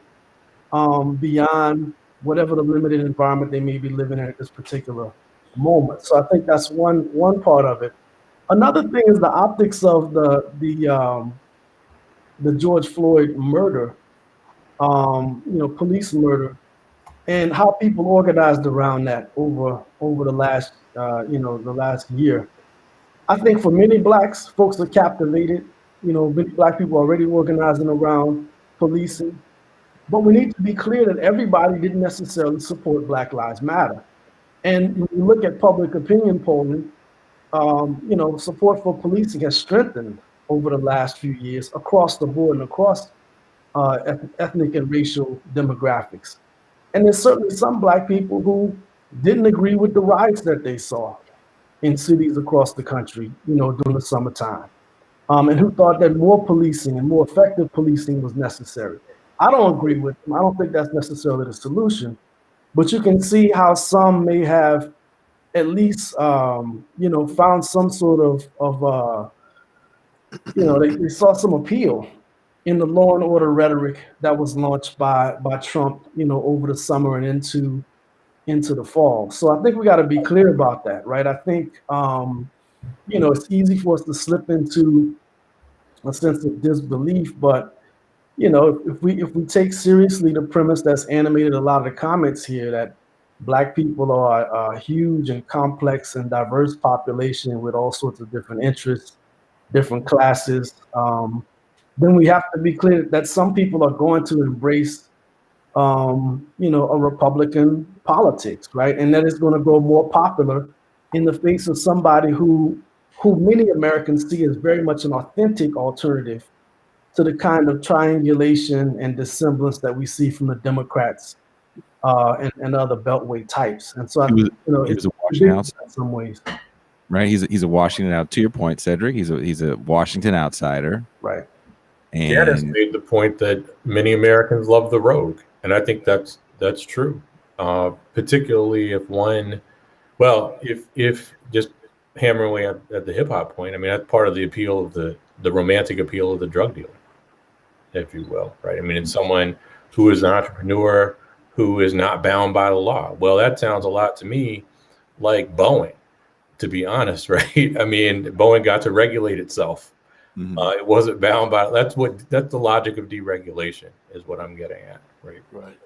beyond whatever the limited environment they may be living in at this particular moment. So I think that's one part of it. Another thing is the optics of the George Floyd murder, you know, police murder, and how people organized around that over the last you know, the last year. I think for many blacks, folks are captivated. You know, many black people are already organizing around policing. But we need to be clear that everybody didn't necessarily support Black Lives Matter. And when you look at public opinion polling, you know, support for policing has strengthened over the last few years across the board and across ethnic and racial demographics. And there's certainly some black people who didn't agree with the riots that they saw in cities across the country, you know, during the summertime, and who thought that more policing and more effective policing was necessary. I don't agree with them. I don't think that's necessarily the solution, but you can see how some may have at least, you know, found some sort of you know, they saw some appeal in the law and order rhetoric that was launched by Trump, you know, over the summer and into the fall. So I think we got to be clear about that, right? I think, you know, it's easy for us to slip into a sense of disbelief, but you know, if we take seriously the premise that's animated a lot of the comments here, that Black people are a huge and complex and diverse population with all sorts of different interests, different classes, then we have to be clear that some people are going to embrace, you know, a Republican politics, right? And that is going to grow more popular in the face of somebody who many Americans see as very much an authentic alternative to the kind of triangulation and dissemblance that we see from the Democrats and other Beltway types. And so I think, you know, he was a Washington outsider in some ways. Right, he's a Washington out. To your point, Cedric, he's a Washington outsider. Right. And Gaddis made the point that many Americans love the rogue, and I think that's true. Particularly if one, well, if just hammer away at the hip hop point. I mean, that's part of the appeal of the romantic appeal of the drug dealer, if you will, right? I mean, it's someone who is an entrepreneur who is not bound by the law. Well, that sounds a lot to me like Boeing, to be honest, right? I mean, Boeing got to regulate itself. mm-hmm. It wasn't bound by. That's the logic of deregulation, is what I'm getting at, right? Right.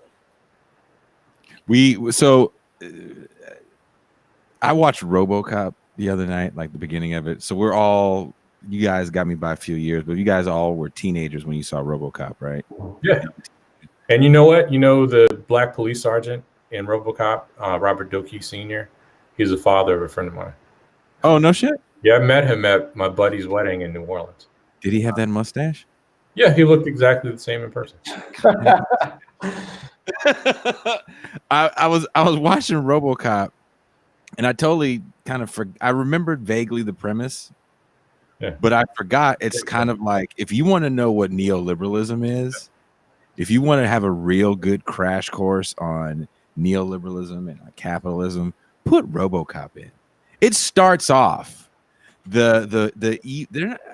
I watched RoboCop the other night, like the beginning of it. So you guys got me by a few years, but you guys all were teenagers when you saw RoboCop, right? Yeah. And you know what? You know the black police sergeant in RoboCop, Robert Doakey Sr. He's the father of a friend of mine. Oh, no shit? Yeah, I met him at my buddy's wedding in New Orleans. Did he have that mustache? Yeah, he looked exactly the same in person. I was watching RoboCop, and I totally kind of I remembered vaguely the premise, but I forgot it's kind of like, if you want to know what neoliberalism is, if you want to have a real good crash course on neoliberalism and capitalism, put RoboCop in. It starts off I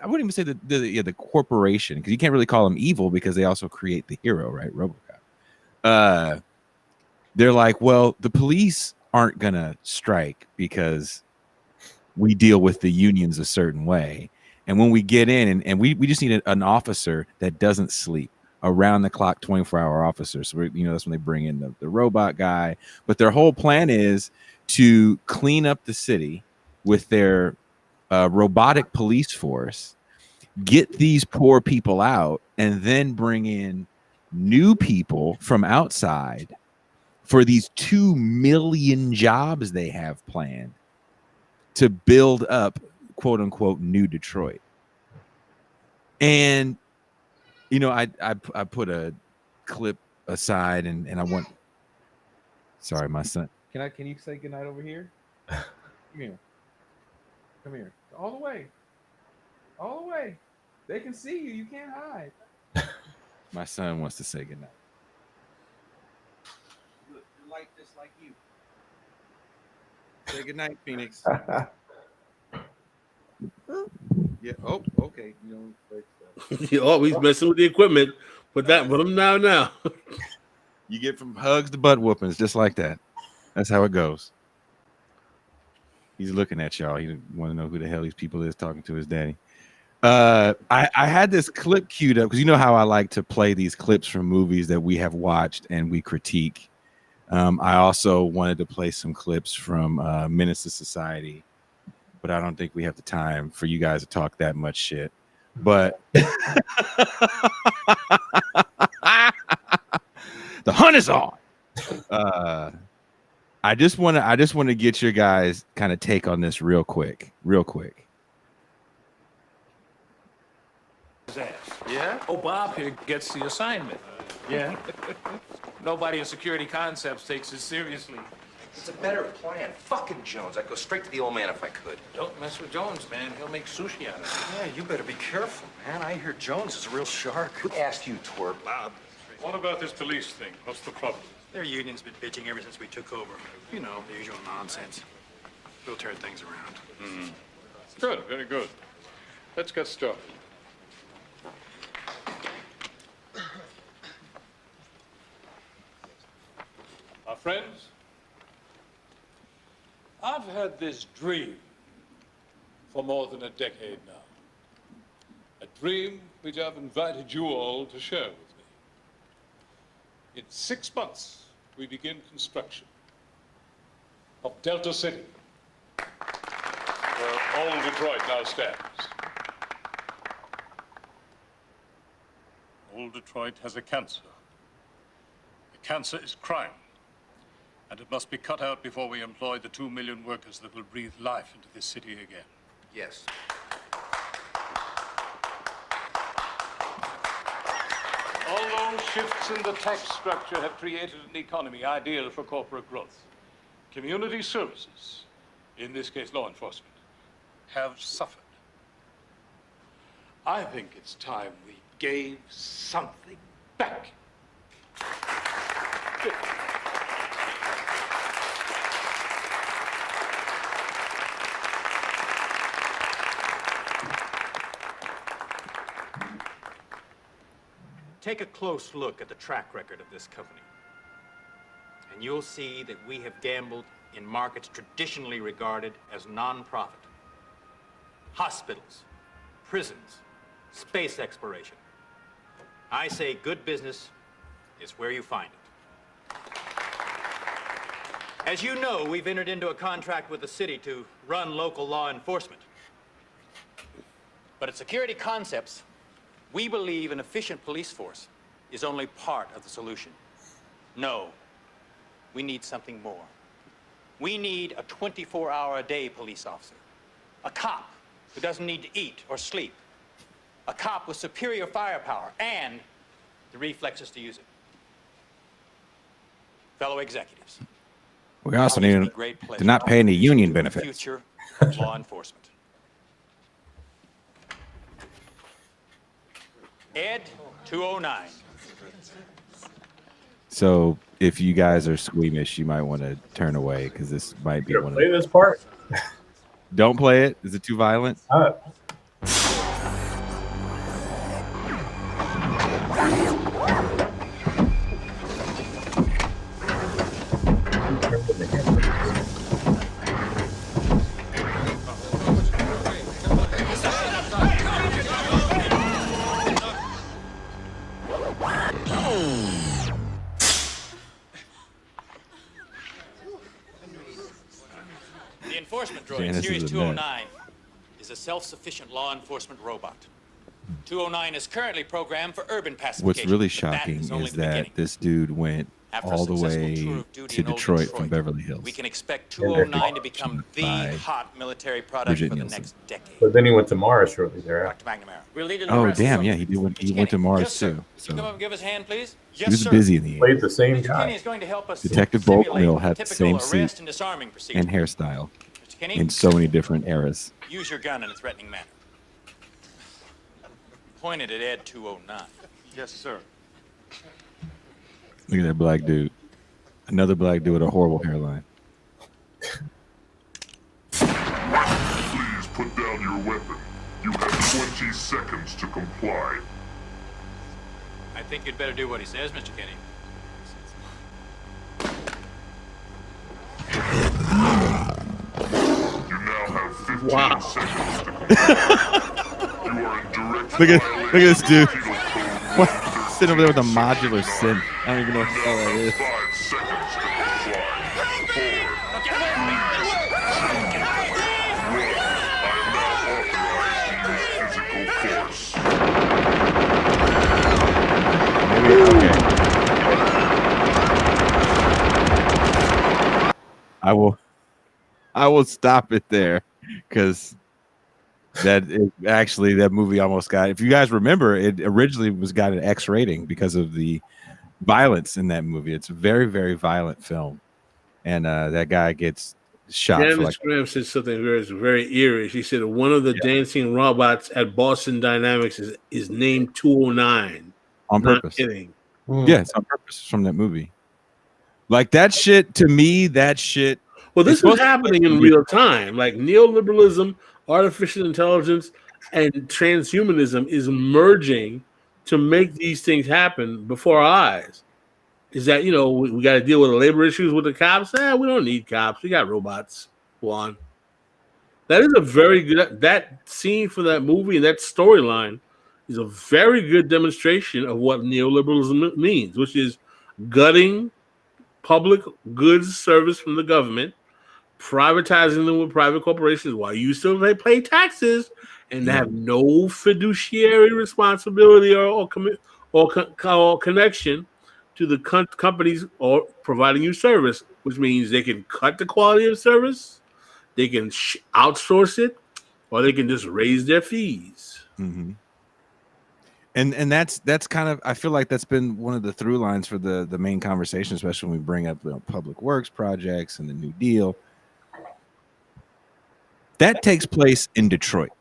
wouldn't even say the corporation, because you can't really call them evil because they also create the hero, right? RoboCop. They're like, well, the police aren't gonna strike because we deal with the unions a certain way, and when we get in and we just need an officer that doesn't sleep. around the clock 24-hour officers. So that's when they bring in the robot guy. But their whole plan is to clean up the city with their robotic police force, get these poor people out, and then bring in new people from outside for these 2 million jobs they have planned to build up, quote unquote, new Detroit. And I put a clip aside, and I want. Sorry, my son. Can you say goodnight over here? Come here. All the way. They can see you. You can't hide. My son wants to say goodnight. Look, you're like just like you. Say goodnight, Phoenix. Yeah. Oh, okay. You're always messing with the equipment. Put them down now. You get from hugs to butt whoopings, just like that. That's how it goes. He's looking at y'all. He want to know who the hell these people is talking to his daddy. I had this clip queued up because you know how I like to play these clips from movies that we have watched and we critique. I also wanted to play some clips from Menace to Society, but I don't think we have the time for you guys to talk that much shit. But the hunt is on. I just want to get your guys kind of take on this real quick. Yeah? Oh, Bob here gets the assignment. Yeah? Nobody in Security Concepts takes it seriously. It's a better plan. Fucking Jones. I'd go straight to the old man if I could. Don't mess with Jones, man. He'll make sushi out of it. Yeah, you better be careful, man. I hear Jones is a real shark. Who asked you, Torrey? Bob. What about this police thing? What's the problem? Their union's been bitching ever since we took over. You know, the usual nonsense. We'll turn things around. Mm-hmm. Good, very good. Let's get started. Our friends, I've had this dream for more than a decade now. A dream which I've invited you all to share with me. In 6 months, we begin construction of Delta City, where old Detroit now stands. Old Detroit has a cancer. The cancer is crime, and it must be cut out before we employ the 2 million workers that will breathe life into this city again. Yes. Although shifts in the tax structure have created an economy ideal for corporate growth, community services, in this case law enforcement, have suffered. I think it's time we gave something back. Take a close look at the track record of this company, and you'll see that we have gambled in markets traditionally regarded as non-profit. Hospitals, prisons, space exploration. I say good business is where you find it. As you know, we've entered into a contract with the city to run local law enforcement. But at Security Concepts, we believe an efficient police force is only part of the solution. No, we need something more. We need a 24-hour-a-day police officer. A cop who doesn't need to eat or sleep. A cop with superior firepower and the reflexes to use it. Fellow executives. We also need to not pay any union benefits. Future of law enforcement. Ed 209. So if you guys are squeamish, you might want to turn away because this might be one of play this part. Don't play it. Is it too violent? enforcement droid, Janice Series is a nut. 209, is a self-sufficient law enforcement robot. 209 is currently programmed for urban pacification. What's really but that shocking is only is the that beginning. this dude went After all a the successful way tour of duty to in old Detroit from Beverly Hills. we can expect And 209 to become the by hot military product Bridget for the Nielsen. next decade. But then he went to Mars shortly thereafter. Dr. McNamara. We'll need an Oh arrest damn, zone. yeah, he did. He Mr. went to Kenny. Mars Yes, sir. too. Would you come So up and give us a hand, please? he was busy in the Played 80s. the same Mr. Kenny guy. is going to help us Detective simulate Boltwell had the typical same arrest suit and disarming procedure. and hairstyle Mr. Kenny, in so many different eras. use your gun in a threatening manner. Point it at Ed 209. Yes, sir. Look at that black dude. Another black dude with a horrible hairline. Please put down your weapon. You have 20 seconds to comply. I think you'd better do what he says, Mr. Kenny. You now have 15 seconds to comply. You are in direct Look at violation this dude. of Penal Code What? Sitting over there with a modular synth. I don't even know what the hell that is. 5 seconds to comply. 4, 3, 2, 1. I am now authorized to use physical force. Maybe, okay. I will stop it there because that movie almost got. If you guys remember, it originally got an X rating because of the violence in that movie. It's a very, very violent film, and that guy gets shot. Janice Graham said something very eerie. She said one of the dancing robots at Boston Dynamics is named 209. On Not purpose. kidding. Yeah, it's on purpose. It's from that movie. Like that shit to me. That shit. Well, this It's supposed is to happening be in real time. Like neoliberalism, artificial intelligence, and transhumanism is merging to make these things happen before our eyes. Is that, we got to deal with the labor issues with the cops? We don't need cops. We got robots. One. That is a very good, that scene for that movie and that storyline is a very good demonstration of what neoliberalism means, which is gutting public goods service from the government, privatizing them with private corporations while you still pay taxes and have no fiduciary responsibility or connection to the companies or providing you service, which means they can cut the quality of service, they can outsource it, or they can just raise their fees. Mm-hmm. And that's kind of, I feel like that's been one of the through lines for the main conversation, especially when we bring up public works projects and the New Deal. That takes place in Detroit.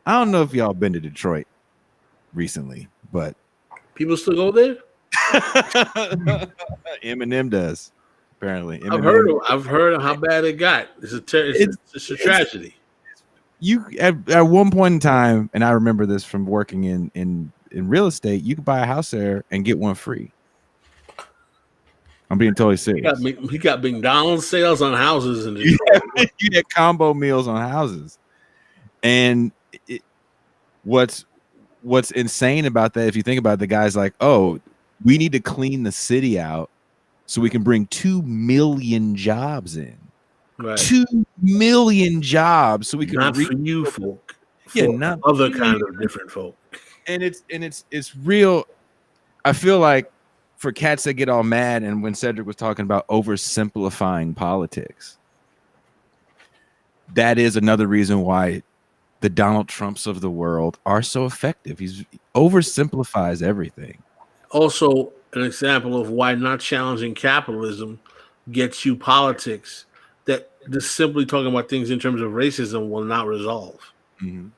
I don't know if y'all been to Detroit recently, but people still go there. Eminem does, apparently. Eminem, I've heard of how bad it got. It's a tragedy. You at one point in time, and I remember this from working in real estate, you could buy a house there and get one free. I'm being totally serious. He got McDonald's sales on houses in Detroit. You get combo meals on houses. And what's insane about that, if you think about it, the guy's like, oh, we need to clean the city out so we can bring 2 million jobs in. Right. 2 million jobs so we can not for you folk. Yeah, for not other kind of different folk. And it's real. I feel like for cats that get all mad, and when Cedric was talking about oversimplifying politics, that is another reason why the Donald Trumps of the world are so effective. He's oversimplifies everything. Also, an example of why not challenging capitalism gets you politics that just simply talking about things in terms of racism will not resolve. Mm-hmm.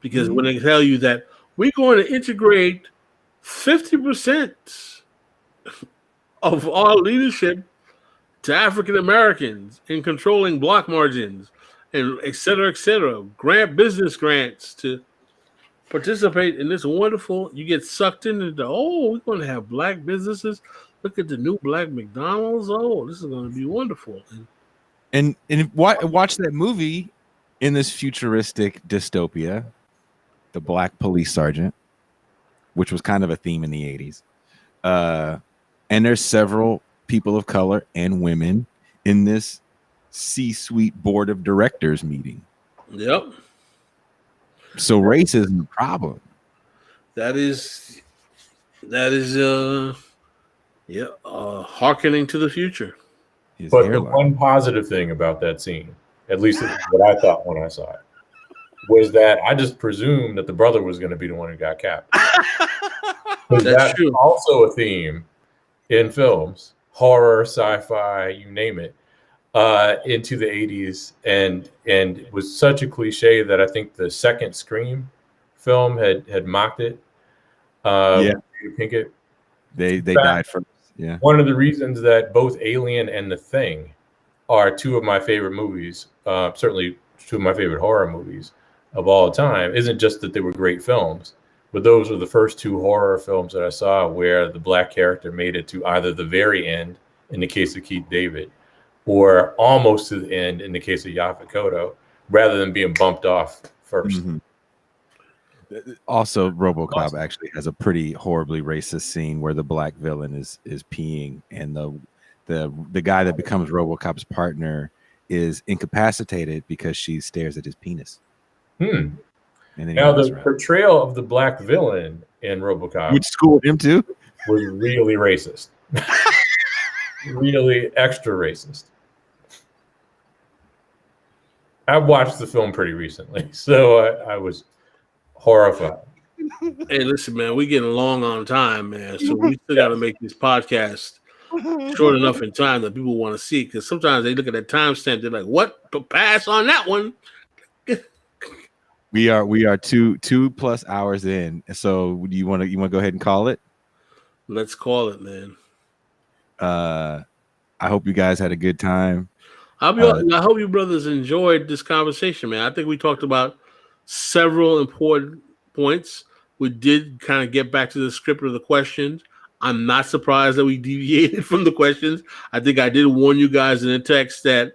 Because when they tell you that we're going to integrate 50% of our leadership to African Americans in controlling block margins and et cetera, grant business grants to participate in this wonderful, you get sucked into we're going to have black businesses. Look at the new black McDonald's. Oh, this is going to be wonderful. And watch that movie in this futuristic dystopia, The Black Police Sergeant, which was kind of a theme in the 80s. And there's several people of color and women in this C-suite board of directors meeting. Yep. So race isn't a problem. That is hearkening to the future. His But the hairline. one positive thing about that scene, at least this is what I thought when I saw it, was that I just presumed that the brother was going to be the one who got capped. That's true. Also a theme in films, horror, sci-fi, you name it, into the 80s, and it was such a cliche that I think the second Scream film had mocked it. Pinkett. They died first. Yeah. One of the reasons that both Alien and The Thing are two of my favorite movies, certainly two of my favorite horror movies of all time, isn't just that they were great films, but those were the first two horror films that I saw where the black character made it to either the very end, in the case of Keith David, or almost to the end in the case of Yaphet Kotto, rather than being bumped off first. Mm-hmm. Also, RoboCop actually has a pretty horribly racist scene where the black villain is peeing, and the guy that becomes RoboCop's partner is incapacitated because she stares at his penis. And then now the portrayal of the black villain in RoboCop, which schooled him too, was really racist. Really extra racist. I watched the film pretty recently, so I was horrified. Hey, listen, man, we're getting long on time, man. So we still got to make this podcast short enough in time that people want to see. Because sometimes they look at that timestamp, they're like, "What? Pass on that one." We are 2+ hours in. So do you want to go ahead and call it? Let's call it, man. I hope you guys had a good time. I hope you brothers enjoyed this conversation, man. I think we talked about several important points. We did kind of get back to the script of the questions. I'm not surprised that we deviated from the questions. I think I did warn you guys in the text that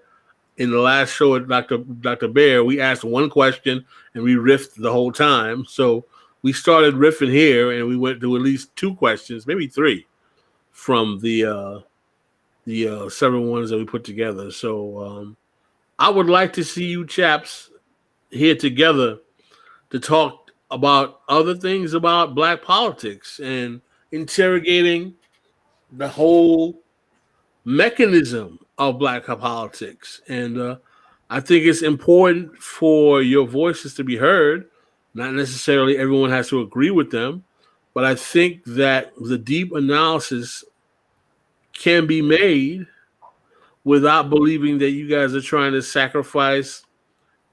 in the last show at Dr. Bear, we asked one question and we riffed the whole time. So we started riffing here and we went to at least 2 questions, maybe 3, from the several ones that we put together. So I would like to see you chaps here together to talk about other things about black politics and interrogating the whole mechanism of black politics. And I think it's important for your voices to be heard. Not necessarily everyone has to agree with them, but I think that the deep analysis can be made without believing that you guys are trying to sacrifice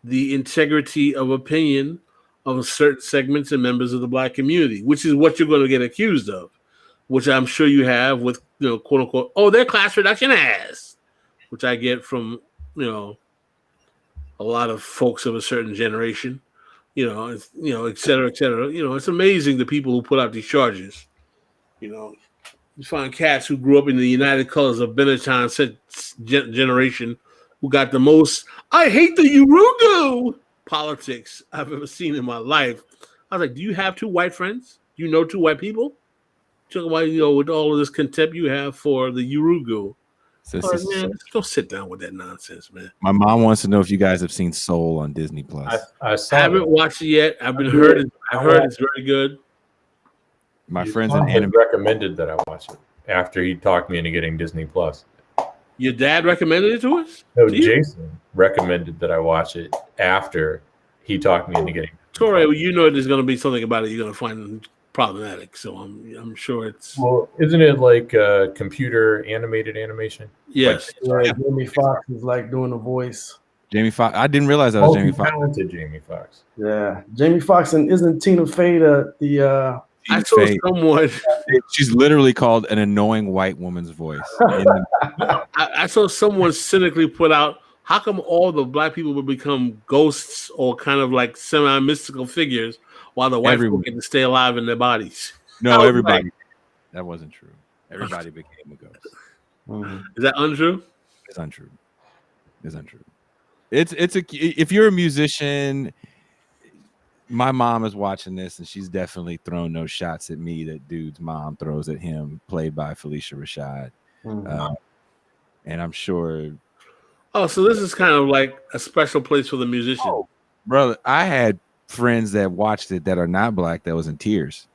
the integrity of opinion of certain segments and members of the black community, which is what you're going to get accused of, which I'm sure you have with, quote unquote, oh, they're class reduction ass, which I get from, a lot of folks of a certain generation, et cetera, et cetera. It's amazing the people who put out these charges. You find cats who grew up in the United Colors of Benetton generation who got the most "I hate the Urugu" politics I've ever seen in my life. I was like, do you have 2 white friends? Do you know 2 white people? Talk about, with all of this contempt you have for the Urugu. Man, don't sit down with that nonsense, man. My mom wants to know if you guys have seen Soul on Disney Plus. I haven't watched it yet. I've heard it's very good. My friends in anime recommended that I watch it after he talked me into getting Disney Plus. Your dad recommended it to us? No, Jason recommended that I watch it after he talked me into getting. Tory, there's going to be something about it you're going to find problematic, so I'm sure it's. Well, isn't it like computer animated animation? Yes. Like, Jamie Foxx is like doing a voice. Jamie Foxx. I didn't realize that was Jamie Foxx. Talented Jamie Foxx. Yeah, Jamie Foxx, and isn't Tina Fey the I saw someone. She's literally called an annoying white woman's voice. I saw someone cynically put out, how come all the black people would become ghosts or kind of like semi-mystical figures while the white people get to stay alive in their bodies? No, everybody. That wasn't true. Everybody became a ghost. Mm-hmm. Is that untrue? It's untrue. If you're a musician, my mom is watching this and she's definitely thrown those shots at me that dude's mom throws at him, played by Felicia Rashad. Mm-hmm. And I'm sure Oh, so this is kind of like a special place for the musician. Oh, brother, I had friends that watched it that are not black that was in tears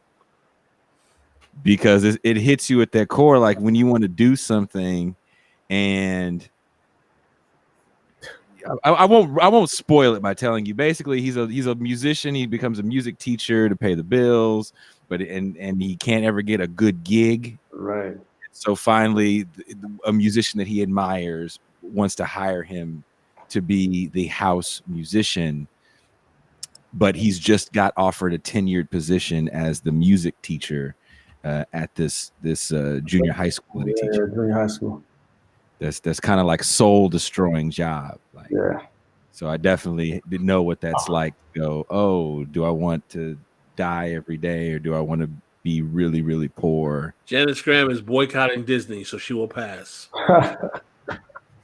because it hits you at their core, like when you want to do something, and I won't spoil it by telling you. Basically, he's a musician. He becomes a music teacher to pay the bills, but and he can't ever get a good gig. Right. So finally, a musician that he admires wants to hire him to be the house musician, but he's just got offered a tenured position as the music teacher at this junior high school that he teaches. Junior high school. That's kind of like soul destroying job. Like, Yeah. so I definitely didn't know what that's like to go, oh, do I want to die every day or do I want to be really, really poor? Janet Graham is boycotting Disney, so she will pass.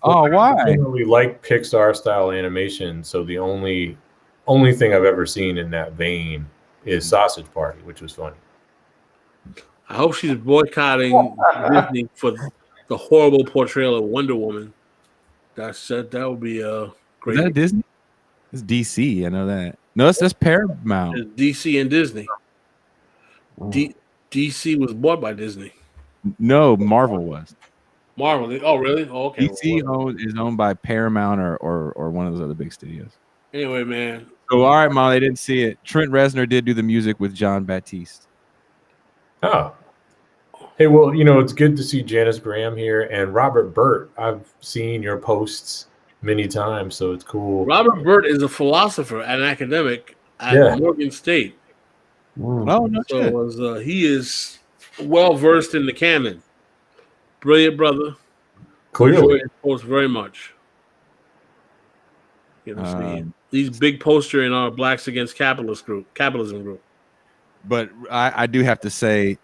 Oh, why? I don't really like Pixar style animation, so the only thing I've ever seen in that vein is Sausage Party, which was funny. I hope she's boycotting Disney for the horrible portrayal of Wonder Woman. That would be a great. Is that Disney? It's DC. I know that. No, that's Paramount. It's DC and Disney. DC was bought by Disney. No, Marvel was. Marvel. Oh, really? Oh, okay. DC is owned by Paramount or one of those other big studios. Anyway, man. So, all right, Molly, didn't see it. Trent Reznor did do the music with John Baptiste. Oh. Hey, well, it's good to see Janice Graham here and Robert Burt. I've seen your posts many times, so it's cool. Robert Burt is a philosopher and an academic at Morgan State. Oh, no shit. So he is well versed in the canon. Brilliant brother. Clearly. Posts very much. He's big poster in our Blacks Against Capitalism group. But I do have to say,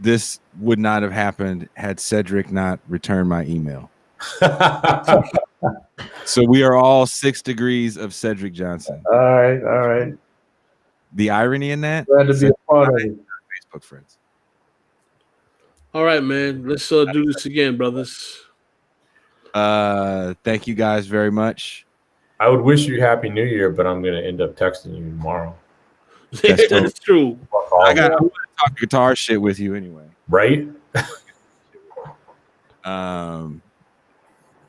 this would not have happened had Cedric not returned my email. So we are all 6 degrees of Cedric Johnson. All right. The irony in that? Glad to be a part of it. Facebook friends. All right, man. Let's do this again, brothers. Thank you guys very much. I would wish you Happy New Year, but I'm going to end up texting you tomorrow. That's true. I want to talk guitar shit with you anyway. Right? I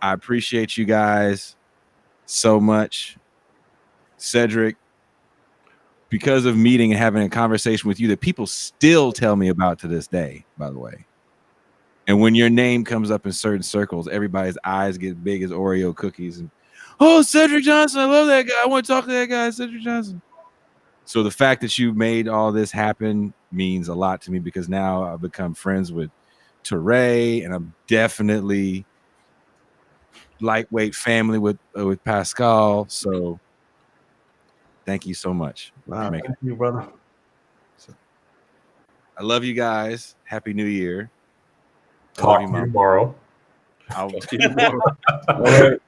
appreciate you guys so much. Cedric, because of meeting and having a conversation with you that people still tell me about to this day, by the way. And when your name comes up in certain circles, everybody's eyes get big as Oreo cookies. And, oh, Cedric Johnson, I love that guy. I want to talk to that guy, Cedric Johnson. So the fact that you made all this happen means a lot to me because now I've become friends with Touré, and I'm definitely lightweight family with Pascal. So thank you so much. Thank you, brother. So, I love you guys. Happy New Year. Talk to you tomorrow. I'll talk to you tomorrow. All right.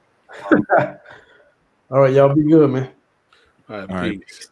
All right, y'all be good, man. All right, peace.